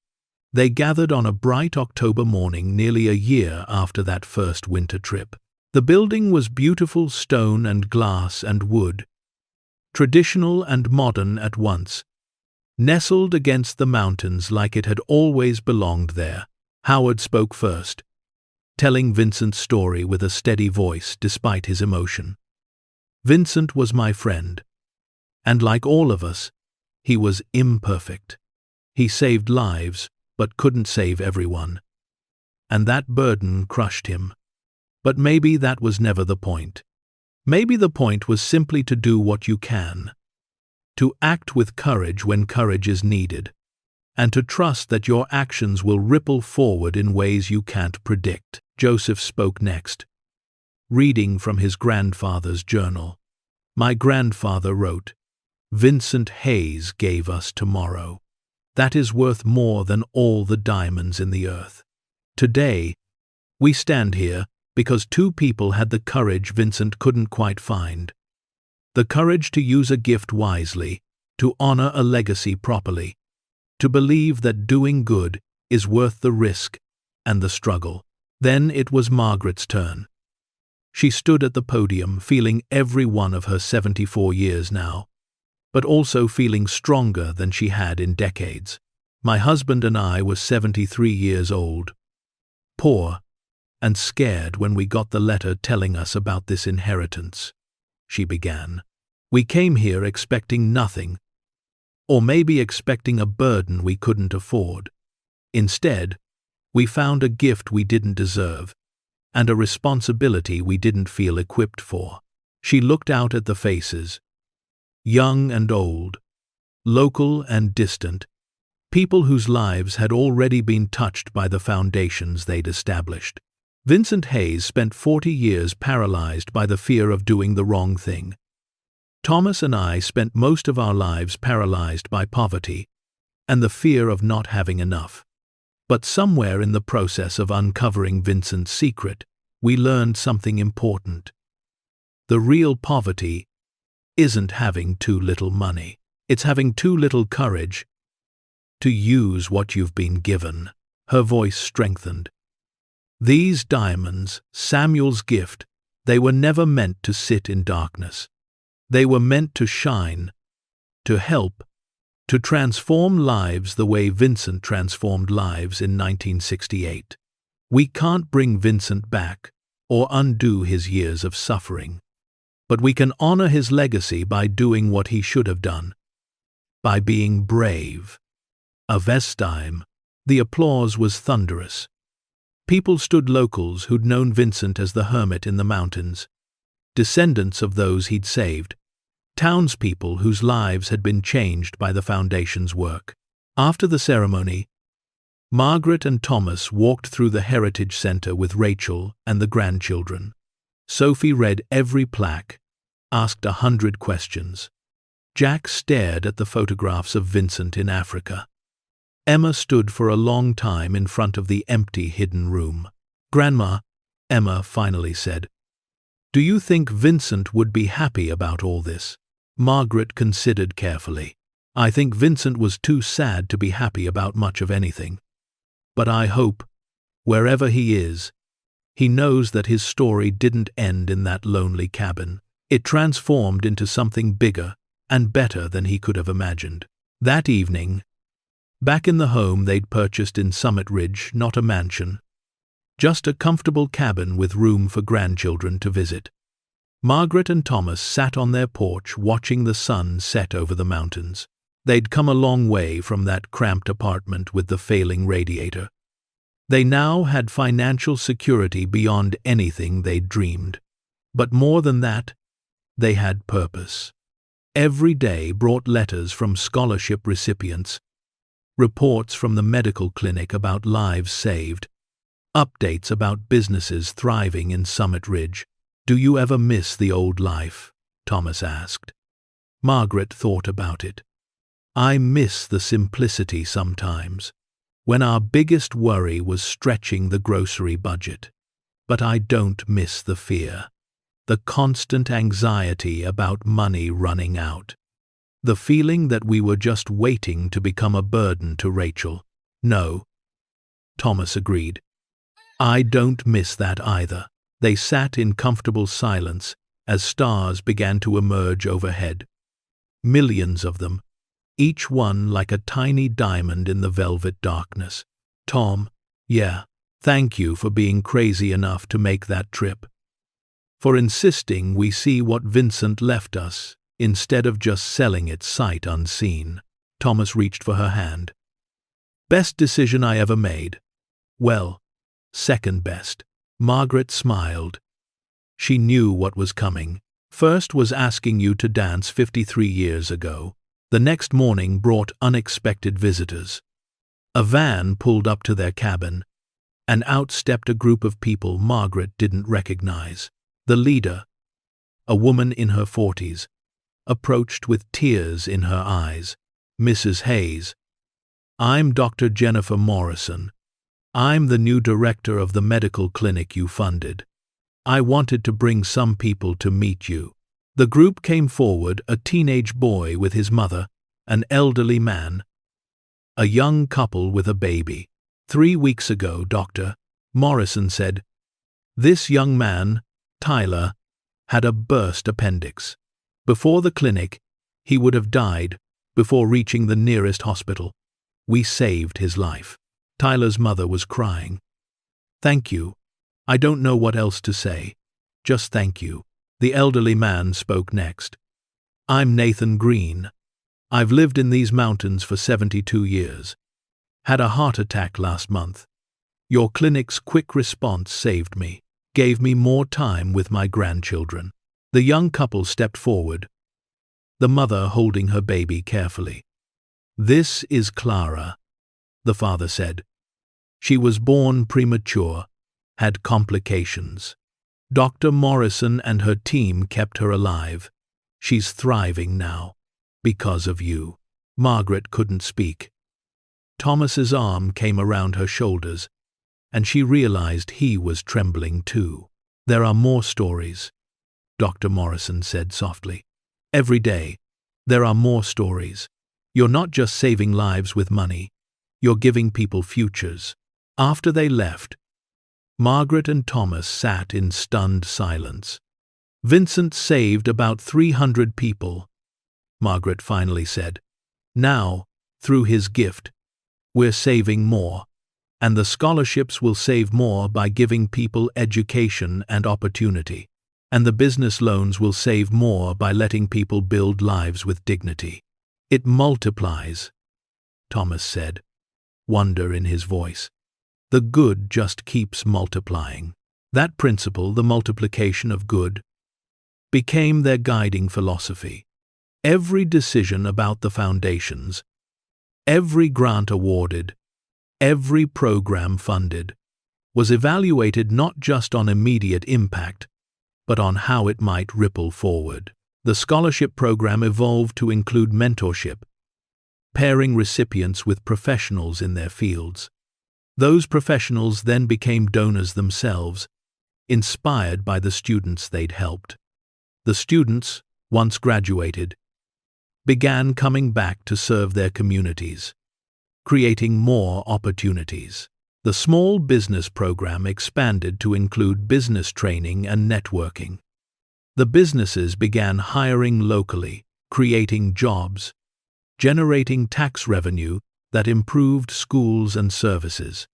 they gathered on a bright October morning nearly a year after that first winter trip. The building was beautiful stone and glass and wood, traditional and modern at once, nestled against the mountains like it had always belonged there. Howard spoke first, telling Vincent's story with a steady voice despite his emotion. Vincent was my friend, and like all of us, he was imperfect. He saved lives, but couldn't save everyone, and that burden crushed him. But maybe that was never the point. Maybe the point was simply to do what you can, to act with courage when courage is needed, and to trust that your actions will ripple forward in ways you can't predict. Joseph spoke next, reading from his grandfather's journal. My grandfather wrote, "Vincent Hayes gave us tomorrow. That is worth more than all the diamonds in the earth." Today, we stand here because two people had the courage Vincent couldn't quite find. The courage to use a gift wisely, to honor a legacy properly, to believe that doing good is worth the risk and the struggle. Then it was Margaret's turn. She stood at the podium, feeling every one of her 74 years now, but also feeling stronger than she had in decades. My husband and I were 73 years old, poor and scared when we got the letter telling us about this inheritance, she began. We came here expecting nothing, or maybe expecting a burden we couldn't afford. Instead, we found a gift we didn't deserve, and a responsibility we didn't feel equipped for. She looked out at the faces, young and old, local and distant, people whose lives had already been touched by the foundations they'd established. Vincent Hayes spent 40 years paralyzed by the fear of doing the wrong thing. Thomas and I spent most of our lives paralyzed by poverty and the fear of not having enough. But somewhere in the process of uncovering Vincent's secret, we learned something important. The real poverty isn't having too little money. It's having too little courage to use what you've been given. Her voice strengthened. These diamonds, Samuel's gift, they were never meant to sit in darkness. They were meant to shine, to help, to transform lives the way Vincent transformed lives in 1968. We can't bring Vincent back or undo his years of suffering, but we can honor his legacy by doing what he should have done, by being brave. Of this time, the applause was thunderous. People stood, locals who'd known Vincent as the hermit in the mountains, descendants of those he'd saved, townspeople whose lives had been changed by the Foundation's work. After the ceremony, Margaret and Thomas walked through the Heritage Center with Rachel and the grandchildren. Sophie read every plaque, asked 100 questions. Jack stared at the photographs of Vincent in Africa. Emma stood for a long time in front of the empty hidden room. "Grandma," Emma finally said, "do you think Vincent would be happy about all this?" Margaret considered carefully. "I think Vincent was too sad to be happy about much of anything. But I hope, wherever he is, he knows that his story didn't end in that lonely cabin. It transformed into something bigger and better than he could have imagined." That evening, back in the home they'd purchased in Summit Ridge, not a mansion, just a comfortable cabin with room for grandchildren to visit, Margaret and Thomas sat on their porch watching the sun set over the mountains. They'd come a long way from that cramped apartment with the failing radiator. They now had financial security beyond anything they'd dreamed. But more than that, they had purpose. Every day brought letters from scholarship recipients, reports from the medical clinic about lives saved, updates about businesses thriving in Summit Ridge. "Do you ever miss the old life?" Thomas asked. Margaret thought about it. "I miss the simplicity sometimes, when our biggest worry was stretching the grocery budget. But I don't miss the fear, the constant anxiety about money running out. The feeling that we were just waiting to become a burden to Rachel." "No," Thomas agreed. "I don't miss that either." They sat in comfortable silence as stars began to emerge overhead. Millions of them, each one like a tiny diamond in the velvet darkness. "Tom, yeah, thank you for being crazy enough to make that trip. For insisting we see what Vincent left us, instead of just selling it sight unseen." Thomas reached for her hand. "Best decision I ever made. Well, second best." Margaret smiled. She knew what was coming. First was asking you to dance 53 years ago. The next morning brought unexpected visitors. A van pulled up to their cabin, and out stepped a group of people Margaret didn't recognize. The leader, a woman in her 40s, approached with tears in her eyes. "Mrs. Hayes, I'm Dr. Jennifer Morrison. I'm the new director of the medical clinic you funded. I wanted to bring some people to meet you." The group came forward, a teenage boy with his mother, an elderly man, a young couple with a baby. "3 weeks ago, Doctor," Morrison said, "this young man, Tyler, had a burst appendix. Before the clinic, he would have died before reaching the nearest hospital. We saved his life." Tyler's mother was crying. "Thank you. I don't know what else to say. Just thank you." The elderly man spoke next. "I'm Nathan Green. I've lived in these mountains for 72 years. Had a heart attack last month. Your clinic's quick response saved me, gave me more time with my grandchildren." The young couple stepped forward, the mother holding her baby carefully. "This is Clara," the father said. "She was born premature, had complications. Dr. Morrison and her team kept her alive. She's thriving now, because of you." Margaret couldn't speak. Thomas's arm came around her shoulders, and she realized he was trembling too. "There are more stories," Dr. Morrison said softly. "Every day, there are more stories. You're not just saving lives with money, you're giving people futures." After they left, Margaret and Thomas sat in stunned silence. "Vincent saved about 300 people," Margaret finally said. "Now, through his gift, we're saving more, and the scholarships will save more by giving people education and opportunity, and the business loans will save more by letting people build lives with dignity. It multiplies," Thomas said, wonder in his voice. "The good just keeps multiplying." That principle, the multiplication of good, became their guiding philosophy. Every decision about the foundations, every grant awarded, every program funded, was evaluated not just on immediate impact, but on how it might ripple forward. The scholarship program evolved to include mentorship, pairing recipients with professionals in their fields. Those professionals then became donors themselves, inspired by the students they'd helped. The students, once graduated, began coming back to serve their communities, creating more opportunities. The small business program expanded to include business training and networking. The businesses began hiring locally, creating jobs, generating tax revenue that improved schools and services.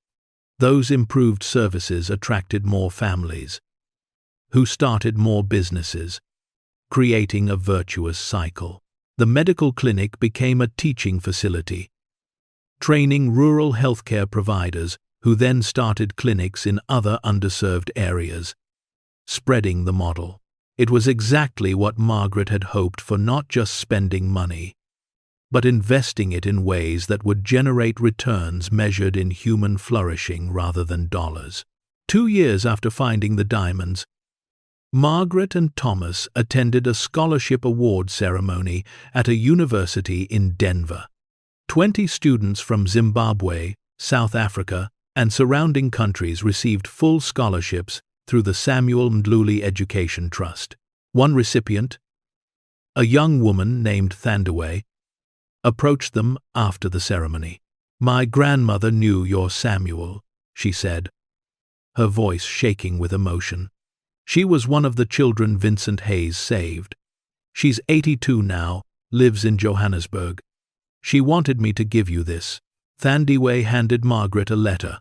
Those improved services attracted more families, who started more businesses, creating a virtuous cycle. The medical clinic became a teaching facility, training rural healthcare providers who then started clinics in other underserved areas, spreading the model. It was exactly what Margaret had hoped for, not just spending money, but investing it in ways that would generate returns measured in human flourishing rather than dollars. 2 years after finding the diamonds, Margaret and Thomas attended a scholarship award ceremony at a university in Denver. 20 students from Zimbabwe, South Africa, and surrounding countries received full scholarships through the Samuel Mdluli Education Trust. One recipient, a young woman named Thandiwe, approached them after the ceremony. "My grandmother knew your Samuel," she said, her voice shaking with emotion. "She was one of the children Vincent Hayes saved. She's 82 now, lives in Johannesburg. She wanted me to give you this." Thandiwe handed Margaret a letter,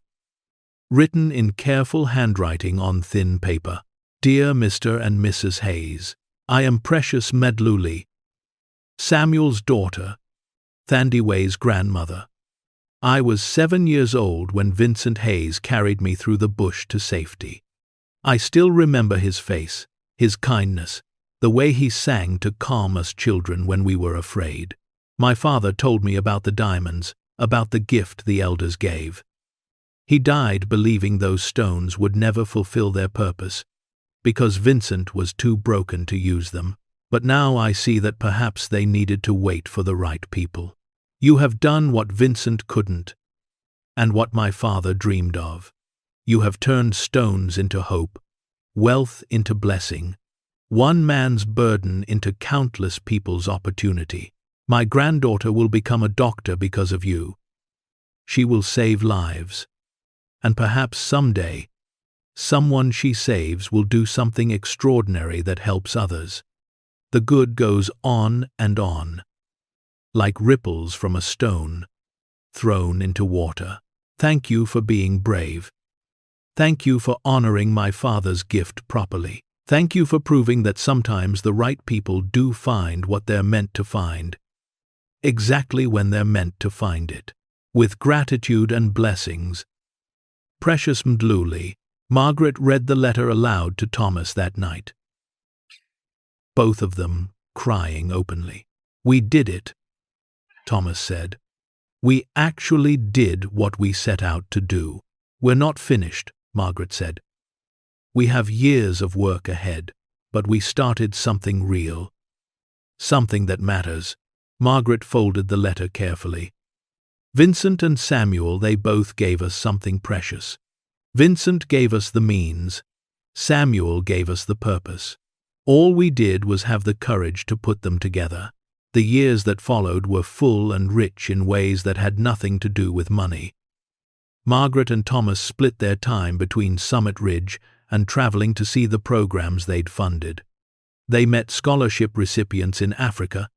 written in careful handwriting on thin paper. "Dear Mr. and Mrs. Hayes, I am Precious Mdluli, Samuel's daughter, Thandiwe's grandmother. I was 7 years old when Vincent Hayes carried me through the bush to safety. I still remember his face, his kindness, The way he sang to calm us children when we were afraid. My father told me about the diamonds, about the gift the elders gave. He died believing those stones would never fulfill their purpose, because Vincent was too broken to use them. But now I see that perhaps they needed to wait for the right people. You have done what Vincent couldn't, and what my father dreamed of. You have turned stones into hope, wealth into blessing, one man's burden into countless people's opportunity. My granddaughter will become a doctor because of you. She will save lives. And perhaps someday, someone she saves will do something extraordinary that helps others. The good goes on and on, like ripples from a stone thrown into water. Thank you for being brave. Thank you for honoring my father's gift properly. Thank you for proving that sometimes the right people do find what they're meant to find, exactly when they're meant to find it. With gratitude and blessings. Precious Mdluli. Margaret read the letter aloud to Thomas that night. Both of them crying openly. We did it, Thomas said. We actually did what we set out to do. We're not finished, Margaret said. We have years of work ahead, but we started something real. Something that matters. Margaret folded the letter carefully. Vincent and Samuel, they both gave us something precious. Vincent gave us the means. Samuel gave us the purpose. All we did was have the courage to put them together. The years that followed were full and rich in ways that had nothing to do with money. Margaret and Thomas split their time between Summit Ridge and traveling to see the programs they'd funded. They met scholarship recipients in Africa,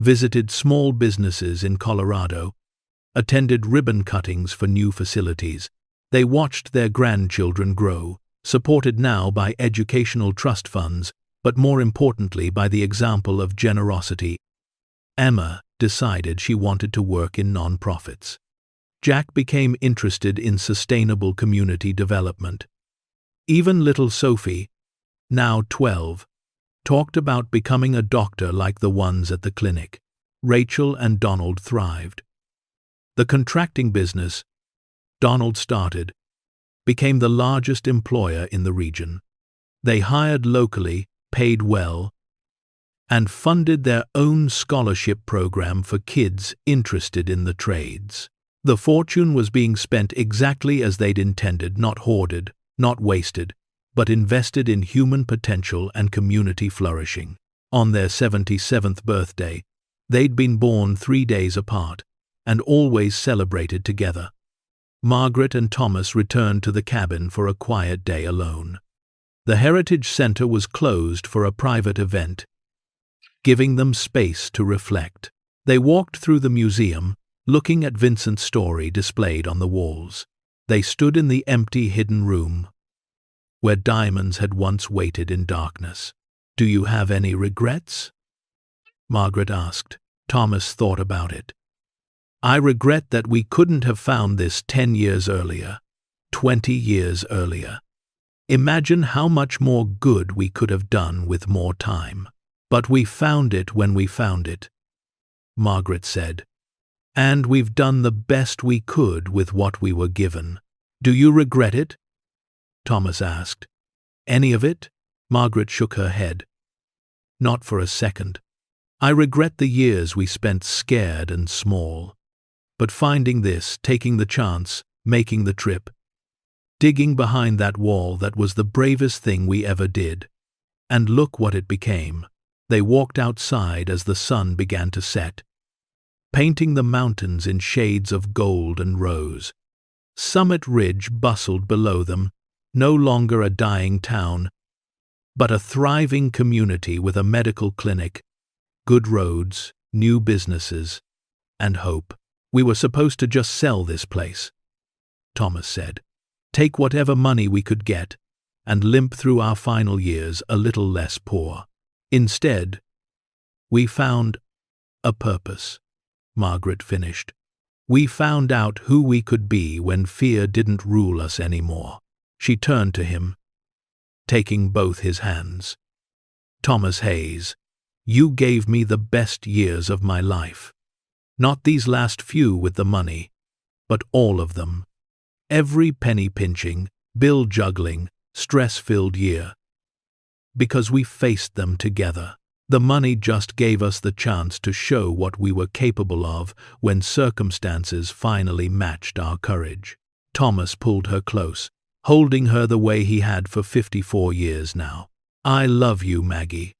visited small businesses in Colorado, attended ribbon cuttings for new facilities. They watched their grandchildren grow, supported now by educational trust funds, but more importantly by the example of generosity. Emma decided she wanted to work in non-profits. Jack became interested in sustainable community development. Even little Sophie, now 12, talked about becoming a doctor like the ones at the clinic. Rachel and Donald thrived. The contracting business Donald started became the largest employer in the region. They hired locally, paid well, and funded their own scholarship program for kids interested in the trades. The fortune was being spent exactly as they'd intended, not hoarded, not wasted, but invested in human potential and community flourishing. On their 77th birthday, they'd been born 3 days apart, and always celebrated together. Margaret and Thomas returned to the cabin for a quiet day alone. The Heritage Center was closed for a private event, giving them space to reflect. They walked through the museum, looking at Vincent's story displayed on the walls. They stood in the empty hidden room, where diamonds had once waited in darkness. Do you have any regrets? Margaret asked. Thomas thought about it. I regret that we couldn't have found this 10 years earlier, 20 years earlier. Imagine how much more good we could have done with more time. But we found it when we found it, Margaret said. And we've done the best we could with what we were given. Do you regret it? Thomas asked. Any of it? Margaret shook her head. Not for a second. I regret the years we spent scared and small. But finding this, taking the chance, making the trip, digging behind that wall, that was the bravest thing we ever did. And look what it became. They walked outside as the sun began to set, painting the mountains in shades of gold and rose. Summit Ridge bustled below them, no longer a dying town, but a thriving community with a medical clinic, good roads, new businesses, and hope. We were supposed to just sell this place, Thomas said. Take whatever money we could get, and limp through our final years a little less poor. Instead, we found a purpose, Margaret finished. We found out who we could be when fear didn't rule us anymore. She turned to him, taking both his hands. Thomas Hayes, you gave me the best years of my life. Not these last few with the money, but all of them. Every penny pinching, bill juggling, stress-filled year. Because we faced them together. The money just gave us the chance to show what we were capable of when circumstances finally matched our courage. Thomas pulled her close, holding her the way he had for 54 years now. I love you, Maggie.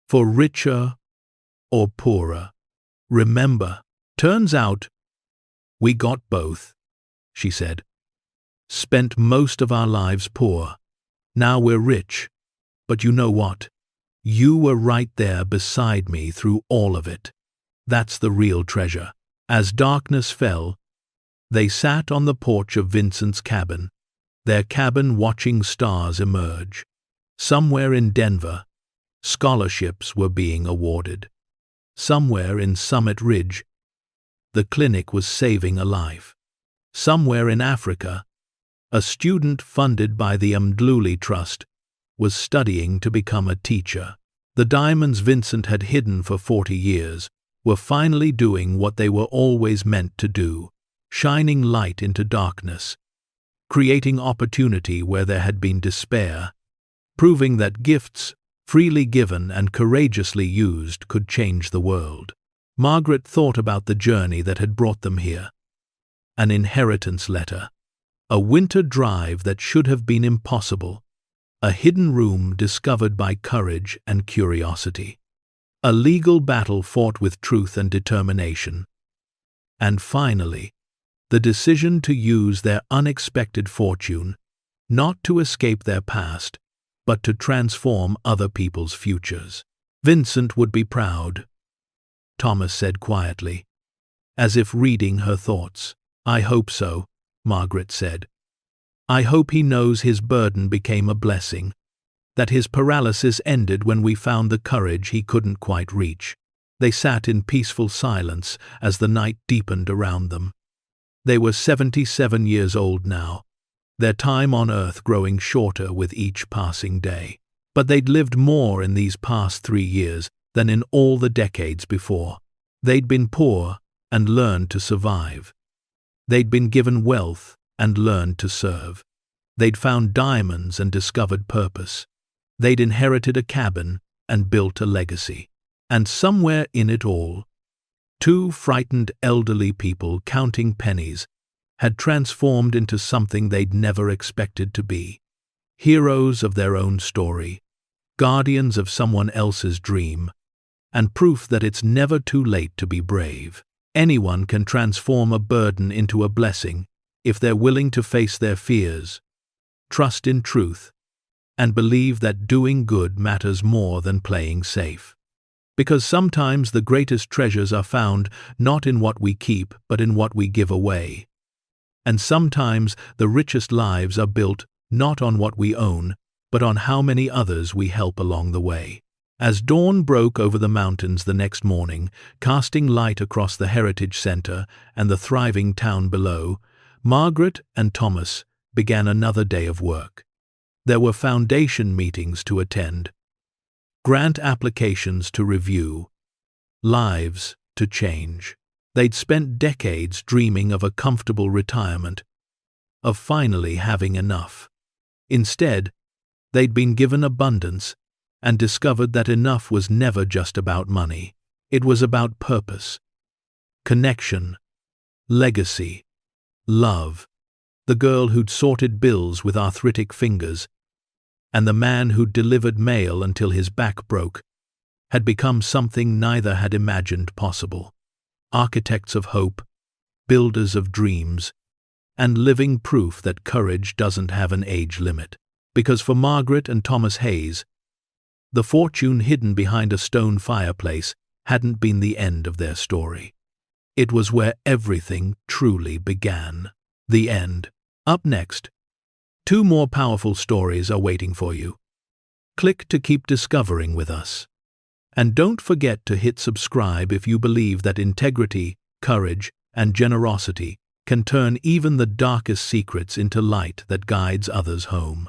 For richer or poorer. Remember, turns out we got both, she said. Spent most of our lives poor. Now we're rich. But you know what? You were right there beside me through all of it. That's the real treasure. As darkness fell, they sat on the porch of Vincent's cabin, their cabin watching stars emerge. Somewhere in Denver, scholarships were being awarded. Somewhere in Summit Ridge, the clinic was saving a life. Somewhere in Africa, a student funded by the Mdluli Trust was studying to become a teacher. The diamonds Vincent had hidden for 40 years were finally doing what they were always meant to do, shining light into darkness, creating opportunity where there had been despair, proving that gifts, freely given and courageously used, could change the world. Margaret thought about the journey that had brought them here. An inheritance letter, a winter drive that should have been impossible, a hidden room discovered by courage and curiosity, a legal battle fought with truth and determination, and finally, the decision to use their unexpected fortune not to escape their past, but to transform other people's futures. Vincent would be proud, Thomas said quietly, as if reading her thoughts. I hope so, Margaret said. I hope he knows his burden became a blessing, that his paralysis ended when we found the courage he couldn't quite reach. They sat in peaceful silence as the night deepened around them. They were 77 years old now, their time on earth growing shorter with each passing day. But they'd lived more in these past 3 years than in all the decades before. They'd been poor and learned to survive. They'd been given wealth and learned to serve. They'd found diamonds and discovered purpose. They'd inherited a cabin and built a legacy. And somewhere in it all, 2 frightened elderly people counting pennies had transformed into something they'd never expected to be. Heroes of their own story, guardians of someone else's dream, and proof that it's never too late to be brave. Anyone can transform a burden into a blessing if they're willing to face their fears, trust in truth, and believe that doing good matters more than playing safe. Because sometimes the greatest treasures are found not in what we keep but in what we give away. And sometimes the richest lives are built not on what we own, but on how many others we help along the way. As dawn broke over the mountains the next morning, casting light across the Heritage Center and the thriving town below, Margaret and Thomas began another day of work. There were foundation meetings to attend, grant applications to review, lives to change. They'd spent decades dreaming of a comfortable retirement, of finally having enough. Instead, they'd been given abundance and discovered that enough was never just about money. It was about purpose, connection, legacy, love. The girl who'd sorted bills with arthritic fingers, and the man who'd delivered mail until his back broke, had become something neither had imagined possible. Architects of hope, builders of dreams, and living proof that courage doesn't have an age limit. Because for Margaret and Thomas Hayes, the fortune hidden behind a stone fireplace hadn't been the end of their story. It was where everything truly began. The end. Up next, 2 more powerful stories are waiting for you. Click to keep discovering with us. And don't forget to hit subscribe if you believe that integrity, courage, and generosity can turn even the darkest secrets into light that guides others home.